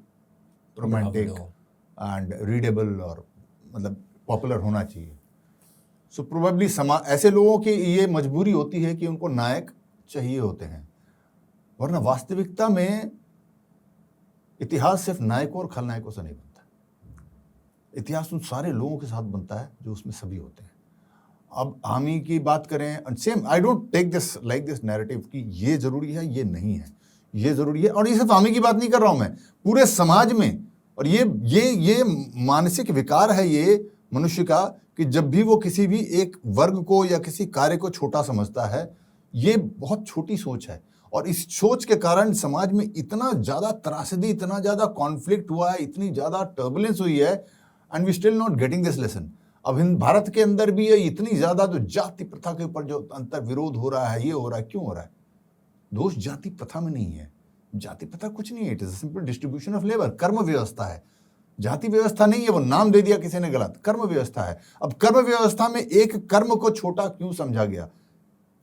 Speaker 4: romantic and readable, और मतलब पॉपुलर होना चाहिए। सो प्रोबेबली ऐसे लोगों की ये मजबूरी होती है कि उनको नायक चाहिए होते हैं, वरना वास्तविकता में इतिहास सिर्फ नायकों और खलनायकों से नहीं बनता। इतिहास उन सारे लोगों के साथ बनता है जो उसमें सभी होते हैं। अब आर्मी की बात करें, same I don't take this like this narrative कि ये जरूरी है, ये नहीं है, ये जरूरी है। और ये सिर्फ आर्मी की बात नहीं कर रहा हूं मैं, पूरे समाज में। और ये मानसिक विकार है ये मनुष्य का, कि जब भी वो किसी भी एक वर्ग को या किसी कार्य को छोटा समझता है, ये बहुत छोटी सोच है। और इस सोच के कारण समाज में इतना ज्यादा त्रासदी, इतना ज्यादा कॉन्फ्लिक्ट हुआ है, इतनी ज्यादा टर्बुलेंस हुई है, and we still not getting this lesson. अब भारत के अंदर भी ये इतनी ज्यादा जो जाति प्रथा के ऊपर जो अंतर विरोध हो रहा है, ये हो रहा है, क्यों हो रहा है? दोष जाति प्रथा में नहीं है। जाति प्रथा कुछ नहीं है, it is simple distribution of labour. कर्म व्यवस्था है, जाति व्यवस्था नहीं है। वो नाम दे दिया किसी ने गलत, कर्म व्यवस्था है। अब कर्म व्यवस्था में एक कर्म को छोटा क्यों समझा गया?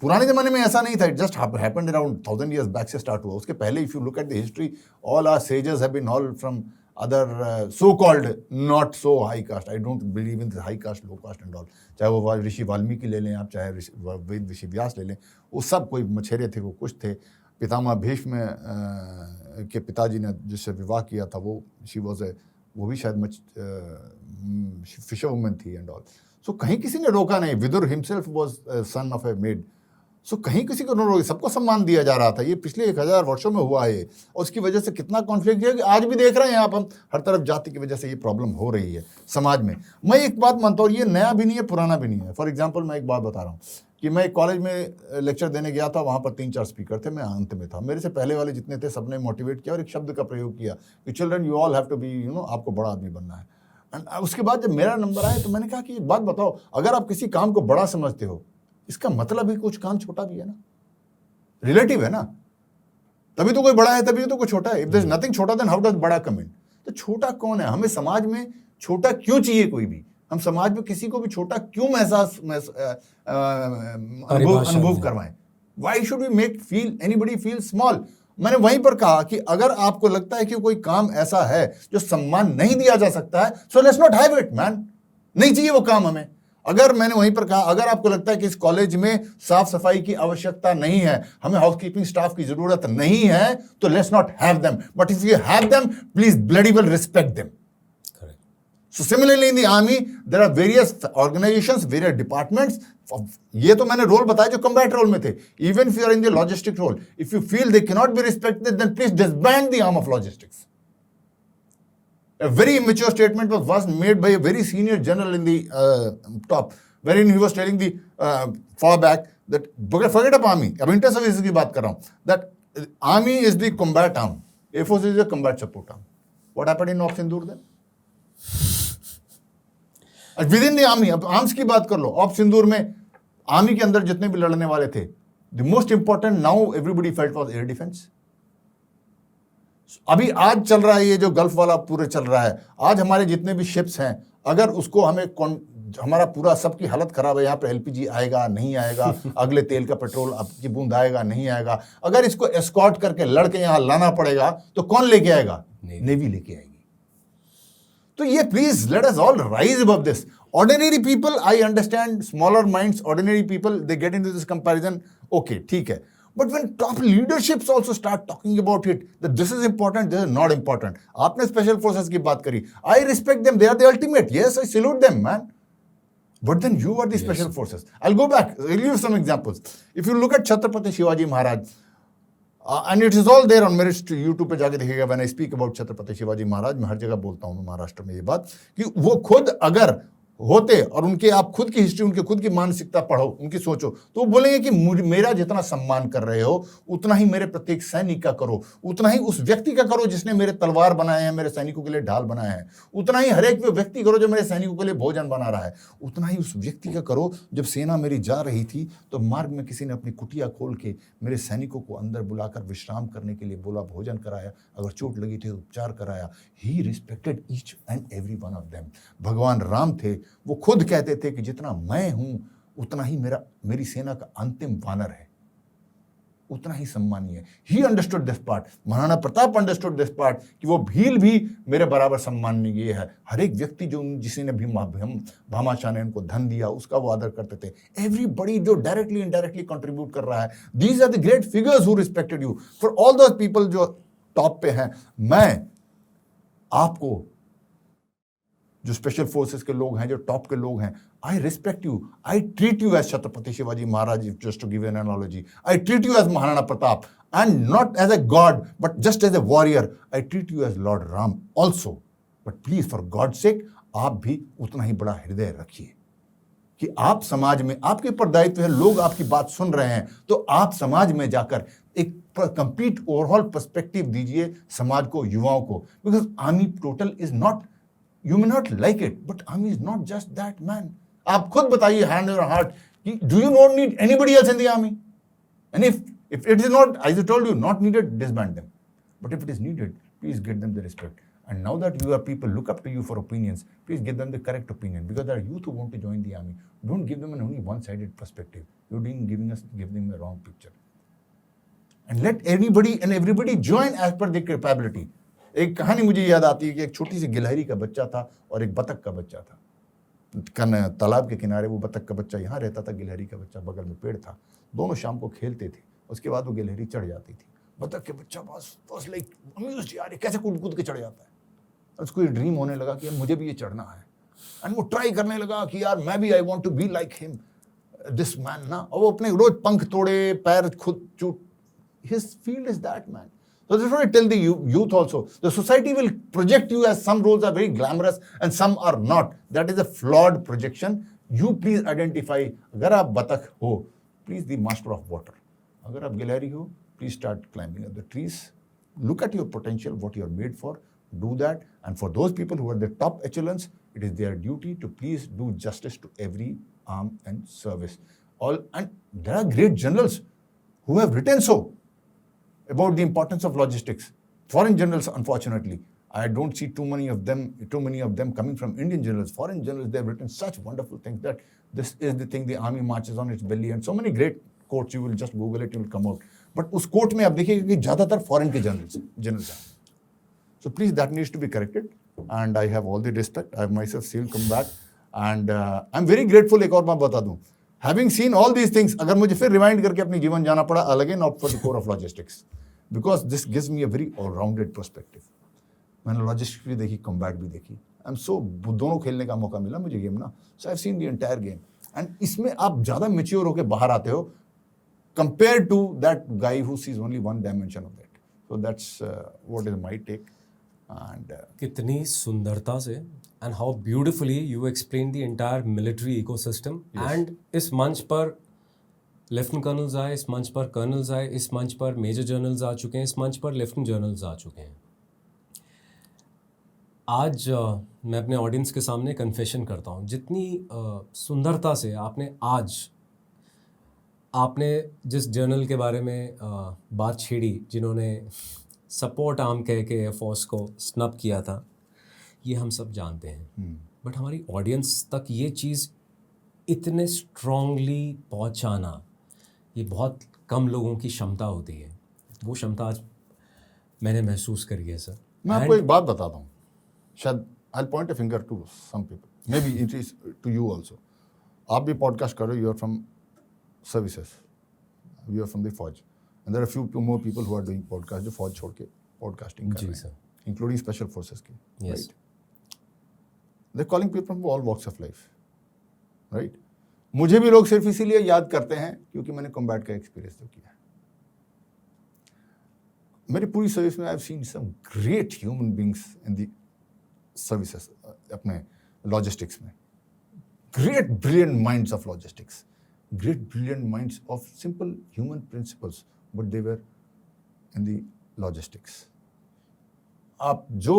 Speaker 4: पुराने जमाने में ऐसा नहीं था, it just happened around 1000 years back से स्टार्ट हुआ। उसके पहले if you look at the history, all our sages have been all from other so called not so high caste. I don't believe in high caste, low caste and all. चाहे वो ऋषि वाल्मीकि ले लें आप, चाहे वेद ऋषि व्यास ले लें, वो सब कोई मछेरे थे, वो कुछ थे। पितामह भीष्म के पिताजी ने जिससे विवाह किया था, वो शी वॉज वो भी शायद फिशर वुमन थी एंड ऑल। सो कहीं किसी ने रोका नहीं। Vidur himself was son of a maid. So कहीं किसी को नहीं, सबको सम्मान दिया जा रहा था। ये पिछले 1000 वर्षों में हुआ है, और उसकी वजह से कितना कॉन्फ्लिक्ट है कि आज भी देख रहे हैं आप, हम हर तरफ जाति की वजह से ये प्रॉब्लम हो रही है समाज में। मैं एक बात मानता हूँ, ये नया भी नहीं है, पुराना भी नहीं है। फॉर एग्जाम्पल मैं एक बात बता रहा हूँ कि मैं एक कॉलेज में लेक्चर देने गया था, वहाँ पर 3-4 स्पीकर थे, मैं अंत में था। मेरे से पहले वाले जितने थे सबने मोटिवेट किया और एक शब्द का प्रयोग किया कि children you all have to be, आपको बड़ा आदमी बनना है। एंड उसके बाद जब मेरा नंबर आया तो मैंने कहा कि एक बात बताओ, अगर आप किसी काम को बड़ा समझते हो, इसका मतलब ही कुछ काम छोटा भी है ना, रिलेटिव है ना। तभी तो कोई बड़ा है, तभी तो कोई छोटा है। इफ देयर इज नथिंग छोटा देन हाउ डज बड़ा कम इन? तो छोटा कौन है? हमें समाज में छोटा क्यों चाहिए? कोई भी हम समाज में किसी को भी छोटा क्यों अनुभव करवाएं? Why should we make feel anybody feel small? मैंने वहीं पर कहा कि अगर आपको लगता है कि कोई काम ऐसा है जो सम्मान नहीं दिया जा सकता है, so let's not have it man. नहीं चाहिए वो काम हमें। अगर मैंने वहीं पर कहा, अगर आपको लगता है कि इस कॉलेज में साफ सफाई की आवश्यकता नहीं है, हमें हाउसकीपिंग स्टाफ की जरूरत नहीं है, तो let's not have them. But if you have them, please bloody well respect them. So similarly in the army, there are various organizations, various departments. ये तो मैंने रोल बताया जो combat रोल में थे. Even if you are in the logistic role, if you feel they cannot be respected, then please disband the arm of logistics. A very immature statement was made by a very senior general in the top, wherein he was telling the far back that forget about army. अब inter services की बात कर रहा हूँ. That army is the combat arm. Air Force is the combat support arm. What happened in North Sindoor then? With in the army, अब आर्म्स की बात कर लो, ऑफ सिंदूर में आर्मी के अंदर जितने भी लड़ने वाले थे, the most important now everybody felt was air defence. अभी आज चल रहा है ये जो गल्फ वाला पूरे चल रहा है, आज हमारे जितने भी शिप्स हैं, अगर उसको हमें हमारा पूरा सबकी हालत खराब है, यहाँ पे एलपीजी आएगा नहीं आएगा, अगले तेल का पेट्रोल की बूंद आएगा नहीं आएगा, अगर इसको एस्कॉर्ट करके लड़के यहाँ लाना पड़ेगा तो कौन लेके आएगा? नेवी लेके आएगी। तो ये please let us all rise above this. Ordinary people, I understand smaller minds, ordinary people they get into this comparison, okay ठीक है, but when top leaderships also start talking about it, that this is important, this is not important. आपने special forces की बात करी, I respect them, they are the ultimate, yes, I salute them, man. But then you are the special forces. I'll go back, I'll give you some examples. If you look at Chhatrapati Shivaji Maharaj, and it is all there on मेरे YouTube पे जाके देखिएगा, when I speak about Chhatrapati Shivaji Maharaj, मैं हर जगह बोलता हूँ महाराष्ट्र में ये बात, कि वो खुद अगर होते और उनके आप खुद की हिस्ट्री, उनके खुद की मानसिकता पढ़ो, उनकी सोचो, तो वो बोलेंगे कि मेरा जितना सम्मान कर रहे हो उतना ही मेरे प्रत्येक सैनिक का करो, उतना ही उस व्यक्ति का करो जिसने मेरे तलवार बनाए हैं, मेरे सैनिकों के लिए ढाल बनाए हैं, उतना ही हर एक व्यक्ति करो जो मेरे सैनिकों के लिए भोजन बना रहा है, उतना ही उस व्यक्ति का करो जब सेना मेरी जा रही थी तो मार्ग में किसी ने अपनी कुटिया खोल के मेरे सैनिकों को अंदर बुलाकर विश्राम करने के लिए बोला, भोजन कराया, अगर चोट लगी थी उपचार कराया। He respected each and every one of them. भगवान राम थे, वो खुद कहते थे कि जितना मैं हूं उतना ही मेरी सेना का अंतिम वानर है, उतना ही सम्मानीय है। He understood this part. Maharana Pratap understood this part कि वो भील भी मेरे बराबर सम्मानीय है। हर एक व्यक्ति जो जिसी ने भी भामाशाह ने उनको धन दिया उसका वो आदर करते थे। एवरीबडी जो डायरेक्टली इनडायरेक्टली कंट्रीब्यूट कर रहा है, these are the great figures who respected you. For all those people जो टॉप पे हैं, मैं आपको जो स्पेशल फोर्सेस के लोग हैं, जो टॉप के लोग हैं, I respect you, I treat you as Chhatrapati Shivaji Maharaj, just to give an analogy, I treat you as Maharana Pratap, and not as a god but just as a warrior, I treat you as lord Ram also. But please for god sake आप भी उतना ही बड़ा हृदय रखिए कि आप समाज में, आपके ऊपर दायित्व है, लोग आपकी बात सुन रहे हैं, तो आप समाज में जाकर एक कंप्लीट ओवरऑल पर्सपेक्टिव दीजिए समाज को, युवाओं को। Because army total is not, you may not like it, but army is not just that, man. आप खुद बताइए hand on your heart, do you not need anybody else in the army? And if it is not, as I told you, not needed, disband them. But if it is needed, please give them the respect. And now that you are people look up to you for opinions, please give them the correct opinion, because there are youth who want to join the army. Don't give them an only one-sided perspective. You're giving them a wrong picture. And let anybody and everybody join as per their capability. एक कहानी मुझे याद आती है कि एक छोटी सी गिलहरी का बच्चा था और एक बतख का बच्चा था। तालाब के किनारे वो बतख का बच्चा यहाँ रहता था, गिलहरी का बच्चा बगल में पेड़ था। दोनों शाम को खेलते थे, उसके बाद वो गिलहरी चढ़ जाती थी। बतख के बच्चा बस लाइक अम्यूज्ड, यार कैसे कूद कूद के चढ़ जाता है। उसको ये ड्रीम होने लगा कि मुझे भी ये चढ़ना है, एंड वो ट्राई करने लगा कि यार मैं भी, I want to be like him, this man ना। और वो अपने रोज पंख तोड़े, पैर खुद चूट, his field is that man. So that's what I tell the youth also. The society will project you as some roles are very glamorous and some are not. That is a flawed projection. You please identify. अगर आप बतख हो, please the master of water. अगर आप गिलहरी हो, please start climbing up the trees. Look at your potential, what you are made for. Do that. And for those people who are the top echelons, it is their duty to please do justice to every arm and service. And there are great generals who have written so about the importance of logistics. Foreign generals, unfortunately, I don't see too many of them coming from Indian generals. Foreign generals, they have written such wonderful things that this is the thing the army marches on its belly, and so many great quotes. You will just Google it, it will come out. But उस quote में आप देखिएगा कि ज़्यादातर foreign के generals हैं. So please, that needs to be corrected. And I have all the respect. I myself still come back, and I'm very grateful. एक और बात बता दूँ. Having seen all these things, अगर मुझे फिर रिवाइंड करके अपनी जीवन जाना पड़ा, I'll again opt for the core of logistics, because this gives me a very all-rounded perspective. मैंने लॉजिस्टिक्स भी देखी, कॉम्बैट भी देखी, दोनों खेलने का मौका मिला मुझे गेम ना, so I've seen the entire game. And इसमें आप ज़्यादा मेच्योर होकर बाहर आते हो compared to that guy who sees only one dimension of that. So that's what is my take. And
Speaker 1: कितनी सुंदरता से and how beautifully you explained the entire military ecosystem.
Speaker 4: Yes.
Speaker 1: And इस मंच पर लेफ्टिनेंट कर्नल्स आए, इस मंच पर कर्नल्स आए, इस मंच पर मेजर जनरल्स आ चुके हैं, इस मंच पर लेफ्टिनेंट जनरल्स आ चुके हैं। आज मैं अपने ऑडियंस के सामने कन्फेशन करता हूँ, जितनी सुंदरता से आपने जिस जर्नल के बारे में बात छेड़ी, जिन्होंने सपोर्ट आर्म कह के एयरफोर्स को स्नब किया था, ये हम सब जानते हैं। बट हमारी ऑडियंस तक ये चीज़ इतने स्ट्रांगली पहुंचाना, ये बहुत कम लोगों की क्षमता होती है। वो क्षमता आज मैंने महसूस करी है सर।
Speaker 4: मैं आपको एक बात बताता हूँ, शायद I point a finger to some people, may be it is to you also. आप भी पॉडकास्ट करो, you are from services, you are from the फौज, and there are few more people who are doing podcast, जो फौज छोड़ के पॉडकास्टिंग कर रहे हैं,
Speaker 1: सर,
Speaker 4: इंक्लूडिंग स्पेशल फोर्सेस की,
Speaker 1: Yes.
Speaker 4: Right? They calling people from all walks of life, right? मुझे भी लोग सिर्फ इसीलिए याद करते हैं क्योंकि मैंने कॉम्बैट का एक्सपीरियंस तो किया है। मेरी पूरी सर्विस में I have seen some great human beings in the services, अपने लॉजिस्टिक्स में, great brilliant minds of logistics, great brilliant minds of simple human principles, but they were in the logistics. आप जो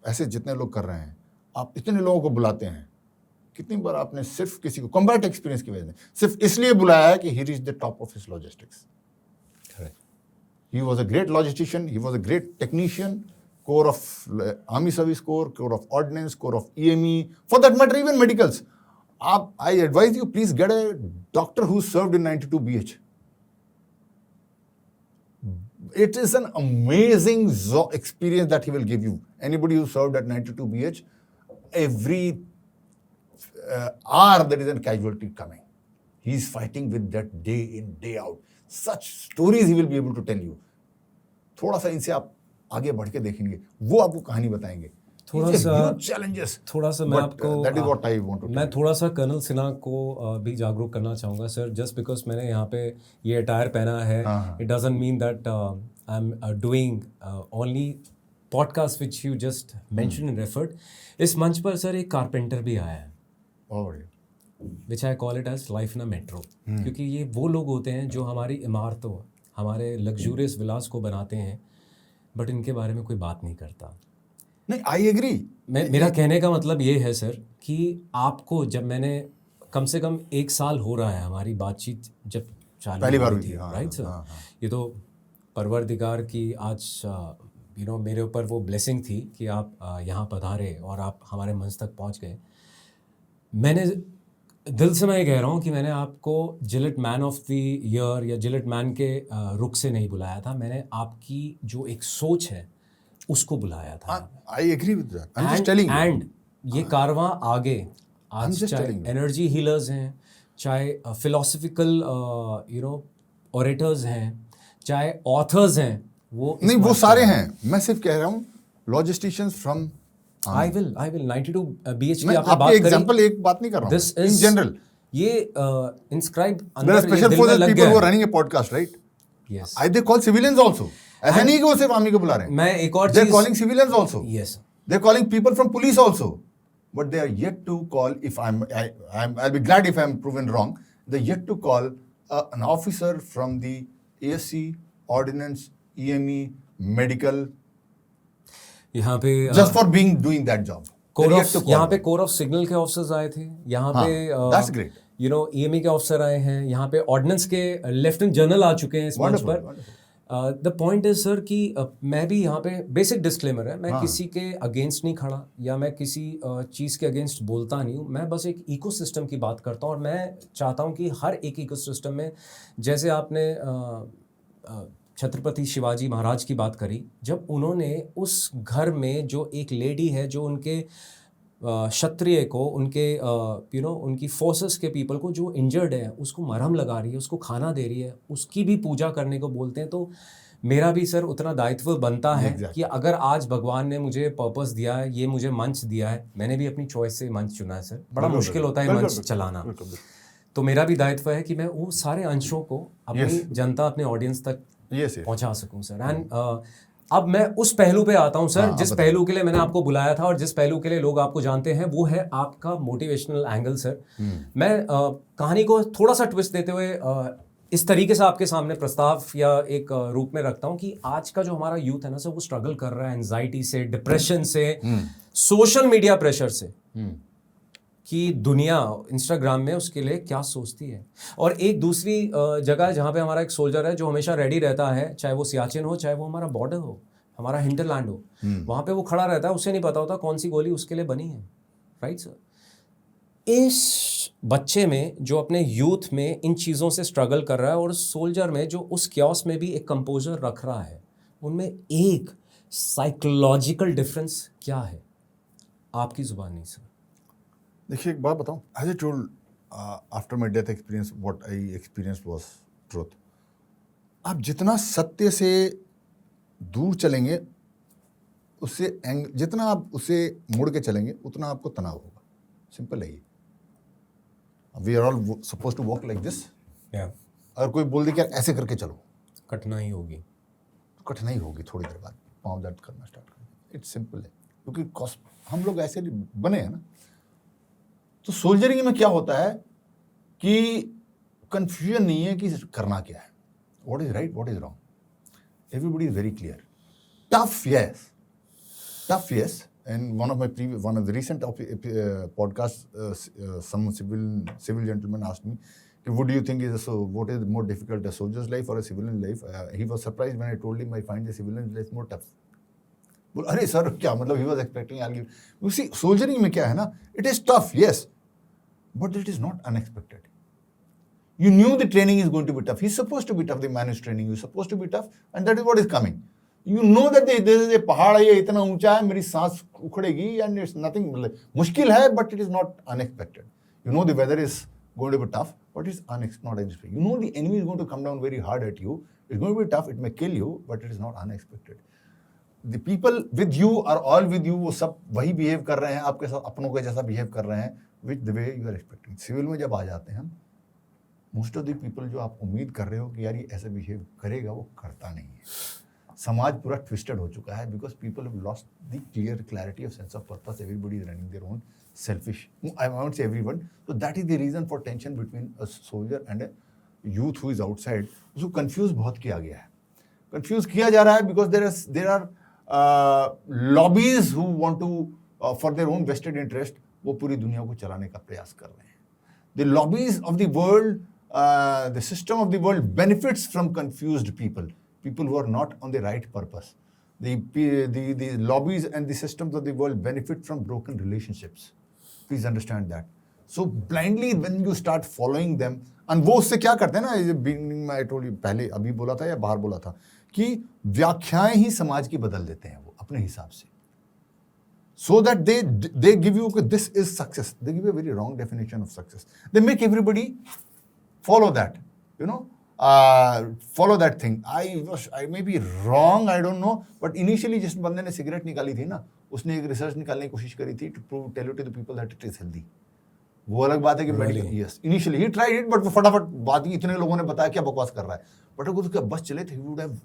Speaker 4: ऐसे जितने लोग कर रहे हैं, आप इतने लोगों को बुलाते हैं, कितनी बार आपने सिर्फ किसी को कॉम्बैट एक्सपीरियंस की वजह से सिर्फ इसलिए बुलाया है कि he reach the top of his logistics. He was a great logistician, he was a great technician, Corps of Army Service Corps, Corps of Ordnance, Corps of EME, for that matter even medicals. I advise you, please get a doctor who served in 92BH. It is an amazing experience that he will give you. Anybody who served at 92BH, every hour there is a casualty coming. He is fighting with that day in, day out. Such stories he will be able to tell you. थोड़ा सा इनसे आप आगे बढ़ के देखेंगे, वो आपको कहानी बताएंगे।
Speaker 1: थोड़ा सा मैं आपको
Speaker 4: that is what I want to
Speaker 1: मैं थोड़ा सा कर्नल सिन्हा को भी जागरूक करना चाहूँगा सर। जस्ट बिकॉज मैंने यहाँ पे ये अटायर पहना है, it doesn't mean that I am doing only podcast which you just mention and referred. इस मंच पर सर एक कारपेंटर भी आया है, which I call it as life in a metro, क्योंकि ये वो लोग होते हैं जो हमारी इमारतों, हमारे लग्जूरियस विलास को बनाते हैं, बट इनके बारे में कोई बात नहीं करता।
Speaker 4: नहीं, आई एग्री।
Speaker 1: मेरा कहने का मतलब ये है सर कि आपको, जब मैंने कम से कम 1 साल हो रहा है हमारी बातचीत जब चालू
Speaker 4: पहली बार
Speaker 1: हुई
Speaker 4: हुई
Speaker 1: थी,
Speaker 4: थी,
Speaker 1: राइट सर? ये तो परवरदिगार की आज मेरे ऊपर वो ब्लेसिंग थी कि आप यहाँ पधारे और आप हमारे मंच तक पहुँच गए। मैंने दिल से मैं ये कह रहा हूँ कि मैंने आपको Gillette man of the year या जिलेट मैन के रुख से नहीं बुलाया था, मैंने आपकी जो एक सोच है उसको बुलाया था।
Speaker 4: I agree with that, I am just telling.
Speaker 1: And ये कारवां आगे, आज चाहे एनर्जी हीलर्स हैं, चाहे फिलोसफिकल ऑरेटर्स हैं, चाहे ऑथर्स हैं, वो
Speaker 4: नहीं, वो सारे हैं। मैं सिर्फ कह रहा हूँ लॉजिस्टिशियंस फ्रॉम
Speaker 1: I will 92 BH
Speaker 4: मैं आपके एग्जांपल एक बात नहीं कर रहा हूँ, इन जनरल
Speaker 1: ये इंस्क्राइब
Speaker 4: अंदर special forces people who running a podcast, right?
Speaker 1: Yes,
Speaker 4: I they call civilians also. ऐसा नहीं कि वो सिर्फ आर्मी को बुला रहे हैं।
Speaker 1: मैं एक और
Speaker 4: दे आर
Speaker 1: चीज,
Speaker 4: calling civilians also.
Speaker 1: Yes,
Speaker 4: they are calling people from police also, but they are yet to call, if I will be glad if I am proven wrong, they yet to call an officer from the ASC, ordnance, EME, medical,
Speaker 1: यहाँ पे
Speaker 4: just for doing that job.
Speaker 1: यहाँ पे कोर ऑफ सिग्नल के ऑफिसर्स आए थे, यहाँ पे
Speaker 4: that's great.
Speaker 1: EME के ऑफिसर आए हैं, यहाँ पे ऑर्डिनेंस के लेफ्टिनेंट जनरल आ चुके हैं इस मंच पर। द पॉइंट इज सर कि मैं भी यहाँ पे बेसिक डिस्क्लेमर है, मैं किसी के अगेंस्ट नहीं खड़ा या मैं किसी चीज़ के अगेंस्ट बोलता नहीं हूँ। मैं बस एक इकोसिस्टम की बात करता हूँ और मैं चाहता हूँ कि हर एक इकोसिस्टम में, जैसे आपने छत्रपति शिवाजी महाराज की बात करी, जब उन्होंने उस घर में जो एक लेडी है जो उनके क्षत्रिय को, उनके उनकी फोर्सेस के पीपल को जो इंजर्ड है उसको मरहम लगा रही है, उसको खाना दे रही है, उसकी भी पूजा करने को बोलते हैं। तो मेरा भी सर उतना दायित्व बनता है कि अगर आज भगवान ने मुझे पर्पस दिया है, ये मुझे मंच दिया है, मैंने भी अपनी चॉइस से मंच चुना है सर। बड़ा मुश्किल होता है मंच चलाना, तो मेरा भी दायित्व है कि मैं वो सारे अंशों को अपनी जनता, अपने ऑडियंस तक पहुंचा सकूं सर। एंड अब मैं उस पहलू पे आता हूं सर, जिस पहलू के लिए मैंने आपको बुलाया था और जिस पहलू के लिए लोग आपको जानते हैं, वो है आपका मोटिवेशनल एंगल सर। मैं कहानी को थोड़ा सा ट्विस्ट देते हुए इस तरीके से आपके सामने प्रस्ताव या एक रूप में रखता हूं कि आज का जो हमारा यूथ है ना सर, वो स्ट्रगल कर रहा है एंजाइटी से, डिप्रेशन से, सोशल मीडिया प्रेशर से, कि दुनिया इंस्टाग्राम में उसके लिए क्या सोचती है। और एक दूसरी जगह जहाँ पे हमारा एक सोल्जर है जो हमेशा रेडी रहता है, चाहे वो सियाचिन हो, चाहे वो हमारा बॉर्डर हो, हमारा हिंटरलैंड हो, वहाँ पे वो खड़ा रहता है, उसे नहीं पता होता कौन सी गोली उसके लिए बनी है। Right sir. इस बच्चे में जो अपने यूथ में इन चीज़ों से स्ट्रगल कर रहा है और सोल्जर में जो उस क्योस में भी एक कंपोजर रख रहा है, उनमें एक साइकोलॉजिकल डिफरेंस क्या है आपकी जुबानी सर?
Speaker 4: देखिए एक बात बताऊं, as I told after my death experience what I experience was truth. आप जितना सत्य से दूर चलेंगे, उससे जितना आप उसे मुड़ के चलेंगे उतना आपको तनाव होगा। सिंपल है ये। We are all suppose to walk like this. अगर कोई बोल दे कि यार ऐसे करके चलो,
Speaker 1: कठिनाई होगी,
Speaker 4: तो कठिनाई होगी। थोड़ी देर बाद पाँव दर्द करना स्टार्ट करेंगे। इट्स सिंपल है, क्योंकि हम लोग ऐसे बने हैं ना। तो सोल्जरिंग में क्या होता है कि कंफ्यूजन नहीं है कि करना क्या है, what is right what is wrong, everybody is very clear. Tough yes and one of the recent podcasts, some civil gentleman asked me, what do you think what is more difficult, a soldier's life or a civilian life? He was surprised when I told him I find the civilian life more tough. बोल अरे सर क्या मतलब, he was expecting I'll give. You see, soldiering में क्या है ना, it is tough, yes, but it is not unexpected. You knew the training is going to be tough. He's supposed to be tough. The man is training you, supposed to be tough, and that is what is coming. You know that this is a पहाड़ है, ये इतना ऊंचा है, मेरी सांस उखड़ेगी, and it's nothing, मुश्किल है, but it is not unexpected. You know the weather is going to be tough, but it's not unexpected. You know the enemy is going to come down very hard at you. It's going to be tough. It may kill you, but it is not unexpected. The people with you are all with you. वो सब वही behave कर रहे हैं, आपके साथ अपनों के जैसा behave कर रहे हैं, with the way you are expecting. Civil में जब आ जाते हैं हम, most of the people जो आप उम्मीद कर रहे हो कि यार ये ऐसे behave करेगा, वो करता नहीं है। समाज पूरा ट्विस्टेड हो चुका है, because people have lost the clarity of sense of purpose. Everybody is running their own selfish, I won't say everyone. So that is the reason for tension between a soldier and a youth who is outside. उसको कंफ्यूज बहुत किया गया है, कंफ्यूज किया जा रहा है because there are lobbies who want to for their own vested interest, वो पूरी दुनिया को चलाने का प्रयास कर रहे हैं। The lobbies of the world, the system of the world benefits from confused people who are not on the right purpose. The lobbies and the systems of the world benefit from broken relationships. Please understand that. So blindly when you start following them, and वो उससे क्या करते हैं ना, beginning में I told you, पहले अभी बोला था या बाहर बोला था कि व्याख्याएं ही समाज की बदल देते हैं वो अपने हिसाब से. So that they give you, okay, this is success. They give you a very wrong definition of success. They make everybody follow that, you know. Follow that thing. I may be wrong, I don't know, but initially जिस बंदे ने सिगरेट निकाली थी ना, उसने एक रिसर्च निकालने की कोशिश करी थी to tell to the people that it is healthy. वो अलग बात है कि medical, yes, initially he tried it, but फटाफट बात ही इतने लोगों ने बताया क्या बकवास कर रहा है, but अगर उसका बस चले थे, he would have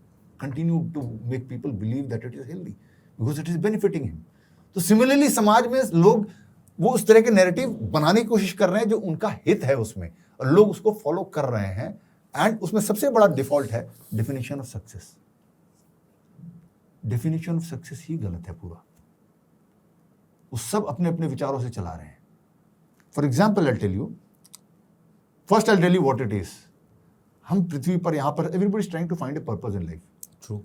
Speaker 4: continued to make people believe that it is healthy because it is benefiting him. तो सिमिलरली समाज में लोग वो उस तरह के नैरेटिव बनाने की कोशिश कर रहे हैं जो उनका हित है उसमें, और लोग उसको फॉलो कर रहे हैं. एंड उसमें सबसे बड़ा डिफॉल्ट है definition of success. Definition of success ही गलत है पूरा. वो सब अपने अपने विचारों से चला रहे हैं. For example I tell you, first I tell you what it is. हम पृथ्वी पर यहां पर everybody is trying to find a purpose in life.
Speaker 1: True.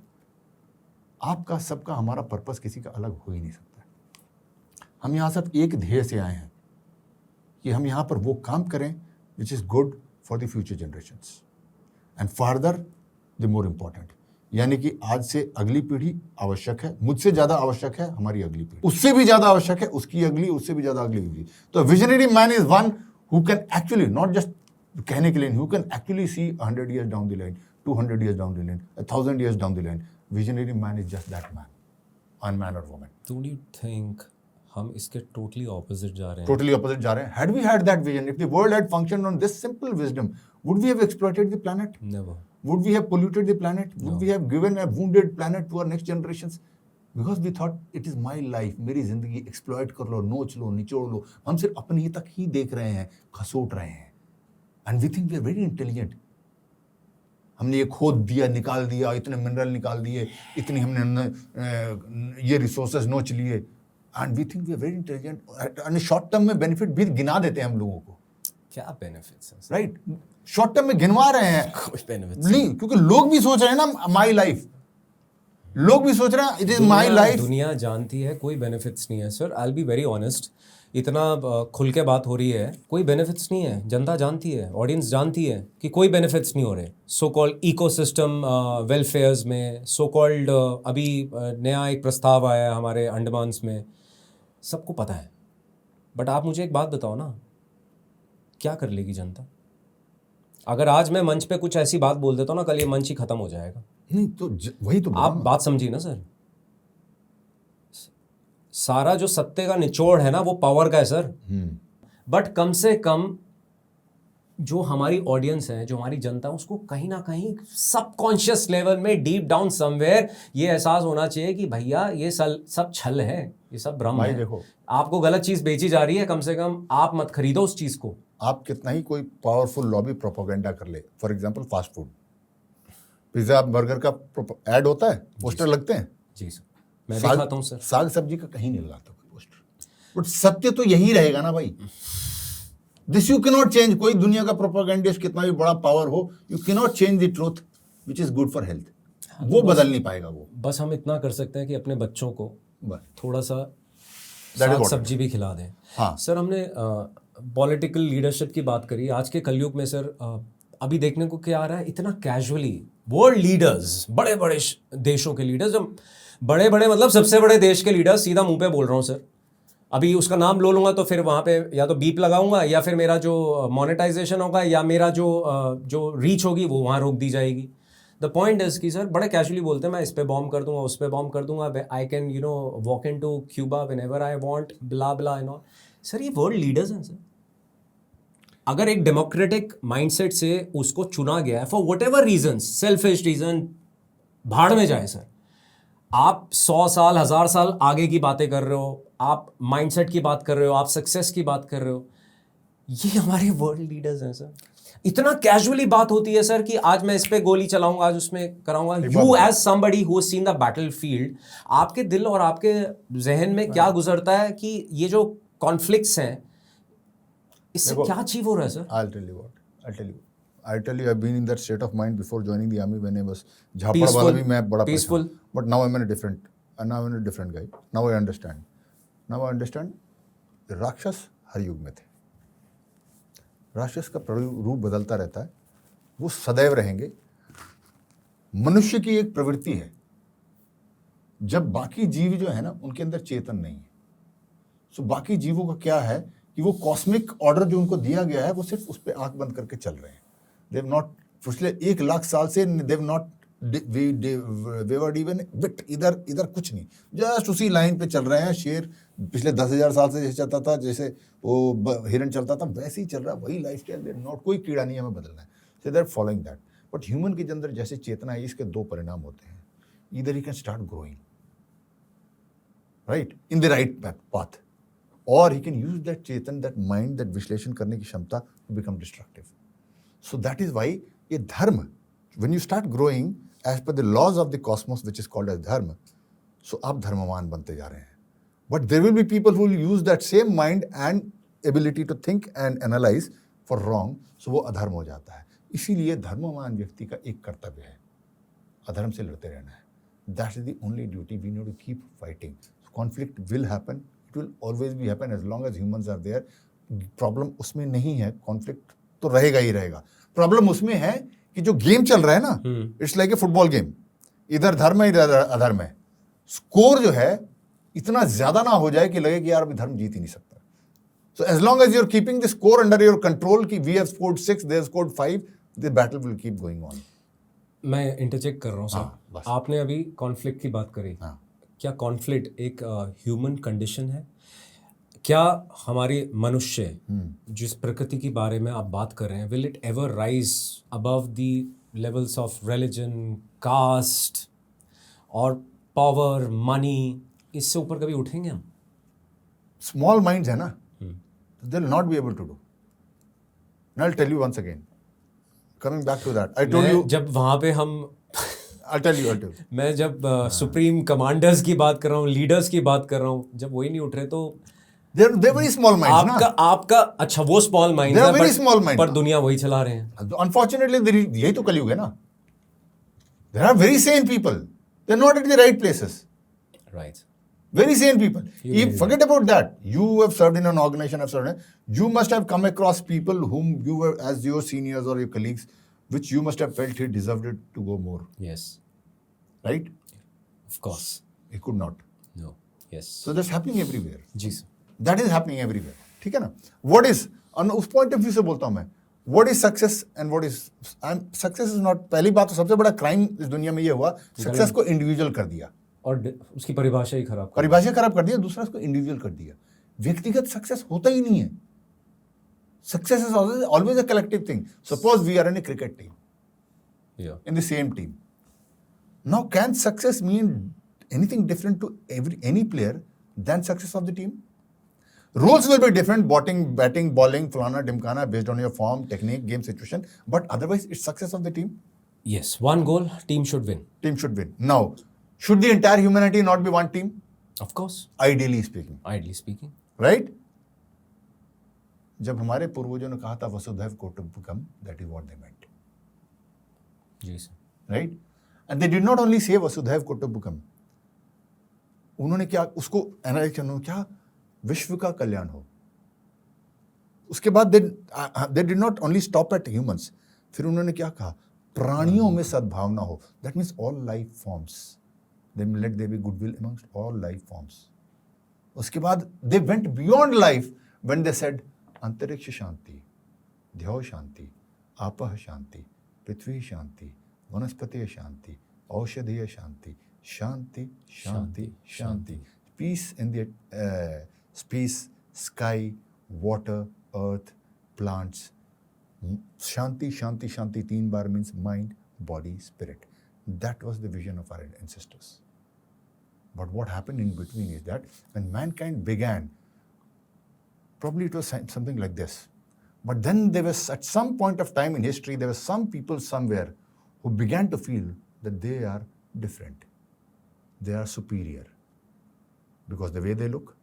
Speaker 4: आपका सबका हमारा पर्पस किसी का अलग हो ही नहीं सकता. हम यहां सब एक ध्येय से आए हैं कि हम यहां पर वो काम करें which is good for the future generations. And further the more important, यानी कि आज से अगली पीढ़ी आवश्यक है, मुझसे ज्यादा आवश्यक है हमारी अगली पीढ़ी, उससे भी ज्यादा आवश्यक है उसकी अगली, उससे भी ज्यादा अगली पीढ़ी. तो visionary man is one who can actually, not just कहने के लिए, who can actually see 100 years down the line, 200 years down the line, 1000 years down the line. Visionary man is just that man, a man और वुमन.
Speaker 1: डोंट यू थिंक हम इसके टोटली ऑपोजिट जा रहे हैं?
Speaker 4: Totally opposite जा रहे हैं. Had we had that vision, if the world had functioned on this simple wisdom, would we have exploited the planet?
Speaker 1: Never.
Speaker 4: Would we have polluted the planet? Would we have given a wounded planet to our next generations? Because we thought it is my life, मेरी जिंदगी, exploit कर लो, नोच लो, निचोड़ लो. हम सिर्फ अपने ही तक ही देख रहे हैं, खसोट रहे हैं. And we think we are very intelligent. हमने ये खोद दिया, निकाल दिया, इतने मिनरल निकाल दिए, इतनी हमने ये रिसोर्सेज नोच लिए, and we think we are very intelligent, and short term में बेनिफिट भी गिना देते हैं हम लोगों को।
Speaker 1: क्या बेनिफिट्स हैं?
Speaker 4: राइट, शॉर्ट टर्म में गिनवा रहे हैं,
Speaker 1: कोई बेनिफिट्स
Speaker 4: नहीं, क्योंकि लोग भी सोच रहे हैं ना माई लाइफ, लोग भी सोच रहे हैं इट इज माई लाइफ।
Speaker 1: दुनिया जानती है कोई बेनिफिट्स नहीं है sir. I will be very honest, इतना खुल के बात हो रही है, कोई बेनिफिट्स नहीं है। जनता जानती है, ऑडियंस जानती है कि कोई बेनिफिट्स नहीं हो रहे। सो कॉल्ड इकोसिस्टम वेलफेयर्स में, सो कॉल्ड अभी नया एक प्रस्ताव आया है हमारे अंडमान्स में, सबको पता है। बट आप मुझे एक बात बताओ ना, क्या कर लेगी जनता? अगर आज मैं मंच पे कुछ ऐसी बात बोल देता हूँ ना, कल ये मंच ही खत्म हो जाएगा।
Speaker 4: नहीं तो वही तो
Speaker 1: आप बात समझिए ना सर, सारा जो सत्य का निचोड़ है ना वो पावर का है सर। बट कम से कम जो हमारी ऑडियंस है, जो हमारी जनता है, उसको कहीं ना कहीं सबकॉन्शियस लेवल में, डीप डाउन समवेयर ये एहसास होना चाहिए कि भैया ये सब छल है, ये सब भ्रम है।
Speaker 4: देखो,
Speaker 1: आपको गलत चीज बेची जा रही है, कम से कम आप मत खरीदो उस चीज को।
Speaker 4: आप कितना ही कोई पावरफुल लॉबी प्रोपोगेंडा कर ले, for example fast food, pizza burger का ऐड होता है, पोस्टर लगते हैं।
Speaker 1: जी सर, मैं भी खाता हूँ सर।
Speaker 4: साग सब्जी का कहीं नहीं लगाता कोई पोस्टर। बट सत्य तो यही रहेगा ना भाई, this you can not change. कोई दुनिया का प्रोपोगेंडिस्ट कितना भी बड़ा पावर हो, you can not change the truth which is good for health, वो बदल नहीं पाएगा वो।
Speaker 1: बस हम इतना कर सकते हैं कि अपने बच्चों को
Speaker 4: बस
Speaker 1: थोड़ा सा
Speaker 4: That is
Speaker 1: साग
Speaker 4: what
Speaker 1: सब्जी भी खिला दें।
Speaker 4: हाँ।
Speaker 1: सर हमने पॉलिटिकल लीडरशिप की बात करी। आज के कलयुग में सर अभी देखने को क्या आ रहा है, इतना कैजुअली वर्ल्ड लीडर्स, बड़े बड़े देशों के लीडर्स, जो बड़े बड़े मतलब सबसे बड़े देश के लीडर्स, सीधा मुंह पे बोल रहा हूँ सर, अभी उसका नाम लो लूँगा तो फिर वहाँ पे या तो बीप लगाऊंगा, या फिर मेरा जो मोनेटाइजेशन होगा, या मेरा जो रीच होगी वो वहाँ रोक दी जाएगी। द पॉइंट इज कि सर बड़े कैजुअली बोलते हैं, मैं इस पे बॉम्ब कर दूंगा, उस पे बॉम्ब कर दूंगा, I can walk in to Cuba when ever I want, bla bla and all. Sir ये वर्ल्ड लीडर्स हैं सर। अगर एक डेमोक्रेटिक माइंडसेट से उसको चुना गया है for what ever reason, selfish reason, भाड़ में जाए सर। आप 100 साल 1000 साल आगे की बातें कर रहे हो, आप माइंडसेट की बात कर रहे हो, आप सक्सेस की बात कर रहे हो, ये हमारे वर्ल्ड लीडर्स हैं सर। इतना कैजुअली बात होती है सर कि आज मैं इस पे गोली चलाऊंगा, आज उसमें कराऊंगा। You as somebody who has seen the battlefield, आपके दिल और आपके जहन में क्या गुजरता है कि ये जो कॉन्फ्लिक्ट्स हैं, इससे क्या अचीव हो रहा है sir?
Speaker 4: I'll tell you, I've been in that state of mind before joining the army when I was झापड़ वाला भी मैं बड़ा
Speaker 1: peaceful,
Speaker 4: but now I'm in a different guy. Now I understand. राक्षस हर युग में थे, राक्षस का रूप बदलता रहता है, वो सदैव रहेंगे। मनुष्य की एक प्रवृत्ति है, जब बाकी जीव जो है ना उनके अंदर चेतन नहीं है, सो बाकी जीवों का क्या है कि वो कॉस्मिक ऑर्डर जो उनको दिया गया है वो सिर्फ उस पर आंख बंद करके चल रहे हैं। देव नॉट, पिछले 1 लाख साल से they've not wayward even bit, इधर कुछ नहीं, जस्ट उसी लाइन पे चल रहे हैं। शेर पिछले 10,000 साल से जैसे चलता था, जैसे वो हिरन चलता था, वैसे ही चल रहा है, वही लाइफ स्टाइल। देर नॉट, कोई कीड़ा नहीं हमें बदलना है, सो देर फॉलोइंग दैट। बट ह्यूमन के अंदर जैसे चेतना है, इसके 2 परिणाम होते हैं। Either he can start growing right in the right path, और he can use that chetan, that mind, that विश्लेषण करने की क्षमता to become destructive. So that is why ये धर्म, when you start growing as per the laws of the cosmos, which is called as dharma, so आप धर्मवान बनते जा रहे हैं। But there will be people who will use that same mind and ability to think and analyze for wrong, so वो अधर्म हो जाता है। इसीलिए धर्मवान व्यक्ति का एक कर्तव्य है, अधर्म से लड़ते रहना है। That is the only duty we need to keep fighting. So conflict will happen. It will always be happen as long as humans are there. Problem उसमें नहीं है, कॉन्फ्लिक्ट तो रहेगा ही रहेगा। प्रॉब्लम उसमें है कि जो गेम चल रहा है ना, it's like a football game, इधर धर्म है इधर अधर्म है। स्कोर जो है इतना ज्यादा ना हो जाए कि लगे कि यार अभी धर्म जीत ही नहीं सकता। So as long as you are keeping the score under your control कि we have scored 6, they have scored 5, the battle will keep going on.
Speaker 1: मैं इंटरचेक कर रहा हूँ सर, आपने अभी कॉन्फ्लिक्ट की बात करी। क्या कॉन्फ्लिक्ट एक ह्यूमन कंडीशन है? क्या हमारे मनुष्य जिस प्रकृति के बारे में आप बात कर रहे हैं, will it ever rise above the levels of religion, caste और पावर, मनी? इससे ऊपर कभी उठेंगे हम?
Speaker 4: स्मॉल माइंड्स है ना, they will not be able to do. I will tell you once again, coming back to that, I told you.
Speaker 1: जब वहाँ पे हम
Speaker 4: I'll tell you.
Speaker 1: मैं जब सुप्रीम कमांडर्स की बात कर रहा हूँ, लीडर्स की बात कर रहा हूँ, जब वही नहीं उठ रहे तो
Speaker 4: They're very small minds, ना?
Speaker 1: आपका अच्छा वो स्मॉल माइंड
Speaker 4: They are
Speaker 1: है
Speaker 4: very small minds.
Speaker 1: पर दुनिया वही चला रहे हैं.
Speaker 4: Unfortunately, यही तो कलयुग है ना. There are very sane people. They're not at the right places.
Speaker 1: Right.
Speaker 4: Very sane people.
Speaker 1: You
Speaker 4: Forget about that. You have served in an organization, you must have come across people whom you were as your seniors or your colleagues, which you must have felt he deserved it to go more.
Speaker 1: Yes.
Speaker 4: Right?
Speaker 1: Of course.
Speaker 4: He could not.
Speaker 1: No. Yes.
Speaker 4: So that's happening everywhere.
Speaker 1: Ji sir.
Speaker 4: That is happening everywhere. ठीक है ना? What is, उस point of view से बोलता हूँ मैं, what is success and what is, success is not, पहली बात तो सबसे बड़ा crime इस दुनिया में ये हुआ, success को individual कर दिया.
Speaker 1: और उसकी परिभाषा ही खराब
Speaker 4: कर दिया, दूसरा उसको इंडिविजुअल कर दिया. व्यक्तिगत सक्सेस होता ही नहीं है. Success is always a collective thing. Suppose we are in a cricket team, in the same team. Now can success mean anything different to any player than success of the team? Rules will be different, batting, bowling, fulana, dimkana, based on your form, technique, game situation, but otherwise it's success of the team.
Speaker 1: Yes, one goal, team should win.
Speaker 4: Team should win. Now, should the entire humanity not be one team?
Speaker 1: Of course.
Speaker 4: Ideally speaking. Right? जब हमारे पूर्वजों ने कहा था वसुधैव कुटुंबकम, that is what they meant.
Speaker 1: जी sir.
Speaker 4: Right? And they did not only say वसुधैव कुटुंबकम. उन्होंने क्या उसको एनालाइज करना, क्या विश्व का कल्याण हो. उसके बाद they did not only stop at humans. फिर उन्होंने क्या कहा, प्राणियों में सद्भावना हो. That means all life forms. Then let there be goodwill amongst all life forms. उसके बाद they went beyond life when they said अंतरिक्ष शांति, ध्याव शांति, आपः शांति, पृथ्वी शांति, वनस्पति शांति, औषधीय शांति, शांति शांति शांति. Peace in the space, sky, water, earth, plants. Shanti, shanti, shanti, 3 bar means mind, body, spirit. That was the vision of our ancestors. But what happened in between is that when mankind began, probably it was something like this. But then there was, at some point of time in history, there were some people somewhere who began to feel that they are different. They are superior. Because the way they look,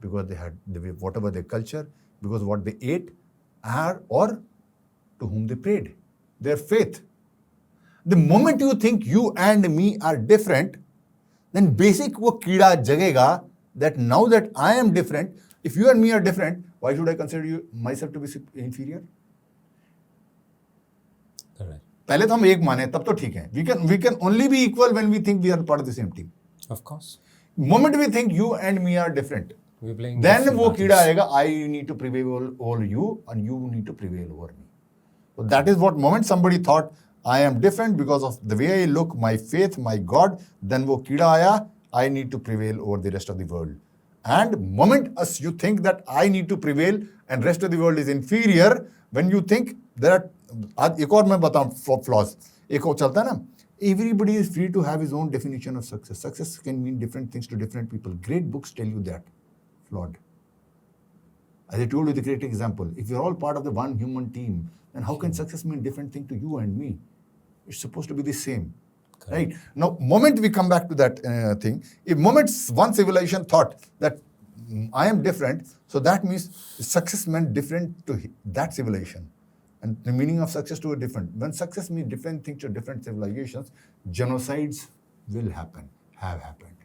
Speaker 4: because they had the way, whatever their culture, because what they ate, or to whom they prayed, their faith. The moment you think you and me are different, then basic wo कीड़ा जगेगा that now that I am different, if you and me are different, why should I consider myself to be inferior?
Speaker 1: Correct.
Speaker 4: पहले तो हम एक माने तब तो ठीक है. We can only be equal when we think we are part of the same team.
Speaker 1: Of course.
Speaker 4: Moment we think you and me are different, then वो कीड़ा आएगा, I need to prevail over you and you need to prevail over me. So that is what moment somebody thought, I am different because of the way I look, my faith, my God, then वो कीड़ा आया, I need to prevail over the rest of the world. And moment as you think that I need to prevail and rest of the world is inferior, when you think there are, आज एक और मैं बताऊं flaws, एक और चलता है ना, everybody is free to have his own definition of success. Success can mean different things to different people. Great books tell you that. Flawed. As I told you the great example, if you're all part of the one human team, then how can success mean different thing to you and me? It's supposed to be the same. Correct. Right? Now, moment we come back to that thing, if moments one civilization thought that I am different, so that means success meant different to that civilization. And the meaning of success to a different. When success means different things to different civilizations, genocides will happen, have happened.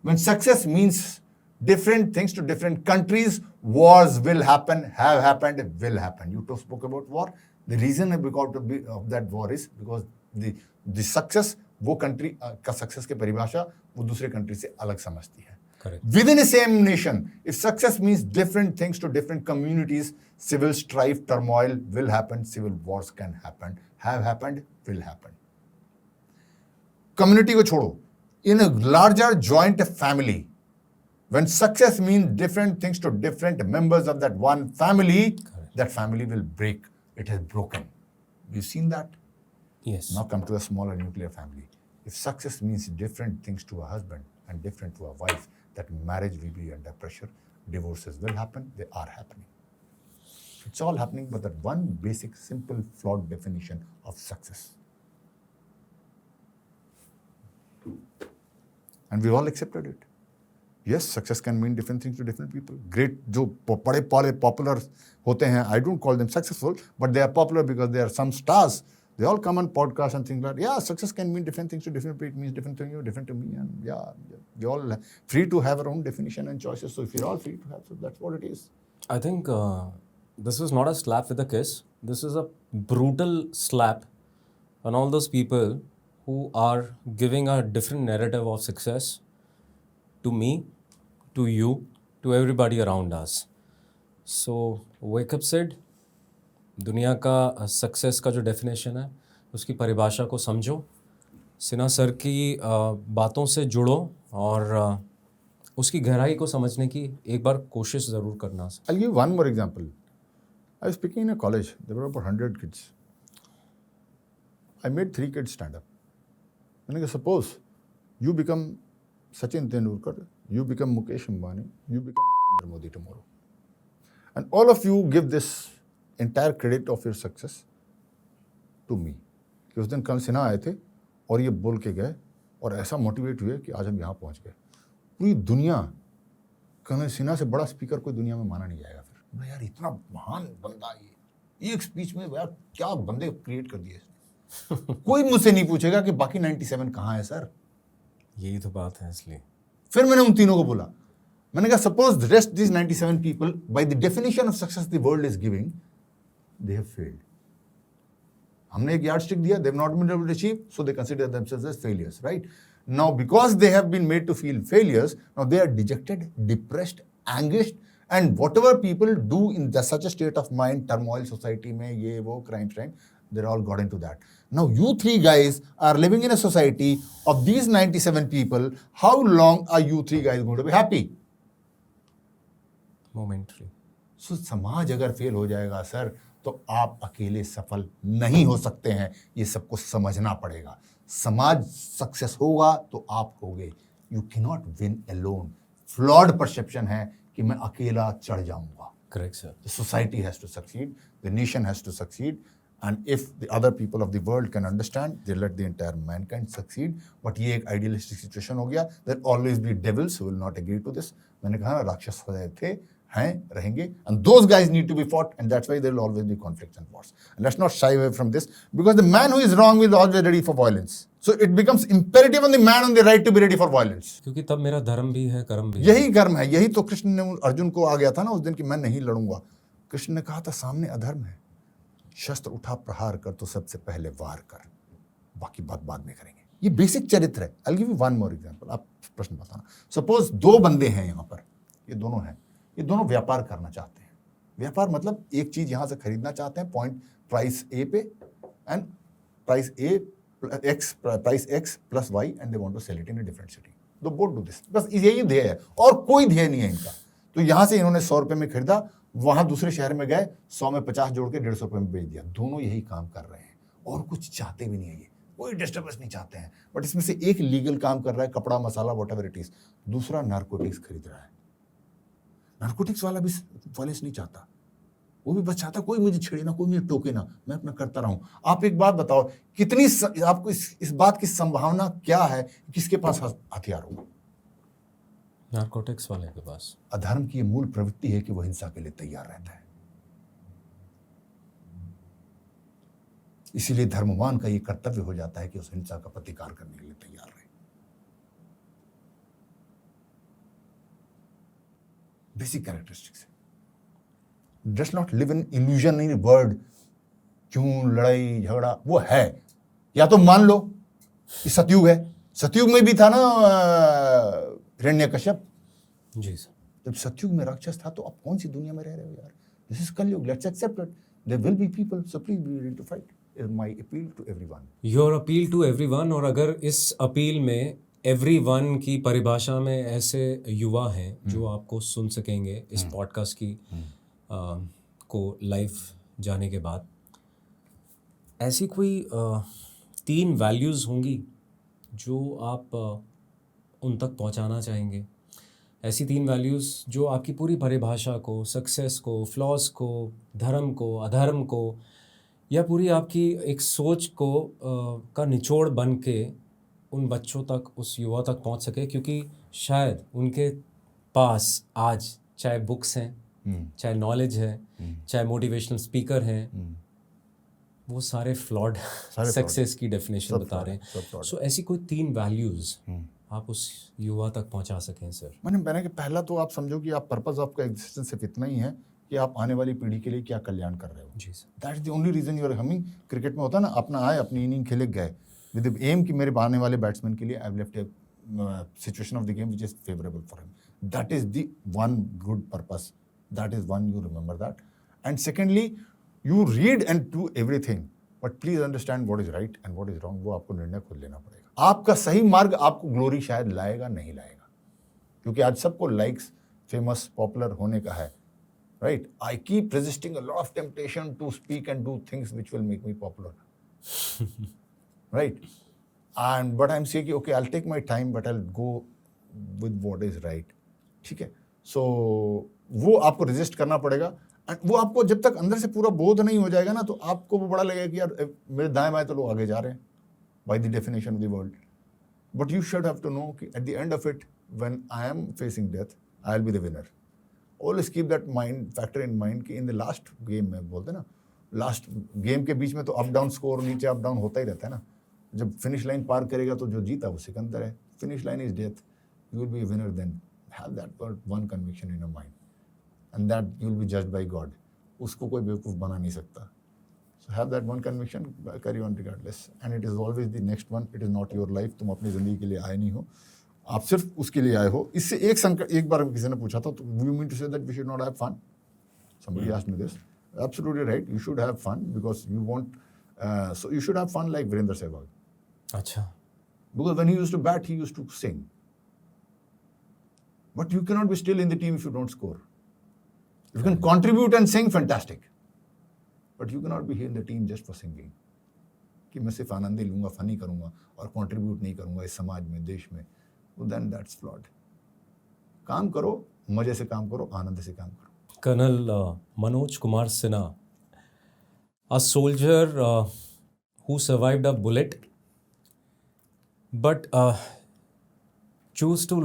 Speaker 4: When success means different things to different countries, wars will happen, have happened, will happen. You spoke about war. The reason of that war is because the success, वो country का success के परिभाषा वो दूसरे country से अलग समझती है.
Speaker 1: Correct.
Speaker 4: Within the same nation, if success means different things to different communities, civil strife, turmoil will happen, civil wars can happen, have happened, will happen. Community को छोड़ो. In a larger joint family, when success means different things to different members of that one family, correct, that family will break. It has broken. You've seen that?
Speaker 1: Yes.
Speaker 4: Now come to a smaller nuclear family. If success means different things to a husband and different to a wife, that marriage will be under pressure. Divorces will happen. They are happening. It's all happening but that one basic, simple, flawed definition of success. And we've all accepted it. Yes, success can mean different things to different people. Great, जो बड़े popular होते हैं, I don't call them successful, but they are popular because they are some stars. They all come on podcasts and things like that. Yeah, success can mean different things to different people. It means different to you, different to me. And yeah, we're all free to have our own definition and choices. So if you're all free to have, so that's what it is.
Speaker 1: I think this is not a slap with a kiss. This is a brutal slap on all those people who are giving a different narrative of success to me, to you, to everybody around us. So wake up Sid. दुनिया का सक्सेस का जो डेफिनेशन है उसकी परिभाषा को समझो, सिन्हा सर की बातों से जुड़ो और उसकी गहराई को समझने की एक बार कोशिश ज़रूर करना।
Speaker 4: I'll give one more example. I was speaking in a college. There were about 100 kids. I made 3 kids stand up. मैंने कहा suppose you become Sachin Tendulkar, you become Mukesh Ambani, you become Narendra Modi tomorrow. And all of you give this entire credit of your success to me. कि उस दिन कल सिन्हा आए थे और ये बोल के गए और ऐसा मोटिवेट हुए कि आज हम यहाँ पहुँच गए। पूरी दुनिया, कल सिन्हा से बड़ा स्पीकर कोई दुनिया में माना नहीं जाएगा। फिर मैं यार इतना महान बंदा ये एक स्पीच में यार क्या बंदे क्रिएट कर दिए इसने। कोई मुझसे नहीं पूछेगा कि बाकी 97 कहाँ है सर।
Speaker 1: यही तो बात है। इसलिए
Speaker 4: फिर मैंने उन तीनों को बोला, मैंने कहा suppose the rest this 97 people by the definition of success the world is giving, they have failed. हमने एक यार्डस्टिक दिया, they have not been able to achieve, so they consider themselves as failures, right? Now, because they have been made to feel failures, now they are dejected, depressed, anguished, and whatever people do in such a state of mind, turmoil, society में ये वो crime, they're all got into that. Now, you 3 guys are living in a society of these 97 people. How long are you 3 guys going to be happy?
Speaker 1: Momentary.
Speaker 4: So, समाज अगर फेल हो जाएगा सर, तो आप अकेले सफल नहीं हो सकते हैं। ये सबको समझना पड़ेगा। समाज सक्सेस होगा तो आप होगे। You can not win alone. Flawed perception है कि मैं अकेला चढ़ जाऊंगा।
Speaker 1: Correct sir.
Speaker 4: The society has to succeed, the nation has to succeed, and if the other people of the world can understand, they let the entire mankind succeed. But ये एक आइडियलिस्टिक सिचुएशन हो गया। There always be devils who will not agree to this. मैंने कहा ना, राक्षस थे, हैं, रहेंगे, and those guys need to be fought, and that's why there will always be conflicts and wars. And let's not shy away from this, because the man who is wrong will always be ready for violence. So it becomes imperative on the man on the right to be ready for violence.
Speaker 1: क्योंकि तब मेरा धर्म भी है, कर्म भी है।
Speaker 4: यही कर्म है। यही तो कृष्ण ने अर्जुन को आ गया था ना उस दिन कि मैं नहीं लड़ूंगा। कृष्ण ने कहा था सामने अधर्म है, शस्त्र उठा प्रहार कर तो सबसे पहले वार कर, बाकी बात बाद में करेंगे। ये बेसिक चरित्र है। I'll give you one more example. आप प्रश्न बताना। सपोज 2 बंदे हैं यहाँ पर, ये दोनों हैं, ये दोनों व्यापार करना चाहते हैं। व्यापार मतलब एक चीज यहां से खरीदना चाहते हैं point price A pay, and price A X price X plus Y, and they want to sell it in a different city. Though both do this. बस यही ध्येय है और कोई ध्येय नहीं है इनका। तो यहां से इन्होंने 100 रुपए में खरीदा, वहां दूसरे शहर में गए, 100 में 50 जोड़ के 150 रुपए में बेच दिया। दोनों यही काम कर रहे हैं और कुछ चाहते भी नहीं है, ये कोई डिस्टर्बेंस नहीं चाहते हैं। बट इसमें से एक लीगल काम कर रहा है, कपड़ा मसाला व्हाटएवर इट इज, दूसरा नारकोटिक्स खरीद रहा है। नारकोटिक्स वाला भी वायलेंस नहीं चाहता, वो भी बस चाहता कोई मुझे छेड़े ना, कोई मुझे टोके ना, मैं अपना करता रहूं। आप एक बात बताओ, कितनी आपको इस बात की संभावना क्या है किसके पास हथियार हो?
Speaker 1: नारकोटिक्स वाले के पास।
Speaker 4: अधर्म की ये मूल प्रवृत्ति है कि वो हिंसा के लिए तैयार रहता है। इसीलिए धर्मवान का ये कर्तव्य हो जाता है कि उस हिंसा का प्रतिकार करने के लिए तैयार रहे। बेसिक कैरेक्टरिस्टिक्स है। Does not live in illusion in word. क्यों लड़ाई झगड़ा, वो है। या तो मान लो कि सतयुग है, सतयुग में भी था ना हिरण्यकश्यप।
Speaker 1: जी सर।
Speaker 4: जब सतयुग में राक्षस था तो अब कौन सी दुनिया में रह रहे हो यार? This is Kalyug, let's accept it. There will be people, so please be ready to fight. Is my appeal to everyone.
Speaker 1: Your appeal to everyone. और अगर इस अपील में एवरीवन की परिभाषा में ऐसे युवा हैं जो आपको सुन सकेंगे इस पॉडकास्ट की को लाइव जाने के बाद, ऐसी कोई 3 वैल्यूज़ होंगी जो आप उन तक पहुंचाना चाहेंगे, ऐसी 3 वैल्यूज़ जो आपकी पूरी परिभाषा को, सक्सेस को, फ्लॉज़ को, धर्म को, अधर्म को या पूरी आपकी एक सोच को का निचोड़ बन के उन बच्चों तक, उस युवा तक पहुंच सके, क्योंकि शायद उनके पास आज चाहे बुक्स हैं, चाहे नॉलेज है, चाहे मोटिवेशनल स्पीकर हैं, वो सारे फ्लॉड सक्सेस की डेफिनेशन बता रहे हैं। सो ऐसी कोई 3 वैल्यूज़ आप उस युवा तक पहुंचा सकें सर।
Speaker 4: मैंने कि पहला तो आप समझो कि आप पर्पस आपका एग्जिस्टेंस सिर्फ इतना ही है कि आप आने वाली पीढ़ी के लिए क्या कल्याण कर रहे हो।
Speaker 1: जी sir.
Speaker 4: That is the only reason you are humming. Cricket में होता है ना, अपना आए अपनी इनिंग खेले गए विद द एम कि मेरे आने वाले बैट्समैन के लिए I have left A situation of the game which is favourable for him. That is the one good purpose, that is one, you remember that. And secondly, you read and do everything, but please understand what is right and what is wrong. वो आपको निर्णय खुद लेना पड़ेगा। आपका सही मार्ग आपको ग्लोरी शायद लाएगा, नहीं लाएगा, क्योंकि आज सबको लाइक्स, फेमस, पॉपुलर होने का है, right? I keep resisting a lot of temptation to speak and do things which will make me popular, right? And but I am saying okay, I will take my time but I will go with what is right. ठीक है, सो वो आपको रेजिस्ट करना पड़ेगा। एंड वो आपको जब तक अंदर से पूरा बोध नहीं हो जाएगा ना, तो आपको वो बड़ा लगेगा कि यार मेरे दाएं बाएं तो लोग आगे जा रहे हैं by the definition of the world. But you should have to know that at the end of it, when I am facing death, I will be the winner. Always keep that factor in mind कि in the last game में बोलते ना, last game के बीच में तो up down score, नीचे up down होता ही रहता है ना। जब finish line पार करेगा तो जो जीता वो सिकंदर है। Finish line is death. You will be a winner then. Have that one conviction in your mind, and that you will be judged by God. उसको कोई बेवकूफ़ बना नहीं सकता। So have that one conviction, carry on regardless, and it is always the next one. It is not your life. तुम अपनी ज़िंदगी के लिए आए नहीं हो, आप सिर्फ उसके लिए आए हो। इससे एक बार किसी ने पूछा था, तो you mean to say that we should not have fun? Somebody asked me this. Absolutely right. You should have fun because you want. So you should have fun like Virender Sehwag.
Speaker 1: अच्छा।
Speaker 4: Because when he used to bat, he used to sing. But you cannot be still in the team if you don't score. You can contribute and sing, fantastic. But you cannot be here in the team just for singing. कि मैं सिर्फ आनंद ही लूँगा, फनी करूँगा और कंट्रीब्यूट नहीं करूँगा इस समाज में, देश में, तो then that's flawed. काम करो, मजे से काम करो, आनंद से काम करो।
Speaker 1: Colonel Manoj Kumar Sinha, a soldier who survived a bullet but chose to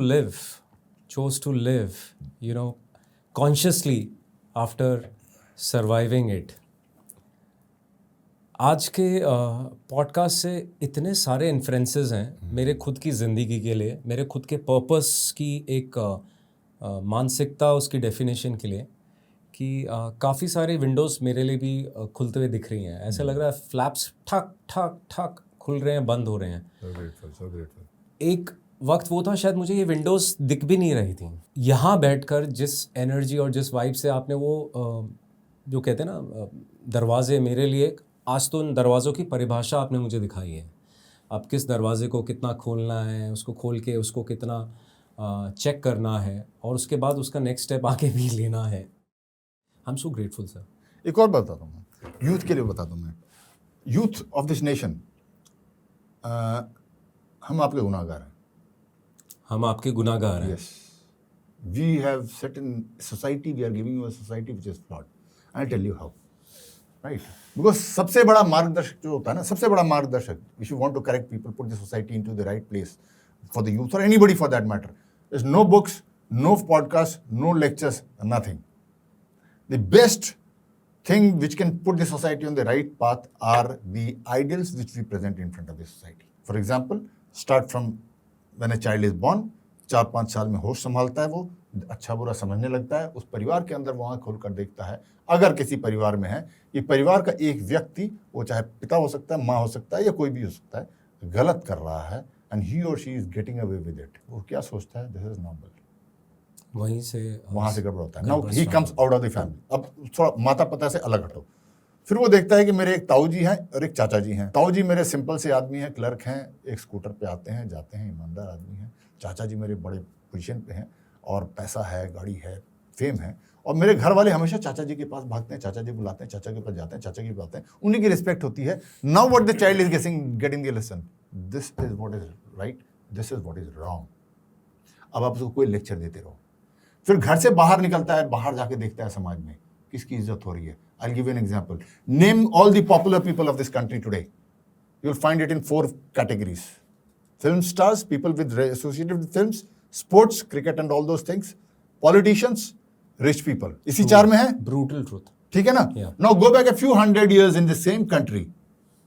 Speaker 1: live, you know, consciously after surviving it. आज के पॉडकास्ट से इतने सारे इन्फ्लुएंसेस हैं मेरे खुद की ज़िंदगी के लिए, मेरे खुद के पर्पस की एक मानसिकता, उसकी डेफिनेशन के लिए, कि काफ़ी सारे विंडोज़ मेरे लिए भी खुलते हुए दिख रही हैं। ऐसा लग रहा है फ्लैप्स ठक ठक ठक खुल रहे हैं, बंद हो रहे हैं।
Speaker 4: So grateful.
Speaker 1: एक वक्त वो था शायद मुझे ये विंडोज़ दिख भी नहीं रही थी। यहाँ बैठकर जिस एनर्जी और जिस वाइब से आपने वो जो कहते हैं ना दरवाजे, मेरे लिए आज तो उन दरवाज़ों की परिभाषा आपने मुझे दिखाई है। अब किस दरवाजे को कितना खोलना है, उसको खोल के उसको कितना चेक करना है और उसके बाद उसका नेक्स्ट स्टेप आके भी लेना है। I am so grateful sir.
Speaker 4: एक और बताता हूँ, यूथ के लिए बताता हूँ मैं। यूथ ऑफ दिस नेशन, हम आपके गुनाहगार हैं।
Speaker 1: हम आपके गुनाहगार हैं।
Speaker 4: Yes. We have certain society, we are giving you a society which is flawed. I'll tell you how. Right? Because सबसे बड़ा मार्गदर्शक जो होता है ना, सबसे बड़ा मार्गदर्शक, if you want to correct people, put the society into the right place for the youth or anybody for that matter. There's no books, no podcasts, no lectures, nothing. The best thing which can put the society on the right path are the ideals which we present in front of the society. For example, start from when a child is born, 4-5 साल में होश संभालता है, वो अच्छा बुरा समझने लगता है, उस परिवार के अंदर वो आँख खोल कर देखता है, अगर किसी परिवार में है, कि परिवार का एक व्यक्ति, वो चाहे पिता हो सकता है, माँ हो सकता है या कोई भी हो सकता है, गलत कर रहा है एंड ही और she is getting away with it, वो क्या सोचता है, दिस इज नॉर्मल। वहाँ से गड़बड़ होता है। Now he comes out of the family. अब थोड़ा माता पिता से अलग हटो, फिर वो देखता है कि मेरे एक ताऊ जी हैं और एक चाचा जी हैं। ताऊ जी मेरे सिंपल से आदमी हैं, क्लर्क हैं, एक स्कूटर पे आते हैं जाते हैं, ईमानदार आदमी हैं। चाचा जी मेरे बड़े पोजीशन पे हैं और पैसा है, गाड़ी है, फेम है, और मेरे घर वाले हमेशा चाचा जी के पास भागते हैं, चाचा जी बुलाते हैं, चाचा के पास जाते हैं, चाचा के पास आते हैं, उन्हीं की रिस्पेक्ट होती है। Now what the child is getting the lesson, this is what is right, this is what is wrong. अब आप उसको कोई लेक्चर देते रहो, फिर घर से बाहर निकलता है, बाहर जाके देखता है समाज में किसकी इज्जत हो रही है. I'll give you an example. Name all the popular people of this country today. You'll find it in 4 categories. Film stars, people associated with films, sports, cricket and all those things, politicians, rich people. इसी 4 में है.
Speaker 1: Brutal truth.
Speaker 4: ठीक है ना?
Speaker 1: Yeah.
Speaker 4: Now go back a few hundred years in the same country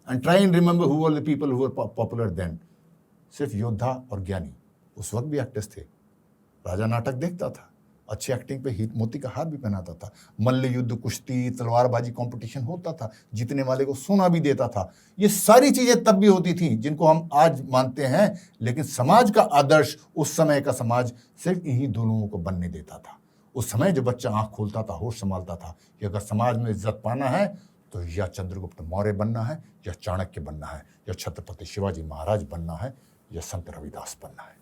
Speaker 4: and try and remember who were the people who were popular then. सिर्फ योद्धा और ज्ञानी. उस वक्त भी एक्टर्स थे. राजा नाटक देखता था, अच्छी एक्टिंग पे मोती का हार भी पहनाता था, मल्ल युद्ध, कुश्ती, तलवारबाजी कंपटीशन होता था, जीतने वाले को सोना भी देता था. ये सारी चीजें तब भी होती थी जिनको हम आज मानते हैं, लेकिन समाज का आदर्श, उस समय का समाज सिर्फ इन्हीं दो लोगों को बनने देता था. उस समय जो बच्चा आंख खोलता था, होश संभालता था कि अगर समाज में इज्जत पाना है तो या चंद्रगुप्त मौर्य बनना है, या चाणक्य बनना है, या छत्रपति शिवाजी महाराज बनना है, या संत रविदास बनना है.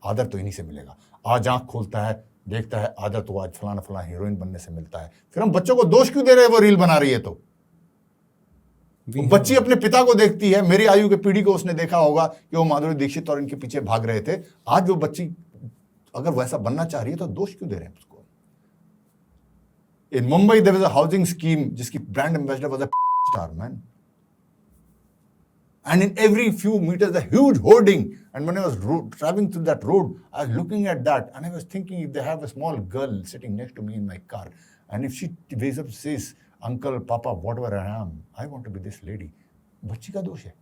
Speaker 4: आदर तो इन्हीं से मिलेगा. आज आंख खोलता है, देखता है आदर तो आज फलाना फलाना हीरोइन बनने से मिलता है. फिर हम बच्चों को दोष क्यों दे रहे हैं? वो रील बना रही है तो बच्ची अपने पिता को देखती है, मेरी आयु के पीढ़ी को उसने देखा होगा कि वो माधुरी दीक्षित और इनके पीछे भाग रहे थे. आज वो बच्ची अगर वैसा बनना चाह रही है तो दोष क्यों दे रहे हैं उसको? In Mumbai there was a housing scheme जिसकी brand ambassador was a star man. And in every few meters, a huge hoarding. And when I was traveling through that road, I was looking at that and I was thinking, if they have a small girl sitting next to me in my car, and if she wakes up and says, Uncle, Papa, whatever I am, I want to be this lady. बच्ची का दोष है,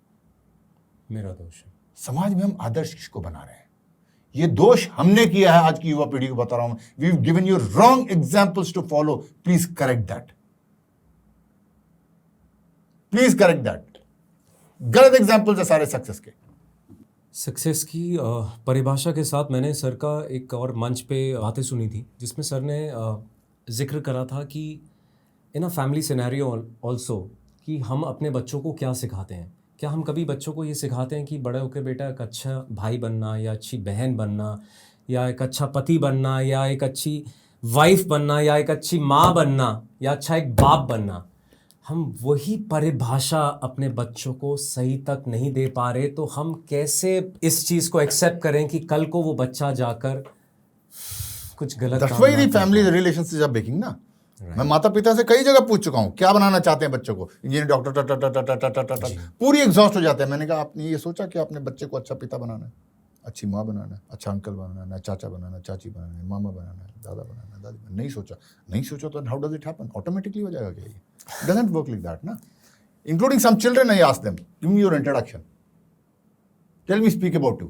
Speaker 1: मेरा दोष है.
Speaker 4: समाज में हम आदर्श किसको बना रहे हैं? ये दोष हमने किया है. आज की युवा पीढ़ी को बता रहा हूं, we've given you wrong examples to follow. Please correct that. Please correct that. गलत एग्जाम्पल्स है सारे सक्सेस के.
Speaker 1: सक्सेस की परिभाषा के साथ मैंने सर का एक और मंच पे बातें सुनी थी, जिसमें सर ने जिक्र करा था कि इन अ फैमिली सिनेरियो ऑल्सो कि हम अपने बच्चों को क्या सिखाते हैं. क्या हम कभी बच्चों को ये सिखाते हैं कि बड़े होकर बेटा एक अच्छा भाई बनना, या अच्छी बहन बनना, या एक अच्छा पति बनना, या एक अच्छी वाइफ बनना, या एक अच्छी माँ बनना, या अच्छा एक बाप बनना? हम वही परिभाषा अपने बच्चों को सही तक नहीं दे पा रहे, तो हम कैसे इस चीज़ को एक्सेप्ट करें कि कल को वो बच्चा जाकर कुछ गलत
Speaker 4: That's why the family relationships are breaking ना. मैं माता पिता से कई जगह पूछ चुका हूँ क्या बनाना चाहते हैं बच्चों को, इंजीनियर, डॉक्टर, पूरी एग्जॉस्ट हो जाते हैं. मैंने कहा आपने ये सोचा कि आपने बच्चे को अच्छा पिता बनाना है, अच्छी माँ बनाना है, अच्छा अंकल बनाना है, चाचा बनाना है, चाची बनाना है, मामा बनाना है, दादा बनाना है, दादी बनाना? नहीं सोचा तो how does it happen? Automatically हो जाएगा क्या ये? डजंट वर्क लाइक दैट ना. Including some children, I ask them, give me your introduction, tell me, speak about you.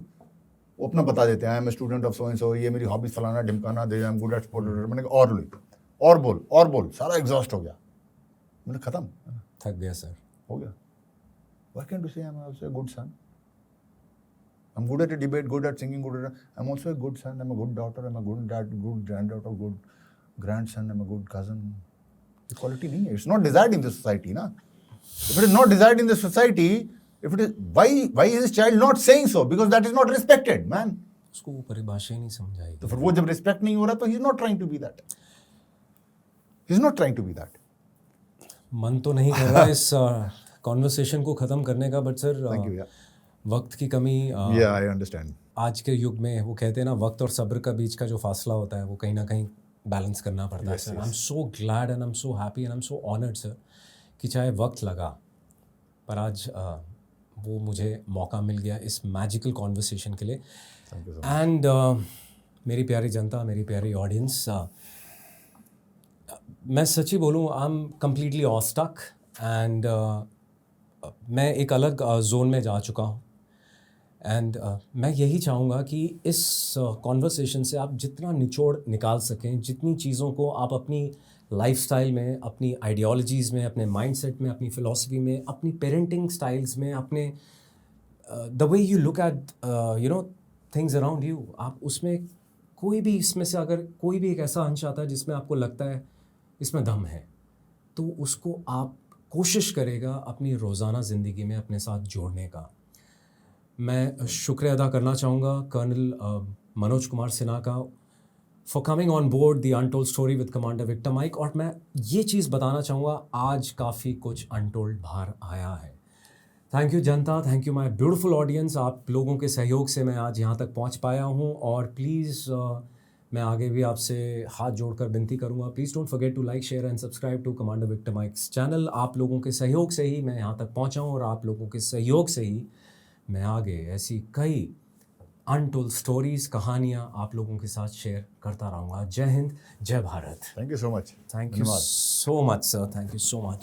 Speaker 4: वो अपना बता देते हैं, I am a student of so and so, ये मेरी हॉबीज फलाना ढिमकाना, they I am good at sport. मैंने कहा और बोल, सारा एग्जॉस्ट हो गया. मैंने खत्म,
Speaker 1: थक गया सर,
Speaker 4: हो गया. Why can't you say I am also a good son? I'm good at a debate, good at singing, I'm also a good son, I'm a good daughter, I'm a good dad, good granddaughter, good grandson, I'm a good cousin. Equality नहीं है. It's not desired in the society, ना. If it is not desired in the society, if it is, why is this child not saying so? Because that is not respected, man.
Speaker 1: उसको वो परिभाषा ही नहीं समझाई.
Speaker 4: तो फिर वो जब respect नहीं हो रहा तो he's not trying to be that. He's not trying to be that.
Speaker 1: मन तो नहीं कर रहा इस कॉन्वर्सेशन को ख़त्म करने का, but sir
Speaker 4: Thank you, yeah.
Speaker 1: वक्त की कमी,
Speaker 4: Yeah, I understand.
Speaker 1: आज के युग में वो कहते हैं ना, वक्त और सब्र का बीच का जो फासला होता है वो कहीं ना कहीं बैलेंस करना पड़ता है. Sir I am so glad and I am so happy and I am so honoured sir कि चाहे वक्त लगा पर आज वो मुझे मौका मिल गया इस मैजिकल कॉन्वर्सेशन के लिए. एंड मेरी प्यारी जनता, मेरी प्यारी ऑडियंस, मैं सच्ची बोलूँ, आई एम कम्प्लीटली ऑस्टक एंड मैं एक अलग जोन में जा चुका हूँ. एंड मैं यही चाहूँगा कि इस कॉन्वर्सेशन से आप जितना निचोड़ निकाल सकें, जितनी चीज़ों को आप अपनी लाइफस्टाइल में, अपनी आइडियोलॉजीज़ में, अपने माइंडसेट में, अपनी फ़िलॉसफी में, अपनी पेरेंटिंग स्टाइल्स में, अपने the way you look eight you know things around you, आप उसमें कोई भी, इसमें से अगर कोई भी एक ऐसा अंश आता है जिसमें आपको लगता है इसमें दम है, तो उसको आप कोशिश करेगा अपनी रोज़ाना ज़िंदगी में अपने साथ जोड़ने का. मैं शुक्रिया अदा करना चाहूँगा कर्नल मनोज कुमार सिन्हा का for coming on board the untold story with commander Victor Mike. और मैं ये चीज़ बताना चाहूँगा, आज काफ़ी कुछ अनटोल्ड बाहर आया है. Thank you Janata, thank you my beautiful audience. आप लोगों के सहयोग से मैं आज यहाँ तक पहुँच पाया हूँ. और प्लीज़ मैं आगे भी आपसे हाथ जोड़कर विनती करूंगा, please don't forget to like, share and subscribe to commander Victor Mike's channel. आप लोगों के सहयोग से ही मैं यहाँ तक पहुँचा हूँ और आप लोगों के सहयोग से ही मैं आगे ऐसी कई अनटोल्ड स्टोरीज़, कहानियाँ आप लोगों के साथ शेयर करता रहूँगा। जय हिंद, जय Bharat.
Speaker 4: Thank you so much.
Speaker 1: Thank you so much sir, thank you so much.